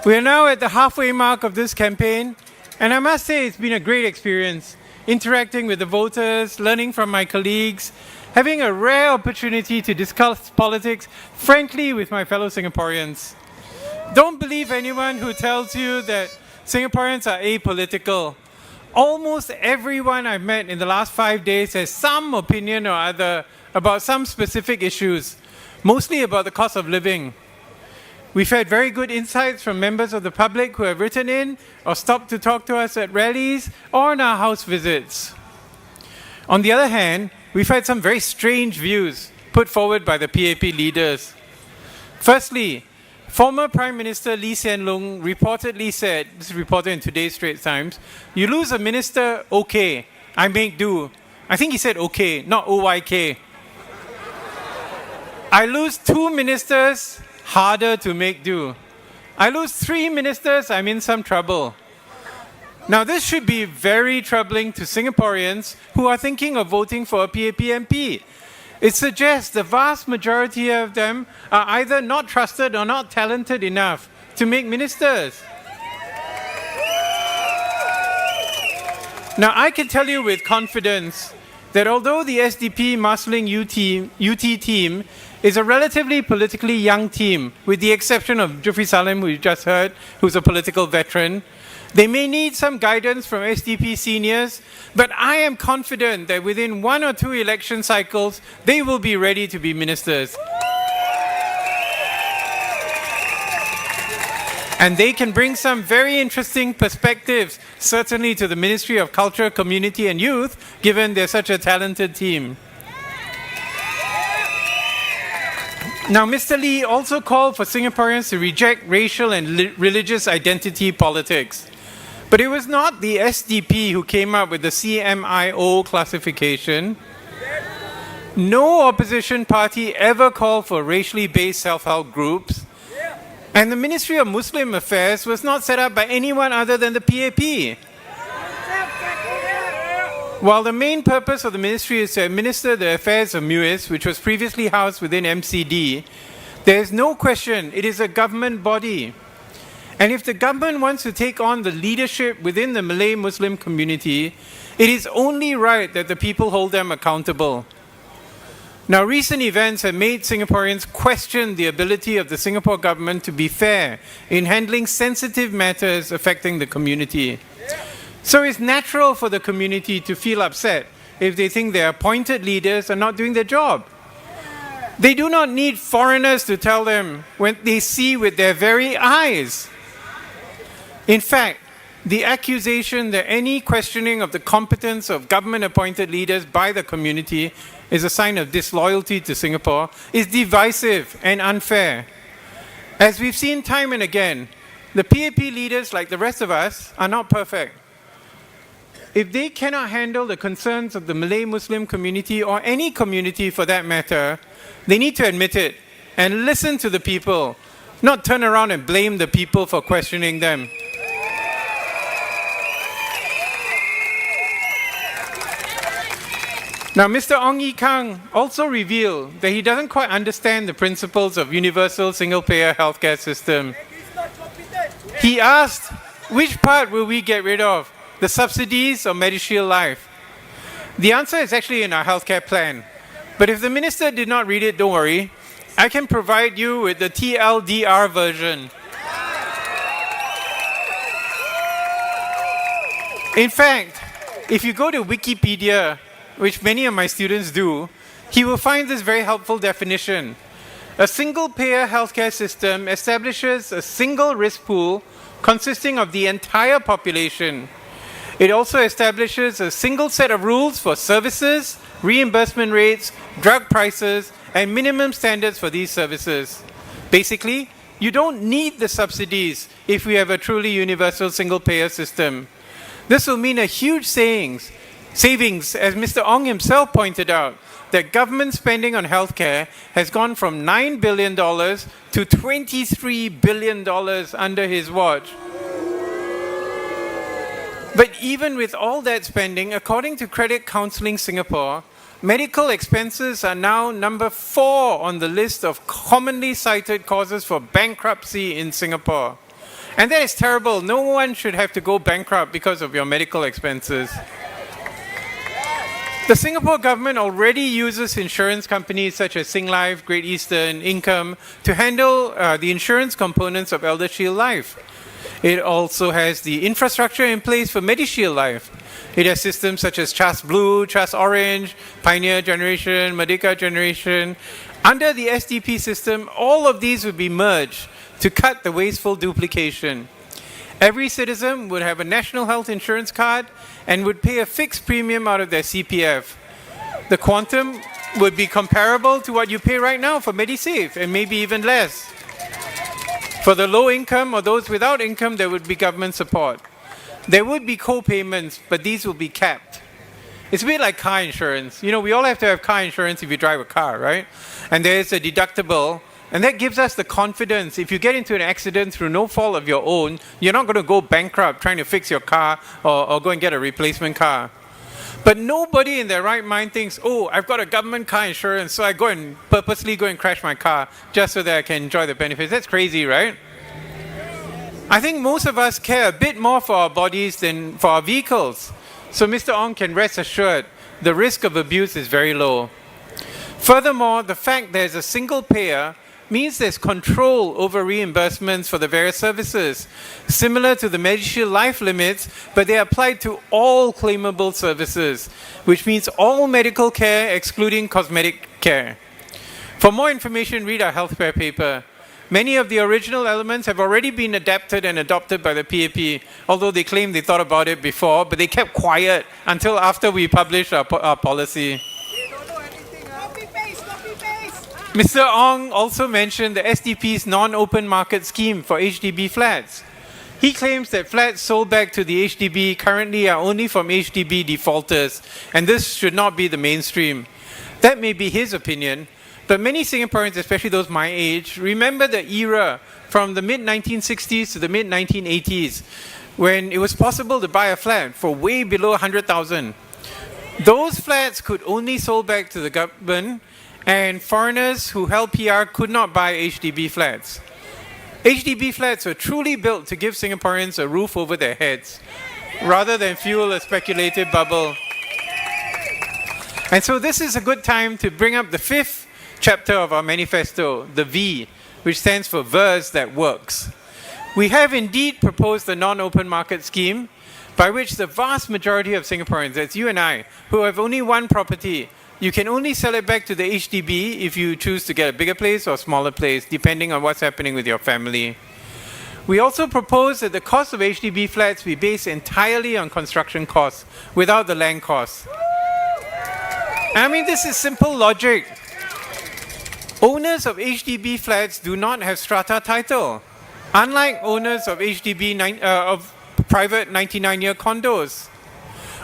We are now at the halfway mark of this campaign, and I must say it's been a great experience interacting with the voters, learning from my colleagues, having a rare opportunity to discuss politics frankly with my fellow Singaporeans. Don't believe anyone who tells you that Singaporeans are apolitical. Almost everyone I've met in the last 5 days has some opinion or other about some specific issues, mostly about the cost of living. We've had very good insights from members of the public who have written in or stopped to talk to us at rallies or on our house visits. On the other hand, we've had some very strange views put forward by the PAP leaders. Firstly, former Prime Minister Lee Hsien Loong reportedly said, this is reported in today's Straits Times, you lose a minister, okay, I make do. I think he said okay, not OYK. I lose 2 ministers, harder to make do. I lose 3 ministers, I'm in some trouble. Now this should be very troubling to Singaporeans who are thinking of voting for a PAP MP. It suggests the vast majority of them are either not trusted or not talented enough to make ministers. Now I can tell you with confidence that although the SDP Marsiling-Yew UT team is a relatively politically young team, with the exception of Jufri Salim, who you just heard, who's a political veteran, they may need some guidance from SDP seniors, but I am confident that within 1 or 2 election cycles, they will be ready to be ministers. And they can bring some very interesting perspectives, certainly to the Ministry of Culture, Community and Youth, given they're such a talented team. Now, Mr. Lee also called for Singaporeans to reject racial and religious identity politics. But it was not the SDP who came up with the CMIO classification. No opposition party ever called for racially based self-help groups. And the Ministry of Muslim Affairs was not set up by anyone other than the PAP. While the main purpose of the ministry is to administer the affairs of MUIS, which was previously housed within MCD, there is no question it is a government body. And if the government wants to take on the leadership within the Malay Muslim community, it is only right that the people hold them accountable. Now, recent events have made Singaporeans question the ability of the Singapore government to be fair in handling sensitive matters affecting the community. So it's natural for the community to feel upset if they think their appointed leaders are not doing their job. They do not need foreigners to tell them when they see with their very eyes. In fact, the accusation that any questioning of the competence of government-appointed leaders by the community is a sign of disloyalty to Singapore is divisive and unfair. As we've seen time and again, the PAP leaders, like the rest of us, are not perfect. If they cannot handle the concerns of the Malay Muslim community or any community for that matter, they need to admit it and listen to the people, not turn around and blame the people for questioning them. Now, Mr. Ong Ye Kung also revealed that he doesn't quite understand the principles of universal single-payer healthcare system. He asked, which part will we get rid of, the subsidies or MediShield Life? The answer is actually in our healthcare plan. But if the minister did not read it, don't worry. I can provide you with the TLDR version. In fact, if you go to Wikipedia, which many of my students do, he will find this very helpful definition. A single-payer healthcare system establishes a single risk pool consisting of the entire population. It also establishes a single set of rules for services, reimbursement rates, drug prices, and minimum standards for these services. Basically, you don't need the subsidies if we have a truly universal single-payer system. This will mean a huge savings, as Mr. Ong himself pointed out, that government spending on healthcare has gone from $9 billion to $23 billion under his watch. But even with all that spending, according to Credit Counselling Singapore, medical expenses are now number 4 on the list of commonly cited causes for bankruptcy in Singapore. And that is terrible. No one should have to go bankrupt because of your medical expenses. The Singapore government already uses insurance companies such as Singlife, Great Eastern, Income to handle the insurance components of ElderShield Life. It also has the infrastructure in place for MediShield Life. It has systems such as Trust Blue, Trust Orange, Pioneer Generation, Merdeka Generation. Under the SDP system, all of these would be merged to cut the wasteful duplication. Every citizen would have a national health insurance card and would pay a fixed premium out of their CPF. The quantum would be comparable to what you pay right now for MediSave, and maybe even less. For the low income or those without income, there would be government support. There would be co-payments, but these will be capped. It's a bit like car insurance. You know, we all have to have car insurance if you drive a car, right? And there's a deductible, and that gives us the confidence. If you get into an accident through no fault of your own, you're not going to go bankrupt trying to fix your car or go and get a replacement car. But nobody in their right mind thinks, oh, I've got a government car insurance, so I purposely go and crash my car just so that I can enjoy the benefits. That's crazy, right? I think most of us care a bit more for our bodies than for our vehicles. So Mr. Ong can rest assured, the risk of abuse is very low. Furthermore, the fact there's a single payer means there's control over reimbursements for the various services, similar to the MediShield life limits, but they are applied to all claimable services, which means all medical care excluding cosmetic care. For more information, read our healthcare paper. Many of the original elements have already been adapted and adopted by the PAP, although they claim they thought about it before, but they kept quiet until after we published our policy. Mr. Ong also mentioned the SDP's non-open market scheme for HDB flats. He claims that flats sold back to the HDB currently are only from HDB defaulters, and this should not be the mainstream. That may be his opinion, but many Singaporeans, especially those my age, remember the era from the mid-1960s to the mid-1980s when it was possible to buy a flat for way below 100,000. Those flats could only sold back to the government, and foreigners who held PR could not buy HDB flats. HDB flats were truly built to give Singaporeans a roof over their heads, rather than fuel a speculative bubble. And so this is a good time to bring up the fifth chapter of our manifesto, the V, which stands for VERS that works. We have indeed proposed a non-open market scheme by which the vast majority of Singaporeans, that's you and I, who have only one property, you can only sell it back to the HDB if you choose to get a bigger place or smaller place, depending on what's happening with your family. We also propose that the cost of HDB flats be based entirely on construction costs, without the land costs. I mean, this is simple logic. Owners of HDB flats do not have strata title, unlike owners of of private 99-year condos.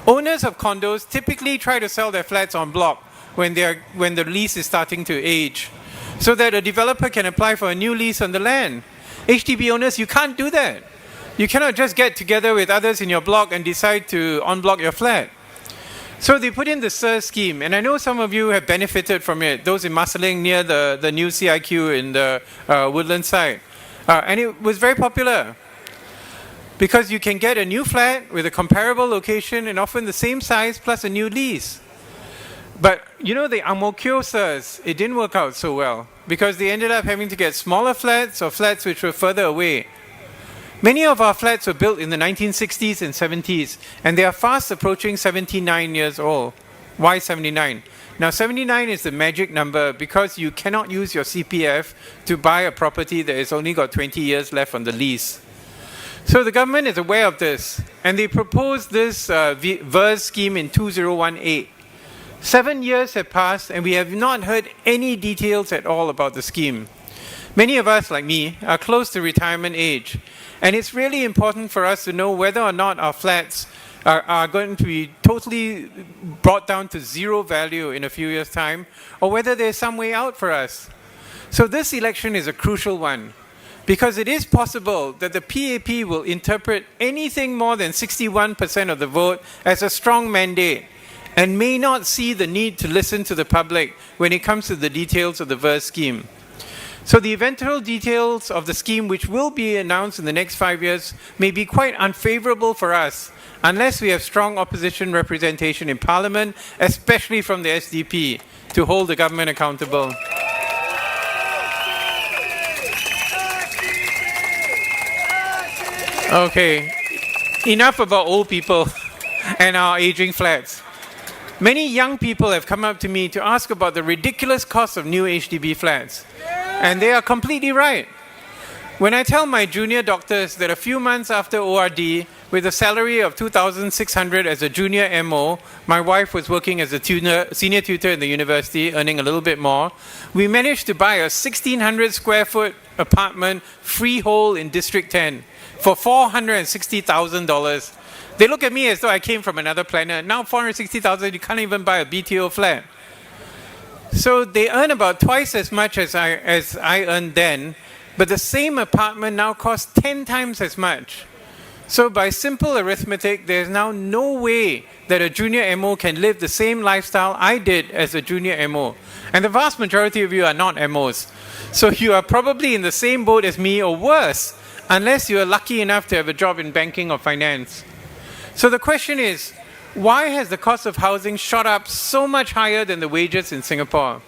Owners of condos typically try to sell their flats en bloc when the lease is starting to age, so that a developer can apply for a new lease on the land. HDB owners, you can't do that. You cannot just get together with others in your block and decide to en-bloc your flat. So they put in the SIR scheme, and I know some of you have benefited from it, those in Marsiling near the new CIQ in the Woodland side. And it was very popular, because you can get a new flat with a comparable location and often the same size plus a new lease. But you know, the Ang Mo Kio SIRs, it didn't work out so well, because they ended up having to get smaller flats or flats which were further away. Many of our flats were built in the 1960s and 70s, and they are fast approaching 79 years old. Why 79? Now 79 is the magic number because you cannot use your CPF to buy a property that has only got 20 years left on the lease. So the government is aware of this, and they proposed this VERS scheme in 2018. 7 years have passed, and we have not heard any details at all about the scheme. Many of us, like me, are close to retirement age, and it's really important for us to know whether or not our flats are going to be totally brought down to zero value in a few years' time, or whether there's some way out for us. So this election is a crucial one, because it is possible that the PAP will interpret anything more than 61% of the vote as a strong mandate, and may not see the need to listen to the public when it comes to the details of the VERS scheme. So the eventual details of the scheme, which will be announced in the next 5 years, may be quite unfavorable for us unless we have strong opposition representation in Parliament, especially from the SDP, to hold the government accountable. Okay, enough about old people and our aging flats. Many young people have come up to me to ask about the ridiculous cost of new HDB flats. And they are completely right. When I tell my junior doctors that a few months after ORD, with a salary of $2,600 as a junior MO, my wife was working as a senior tutor in the university, earning a little bit more, we managed to buy a 1,600 square foot apartment freehold in District 10 for $460,000. They look at me as though I came from another planet. Now $460,000, you can't even buy a BTO flat. So they earn about twice as much as I earned then, but the same apartment now costs 10 times as much. So by simple arithmetic, there's now no way that a junior MO can live the same lifestyle I did as a junior MO. And the vast majority of you are not MOs. So you are probably in the same boat as me or worse, unless you are lucky enough to have a job in banking or finance. So the question is, why has the cost of housing shot up so much higher than the wages in Singapore?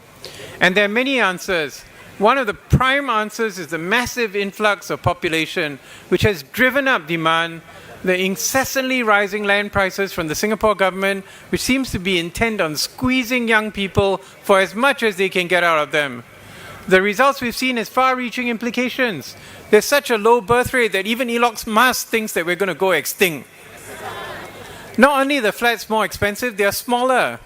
And there are many answers. One of the prime answers is the massive influx of population, which has driven up demand, the incessantly rising land prices from the Singapore government, which seems to be intent on squeezing young people for as much as they can get out of them. The results we've seen has far-reaching implications. There's such a low birth rate that even Elon Musk thinks that we're going to go extinct. Not only are the flats more expensive, they are smaller.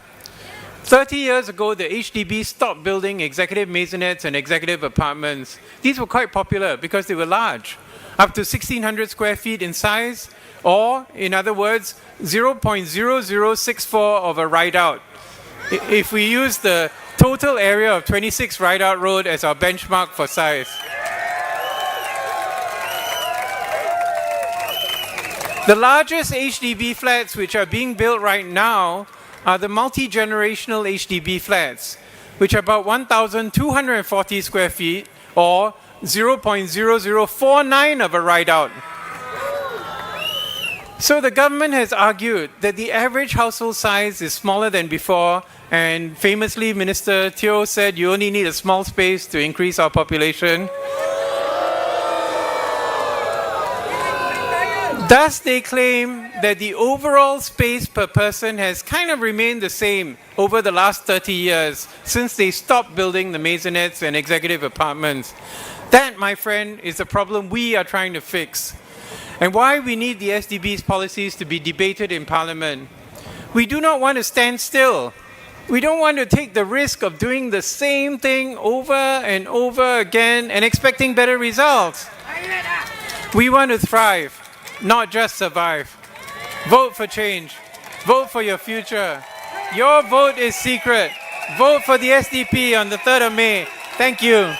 30 years ago, the HDB stopped building executive maisonettes and executive apartments. These were quite popular because they were large, up to 1,600 square feet in size, or, in other words, 0.0064 of a ride-out. If we use the total area of 26 Ride-Out Road as our benchmark for size. The largest HDB flats which are being built right now are the multi-generational HDB flats, which are about 1,240 square feet or 0.0049 of a ride-out. So the government has argued that the average household size is smaller than before, and famously Minister Teo said you only need a small space to increase our population. Thus, they claim that the overall space per person has kind of remained the same over the last 30 years since they stopped building the maisonettes and executive apartments. That, my friend, is the problem we are trying to fix, and why we need the SDB's policies to be debated in Parliament. We do not want to stand still. We don't want to take the risk of doing the same thing over and over again and expecting better results. We want to thrive, not just survive. Vote for change. Vote for your future. Your vote is secret. Vote for the SDP on the 3rd of May. Thank you.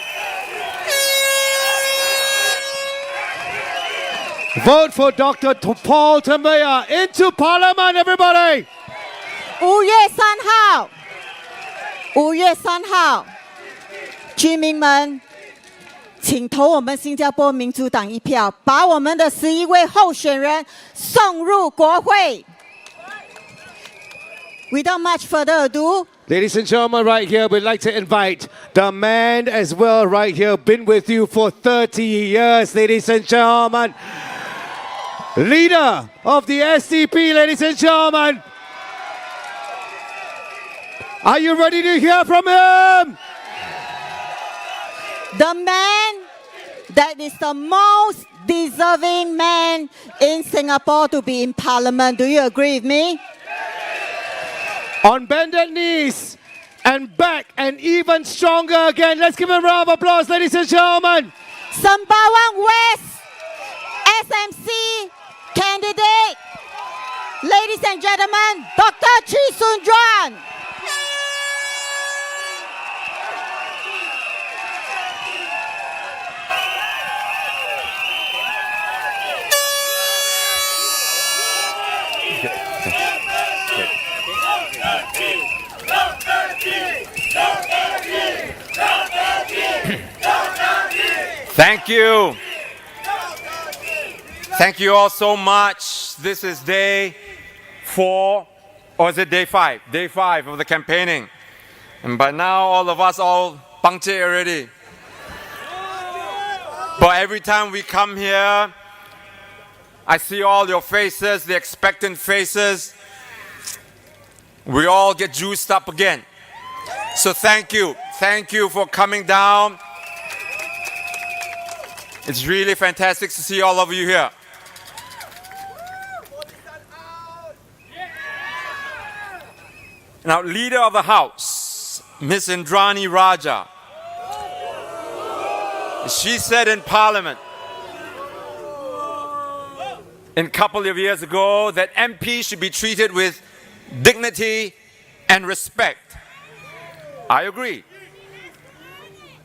Vote for Dr. Paul Tambaya into Parliament, everybody! 5月3号，5月3号，居民们，请投我们新加坡民主党一票，把我们的11位候选人送入国会。Without much further ado, ladies and gentlemen, right here, we'd like to invite the man as well, right here, been with you for 30 years, ladies and gentlemen. Leader of the SDP, ladies and gentlemen. Are you ready to hear from him? the man that is the most deserving man in Singapore to be in Parliament. Do you agree with me? On bended knees and back and even stronger again. Let's give him a round of applause, ladies and gentlemen. Sembawang West SMC candidate, ladies and gentlemen, Dr. Chee Soon Juan. Thank you. Thank you all so much. This is day 4, or is it day 5? Day 5 of the campaigning. And by now, all of us all punctured already. But every time we come here, I see all your faces, the expectant faces. We all get juiced up again. So thank you. Thank you for coming down. It's really fantastic to see all of you here. Now, Leader of the House, Ms. Indrani Raja, she said in Parliament a couple of years ago that MPs should be treated with dignity and respect. I agree.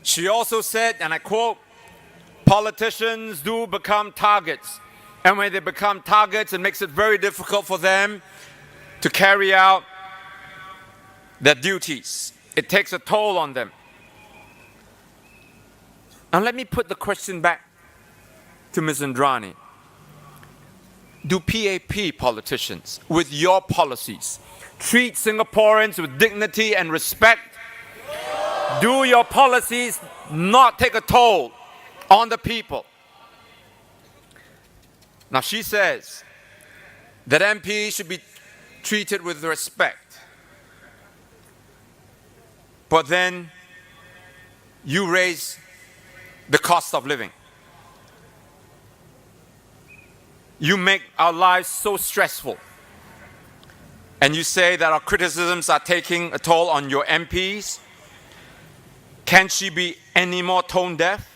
She also said, and I quote, politicians do become targets. And when they become targets, it makes it very difficult for them to carry out their duties. It takes a toll on them. And let me put the question back to Ms. Indrani. Do PAP politicians, with your policies, treat Singaporeans with dignity and respect? Do your policies not take a toll on the people? Now she says that MPs should be treated with respect. But then you raise the cost of living. You make our lives so stressful. And you say that our criticisms are taking a toll on your MPs. Can she be any more tone deaf?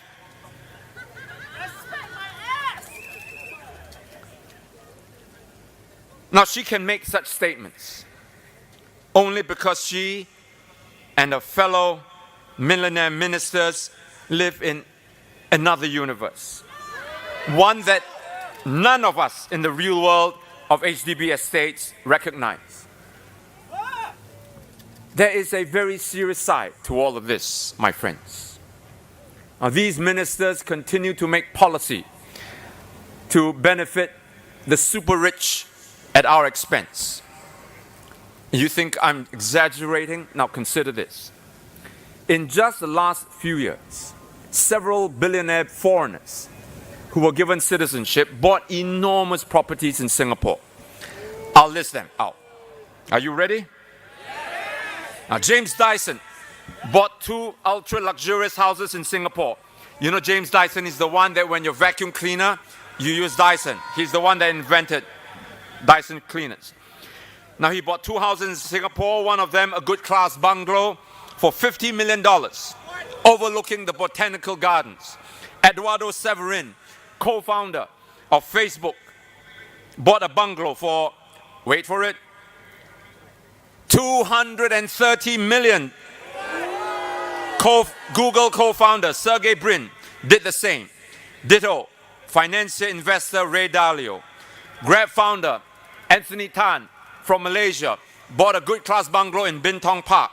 Now she can make such statements only because she and her fellow millionaire ministers live in another universe. One that none of us in the real world of HDB estates recognize. There is a very serious side to all of this, my friends. Now, these ministers continue to make policy to benefit the super rich at our expense. You think I'm exaggerating? Now consider this. In just the last few years, several billionaire foreigners who were given citizenship bought enormous properties in Singapore. I'll list them out. Are you ready? Now, James Dyson bought 2 ultra-luxurious houses in Singapore. You know James Dyson is the one that when your vacuum cleaner, you use Dyson. He's the one that invented Dyson cleaners. Now, he bought 2 houses in Singapore, one of them a good class bungalow for $50 million, overlooking the botanical gardens. Eduardo Severin, co-founder of Facebook, bought a bungalow for, wait for it, $230 million. Google co-founder Sergey Brin did the same. Ditto, financier investor Ray Dalio. Grab founder Anthony Tan from Malaysia bought a good class bungalow in Bintong Park.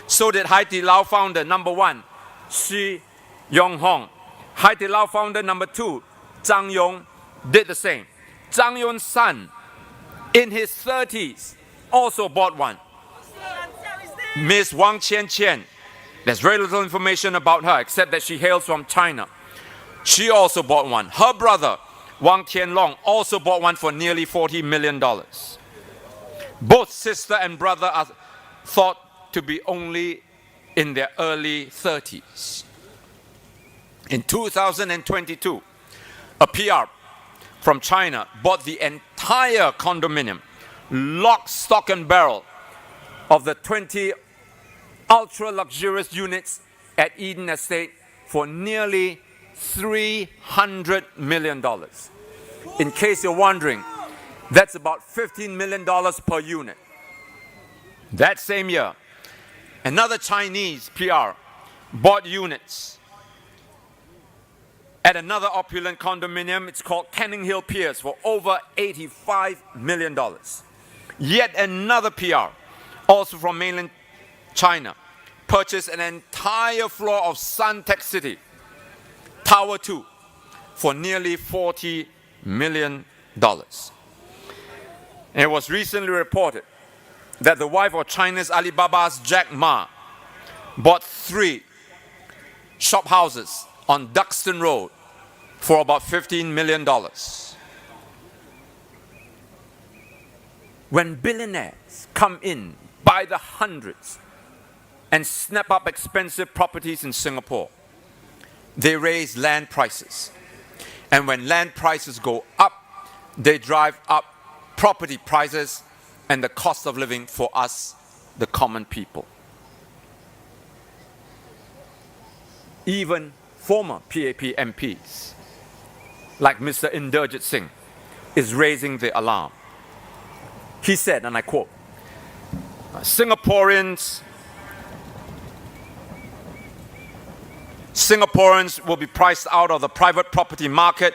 So did Hai Di Lao founder number 1, Shi Yong Hong. Hai Di Lao founder number 2, Zhang Yong, did the same. Zhang Yong's son, in his 30s, also bought one. Ms. Wang Qian. There's very little information about her except that she hails from China. She also bought one. Her brother, Wang Tianlong, also bought one for nearly $40 million. Both sister and brother are thought to be only in their early 30s. In 2022, a PR from China bought the entire condominium, lock, stock and barrel, of the 20 ultra-luxurious units at Eden Estate for nearly $300 million. In case you're wondering, that's about $15 million per unit. That same year, another Chinese PR bought units at another opulent condominium. It's called Canning Hill Piers for over $85 million. Yet another PR, also from mainland China, purchased an entire floor of Suntec City, Tower 2, for nearly $40 million. And it was recently reported that the wife of China's Alibaba's Jack Ma bought 3 shop houses on Duxton Road for about $15 million. When billionaires come in by the hundreds and snap up expensive properties in Singapore, they raise land prices. And when land prices go up, they drive up property prices and the cost of living for us, the common people. Even former PAP MPs, like Mr. Inderjit Singh, is raising the alarm. He said, and I quote, Singaporeans will be priced out of the private property market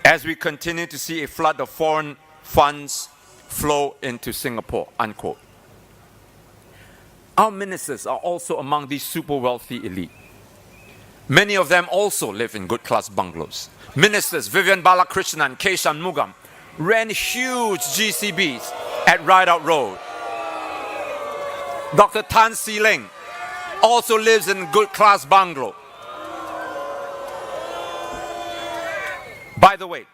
as we continue to see a flood of foreign funds flow into Singapore, unquote. Our ministers are also among these super wealthy elite. Many of them also live in good class bungalows. Ministers Vivian Balakrishnan and K. Shanmugam ran huge GCBs at Rideout Road. Dr. Tan See Leng also lives in good class bungalow. By the way,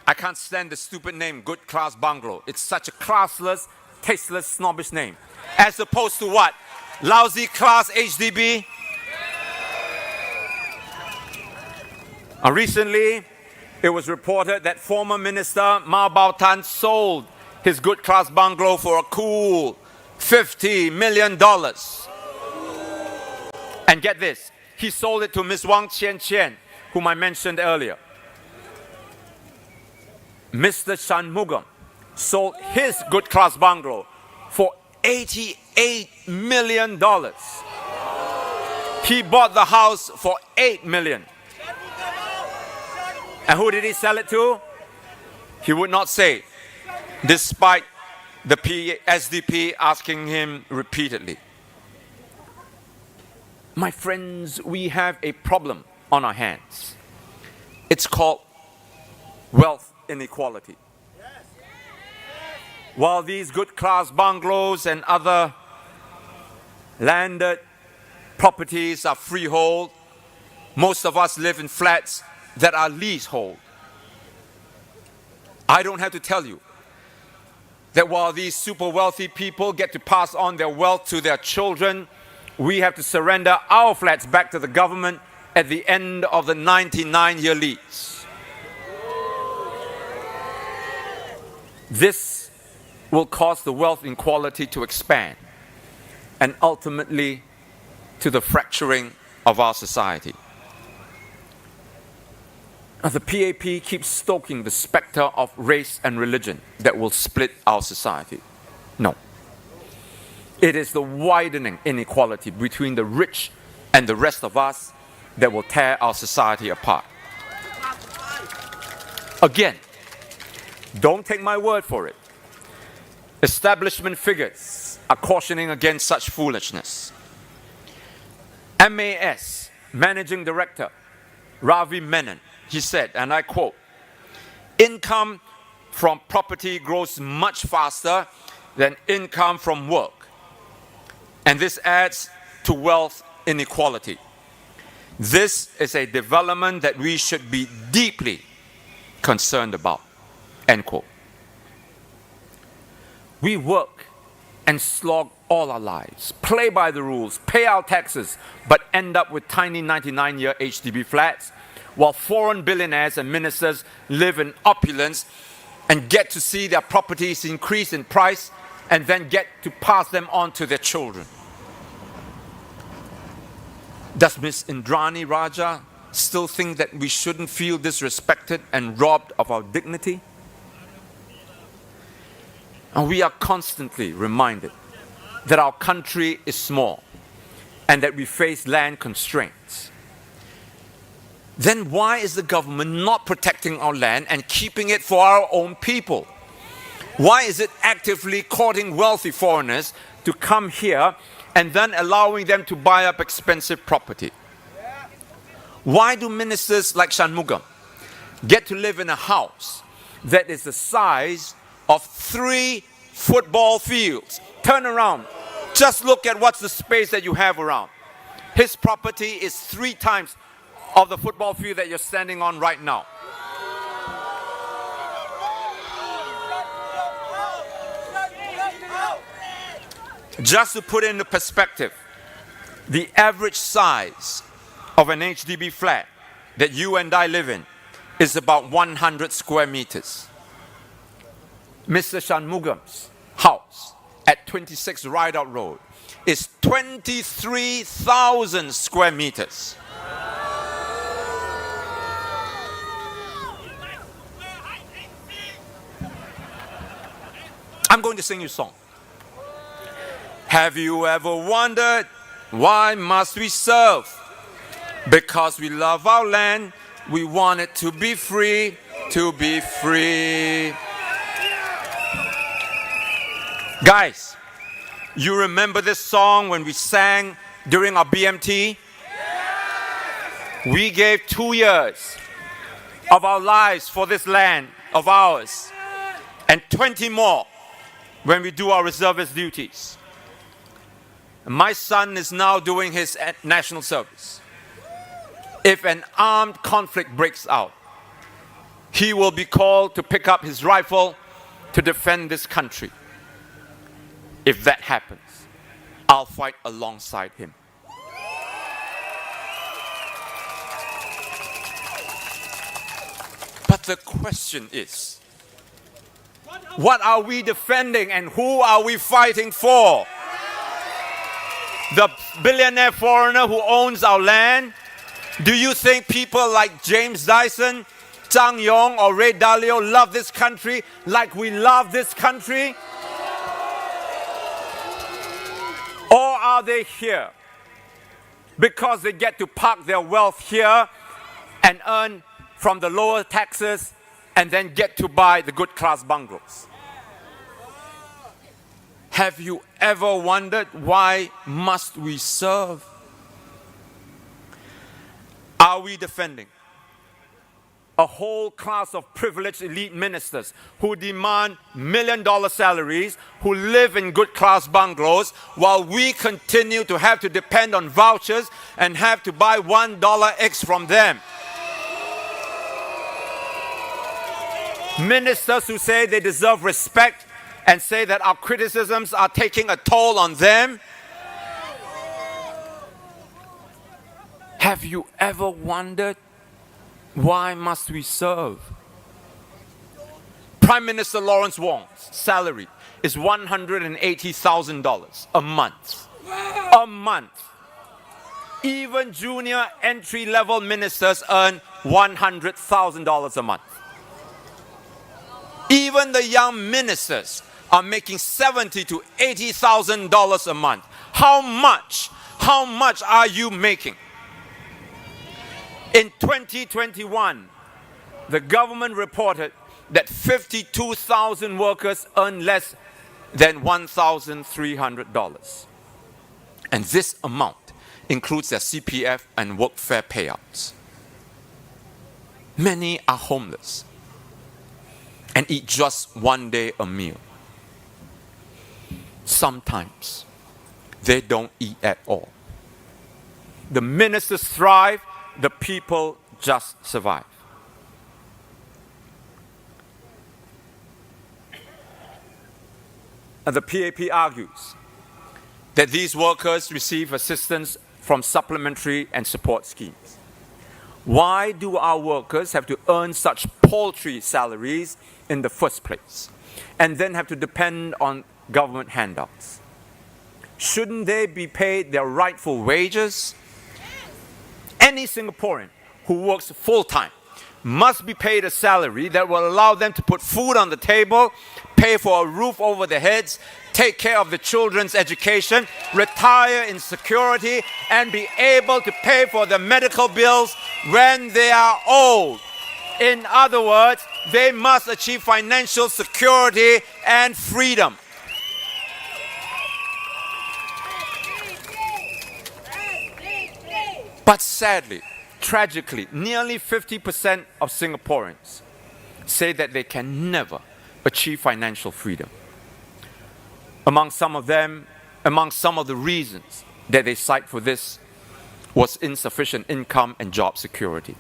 I can't stand the stupid name good class bungalow. It's such a classless, tasteless, snobbish name. As opposed to what? Lousy class HDB? Recently, it was reported that former Minister Mao Bao Tan sold his good class bungalow for a cool $50 million. And get this, he sold it to Ms. Wang Qian, whom I mentioned earlier. Mr. Shanmugam sold his good class bungalow for $88 million. He bought the house for $8 million. And who did he sell it to? He would not say, despite the SDP asking him repeatedly. My friends, we have a problem on our hands. It's called wealth inequality. While these good class bungalows and other landed properties are freehold, most of us live in flats that are leasehold. I don't have to tell you that while these super wealthy people get to pass on their wealth to their children, we have to surrender our flats back to the government at the end of the 99-year lease. This will cause the wealth inequality to expand and ultimately to the fracturing of our society. The PAP keeps stoking the specter of race and religion that will split our society. No. It is the widening inequality between the rich and the rest of us that will tear our society apart. Again, don't take my word for it. Establishment figures are cautioning against such foolishness. MAS Managing Director Ravi Menon, he said, and I quote, income from property grows much faster than income from work. And this adds to wealth inequality. This is a development that we should be deeply concerned about. End quote. We work and slog all our lives, play by the rules, pay our taxes, but end up with tiny 99-year HDB flats, while foreign billionaires and ministers live in opulence and get to see their properties increase in price and then get to pass them on to their children. Does Ms. Indrani Raja still think that we shouldn't feel disrespected and robbed of our dignity? And we are constantly reminded that our country is small and that we face land constraints. Then why is the government not protecting our land and keeping it for our own people? Why is it actively courting wealthy foreigners to come here and then allowing them to buy up expensive property? Why do ministers like Shanmugam get to live in a house that is the size of 3 football fields? Turn around. Just look at what's the space that you have around. His property is 3 times of the football field that you're standing on right now. Just to put it into perspective, the average size of an HDB flat that you and I live in is about 100 square meters. Mr. Shanmugam's house at 26 Rideout Road is 23,000 square meters. I'm going to sing you a song. Have you ever wondered why must we serve? Because we love our land, we want it to be free, to be free. Guys, you remember this song when we sang during our BMT? We gave 2 years of our lives for this land of ours, and 20 more when we do our reservist duties. My son is now doing his national service. If an armed conflict breaks out, he will be called to pick up his rifle to defend this country. If that happens, I'll fight alongside him. But the question is, what are we defending and who are we fighting for? The billionaire foreigner who owns our land? Do you think people like James Dyson, Zhang Yong or Ray Dalio love this country like we love this country? Or are they here because they get to park their wealth here and earn from the lower taxes and then get to buy the good class bungalows? Have you ever wondered why must we serve? Are we defending a whole class of privileged elite ministers who demand $1 million salaries, who live in good class bungalows, while we continue to have to depend on vouchers and have to buy $1 eggs from them? Ministers who say they deserve respect and say that our criticisms are taking a toll on them. Have you ever wondered why must we serve? Prime Minister Lawrence Wong's salary is $180,000 a month. A month. Even junior entry-level ministers earn $100,000 a month. Even the young ministers are making $70,000 to $80,000 a month. How much are you making? In 2021, the government reported that 52,000 workers earn less than $1,300. And this amount includes their CPF and workfare payouts. Many are homeless and eat just one day a meal. Sometimes they don't eat at all. The ministers thrive, the people just survive. And the PAP argues that these workers receive assistance from supplementary and support schemes. Why do our workers have to earn such paltry salaries in the first place and then have to depend on government handouts? Shouldn't they be paid their rightful wages? Any Singaporean who works full-time must be paid a salary that will allow them to put food on the table, pay for a roof over their heads, take care of the children's education, retire in security, and be able to pay for their medical bills when they are old. In other words, they must achieve financial security and freedom. But sadly, tragically, nearly 50% of Singaporeans say that they can never achieve financial freedom. Among some of the reasons that they cite for this was insufficient income and job security.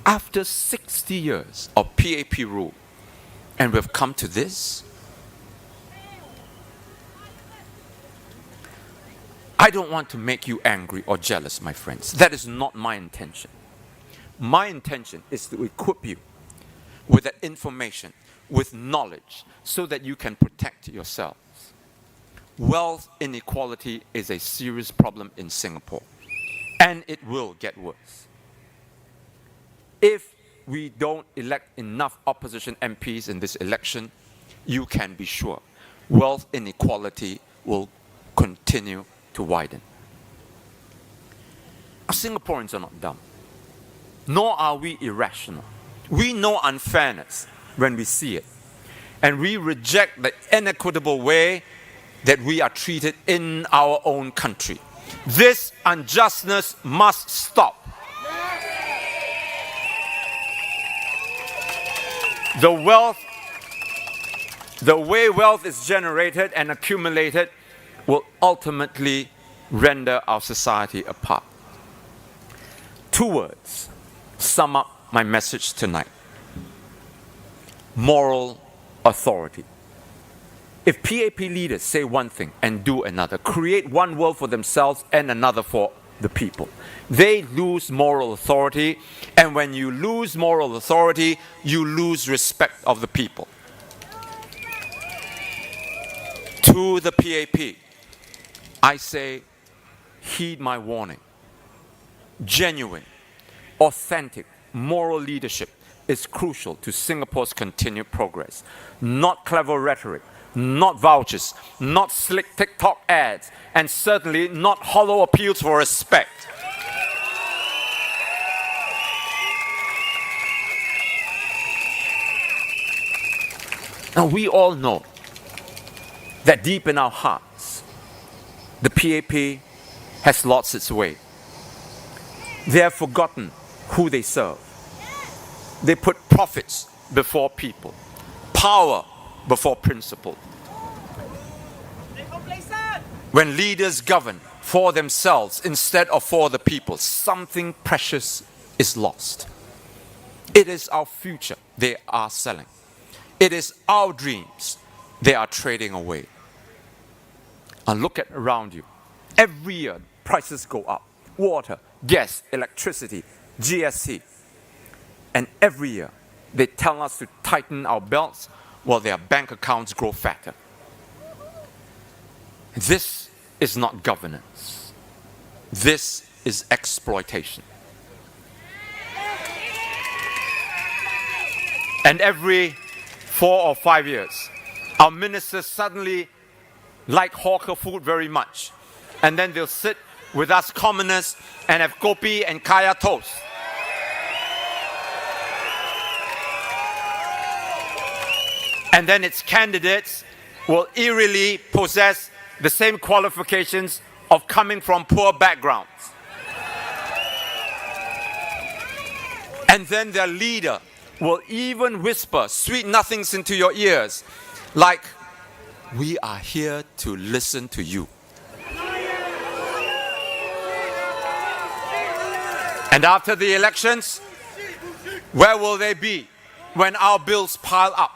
After 60 years of PAP rule, and we've come to this, I don't want to make you angry or jealous, my friends. That is not my intention. my intention is to equip you with that information, with knowledge, so that you can protect yourselves. Wealth inequality is a serious problem in Singapore, and it will get worse. If we don't elect enough opposition MPs in this election, you can be sure wealth inequality will continue to widen. Singaporeans are not dumb, nor are we irrational. We know unfairness when we see it, and we reject the inequitable way that we are treated in our own country. This unjustness must stop. The way wealth is generated and accumulated will ultimately render our society apart. 2 words sum up my message tonight. Moral authority. If PAP leaders say one thing and do another, create one world for themselves and another for the people, they lose moral authority, and when you lose moral authority, you lose respect of the people. To the PAP, I say, heed my warning. Genuine, authentic, moral leadership is crucial to Singapore's continued progress. Not clever rhetoric, not vouchers, not slick TikTok ads, and certainly not hollow appeals for respect. Now, we all know that deep in our hearts, the PAP has lost its way. They have forgotten who they serve. They put profits before people, power before principle. When leaders govern for themselves instead of for the people, something precious is lost. It is our future they are selling. It is our dreams they are trading away. And look at around you. Every year, prices go up. Water, gas, electricity, GRC. And every year, they tell us to tighten our belts while their bank accounts grow fatter. This is not governance. This is exploitation. And every 4 or 5 years, our ministers suddenly like hawker food very much. And then they'll sit with us commoners and have kopi and kaya toast. And then its candidates will eerily possess the same qualifications of coming from poor backgrounds. And then their leader will even whisper sweet nothings into your ears, like, "We are here to listen to you." And after the elections, where will they be when our bills pile up?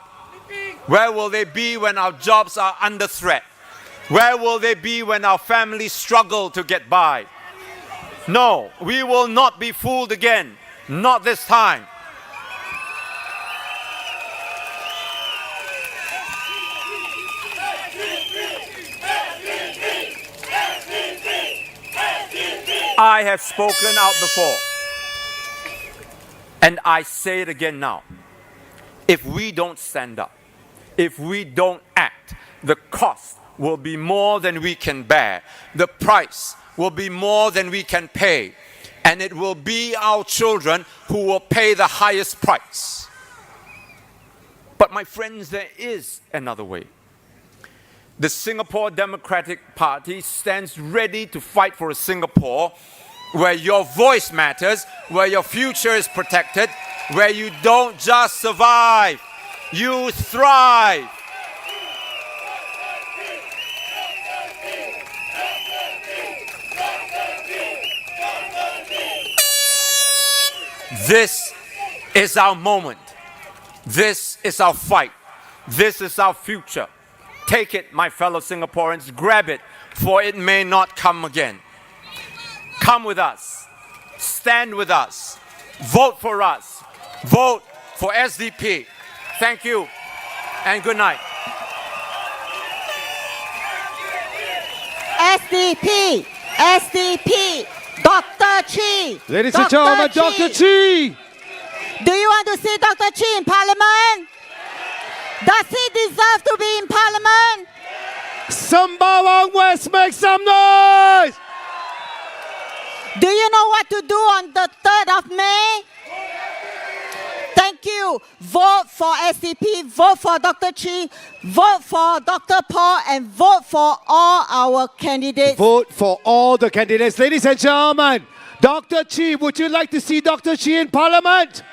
Where will they be when our jobs are under threat? Where will they be when our families struggle to get by? No, we will not be fooled again. Not this time. I have spoken out before, and I say it again now. If we don't stand up, if we don't act, the cost will be more than we can bear. The price will be more than we can pay. And it will be our children who will pay the highest price. But my friends, there is another way. The Singapore Democratic Party stands ready to fight for a Singapore where your voice matters, where your future is protected, where you don't just survive, you thrive. This is our moment. This is our fight. This is our future. Take it, my fellow Singaporeans, grab it, for it may not come again. Come with us. Stand with us. vote for us. Vote for SDP. Thank you and good night. SDP, SDP, Dr. Chi. Ladies and gentlemen, Dr. Chi. Do you want to see Dr. Chi in Parliament? Does he deserve to be in Parliament? Sembawang West, make some noise! Do you know what to do on the 3rd of May? Thank you. Vote for SDP, vote for Dr. Chi, vote for Dr. Paul, and vote for all our candidates. Vote for all the candidates. Ladies and gentlemen, Dr. Chi, would you like to see Dr. Chi in Parliament?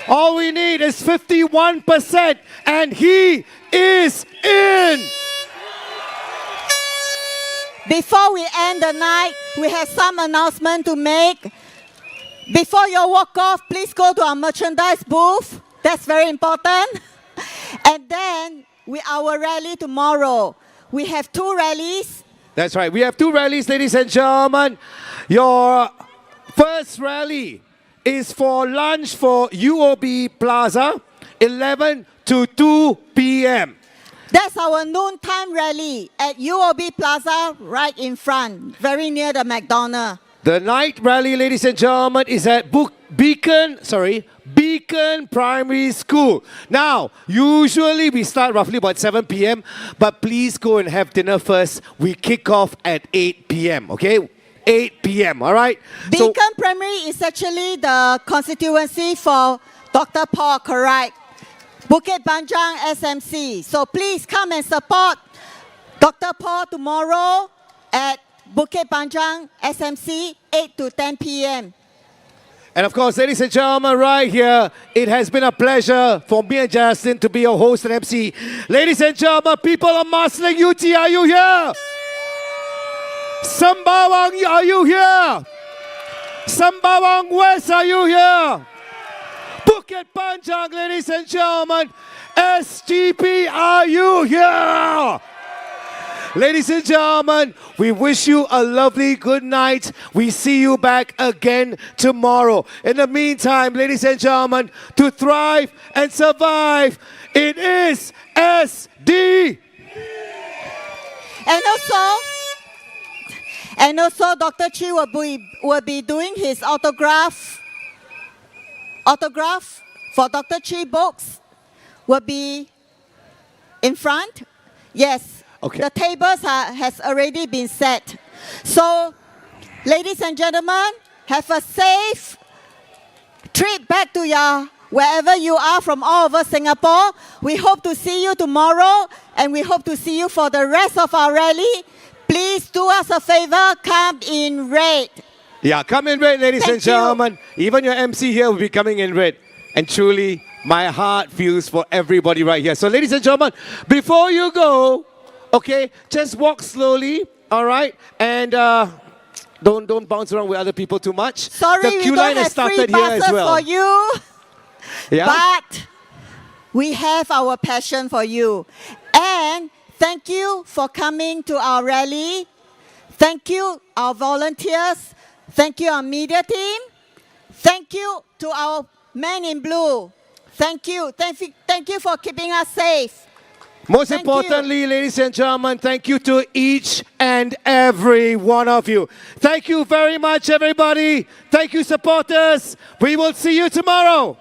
All we need is 51%, and he is in. Before we end the night, we have some announcement to make. Before you walk off, please go to our merchandise booth. That's very important. And then our rally tomorrow. We have 2 rallies. That's right. We have 2 rallies, ladies and gentlemen. Your first rally is for lunch for UOB Plaza, 11 to 2 p.m. That's our noontime rally at UOB Plaza right in front, very near the McDonald's. The night rally, ladies and gentlemen, is at Beacon Primary School. Now, usually we start roughly about 7 p.m., but please go and have dinner first. We kick off at 8 p.m., okay? 8 p.m., all right? Beacon Primary is actually the constituency for Dr. Paul, correct? Bukit Panjang SMC. So please come and support Dr. Paul tomorrow at Bukit Panjang SMC, 8 to 10 p.m. And of course, ladies and gentlemen, right here, it has been a pleasure for me and Jaslyn to be your host and MC. Ladies and gentlemen, people of Marsiling-Yew, are you here? Sembawang, are you here? Sembawang West, are you here? Bukit Panjang, ladies and gentlemen, SDP, are you here? Ladies and gentlemen, we wish you a lovely good night. We see you back again tomorrow. In the meantime, ladies and gentlemen, to thrive and survive, it is SD. And also, Dr. Chi will be doing his autograph for Dr. Chi books will be in front. Yes. Okay. The tables has already been set. So, ladies and gentlemen, have a safe trip back to wherever you are from all over Singapore. We hope to see you tomorrow, and we hope to see you for the rest of our rally. Please do us a favor, come in red. Yeah, come in red, ladies and gentlemen. Even your MC here will be coming in red. And truly, my heart feels for everybody right here. So, ladies and gentlemen, before you go, okay, just walk slowly, all right? And don't bounce around with other people too much. Sorry, the we queue don't line has have free started here as buses well. for you. Yeah? But we have our passion for you. And thank you for coming to our rally. Thank you, our volunteers. Thank you, our media team. Thank you to our men in blue. Thank you. Thank you for keeping us safe. Most importantly, ladies and gentlemen, thank you to each and every one of you. Thank you very much, everybody. Thank you, supporters. We will see you tomorrow.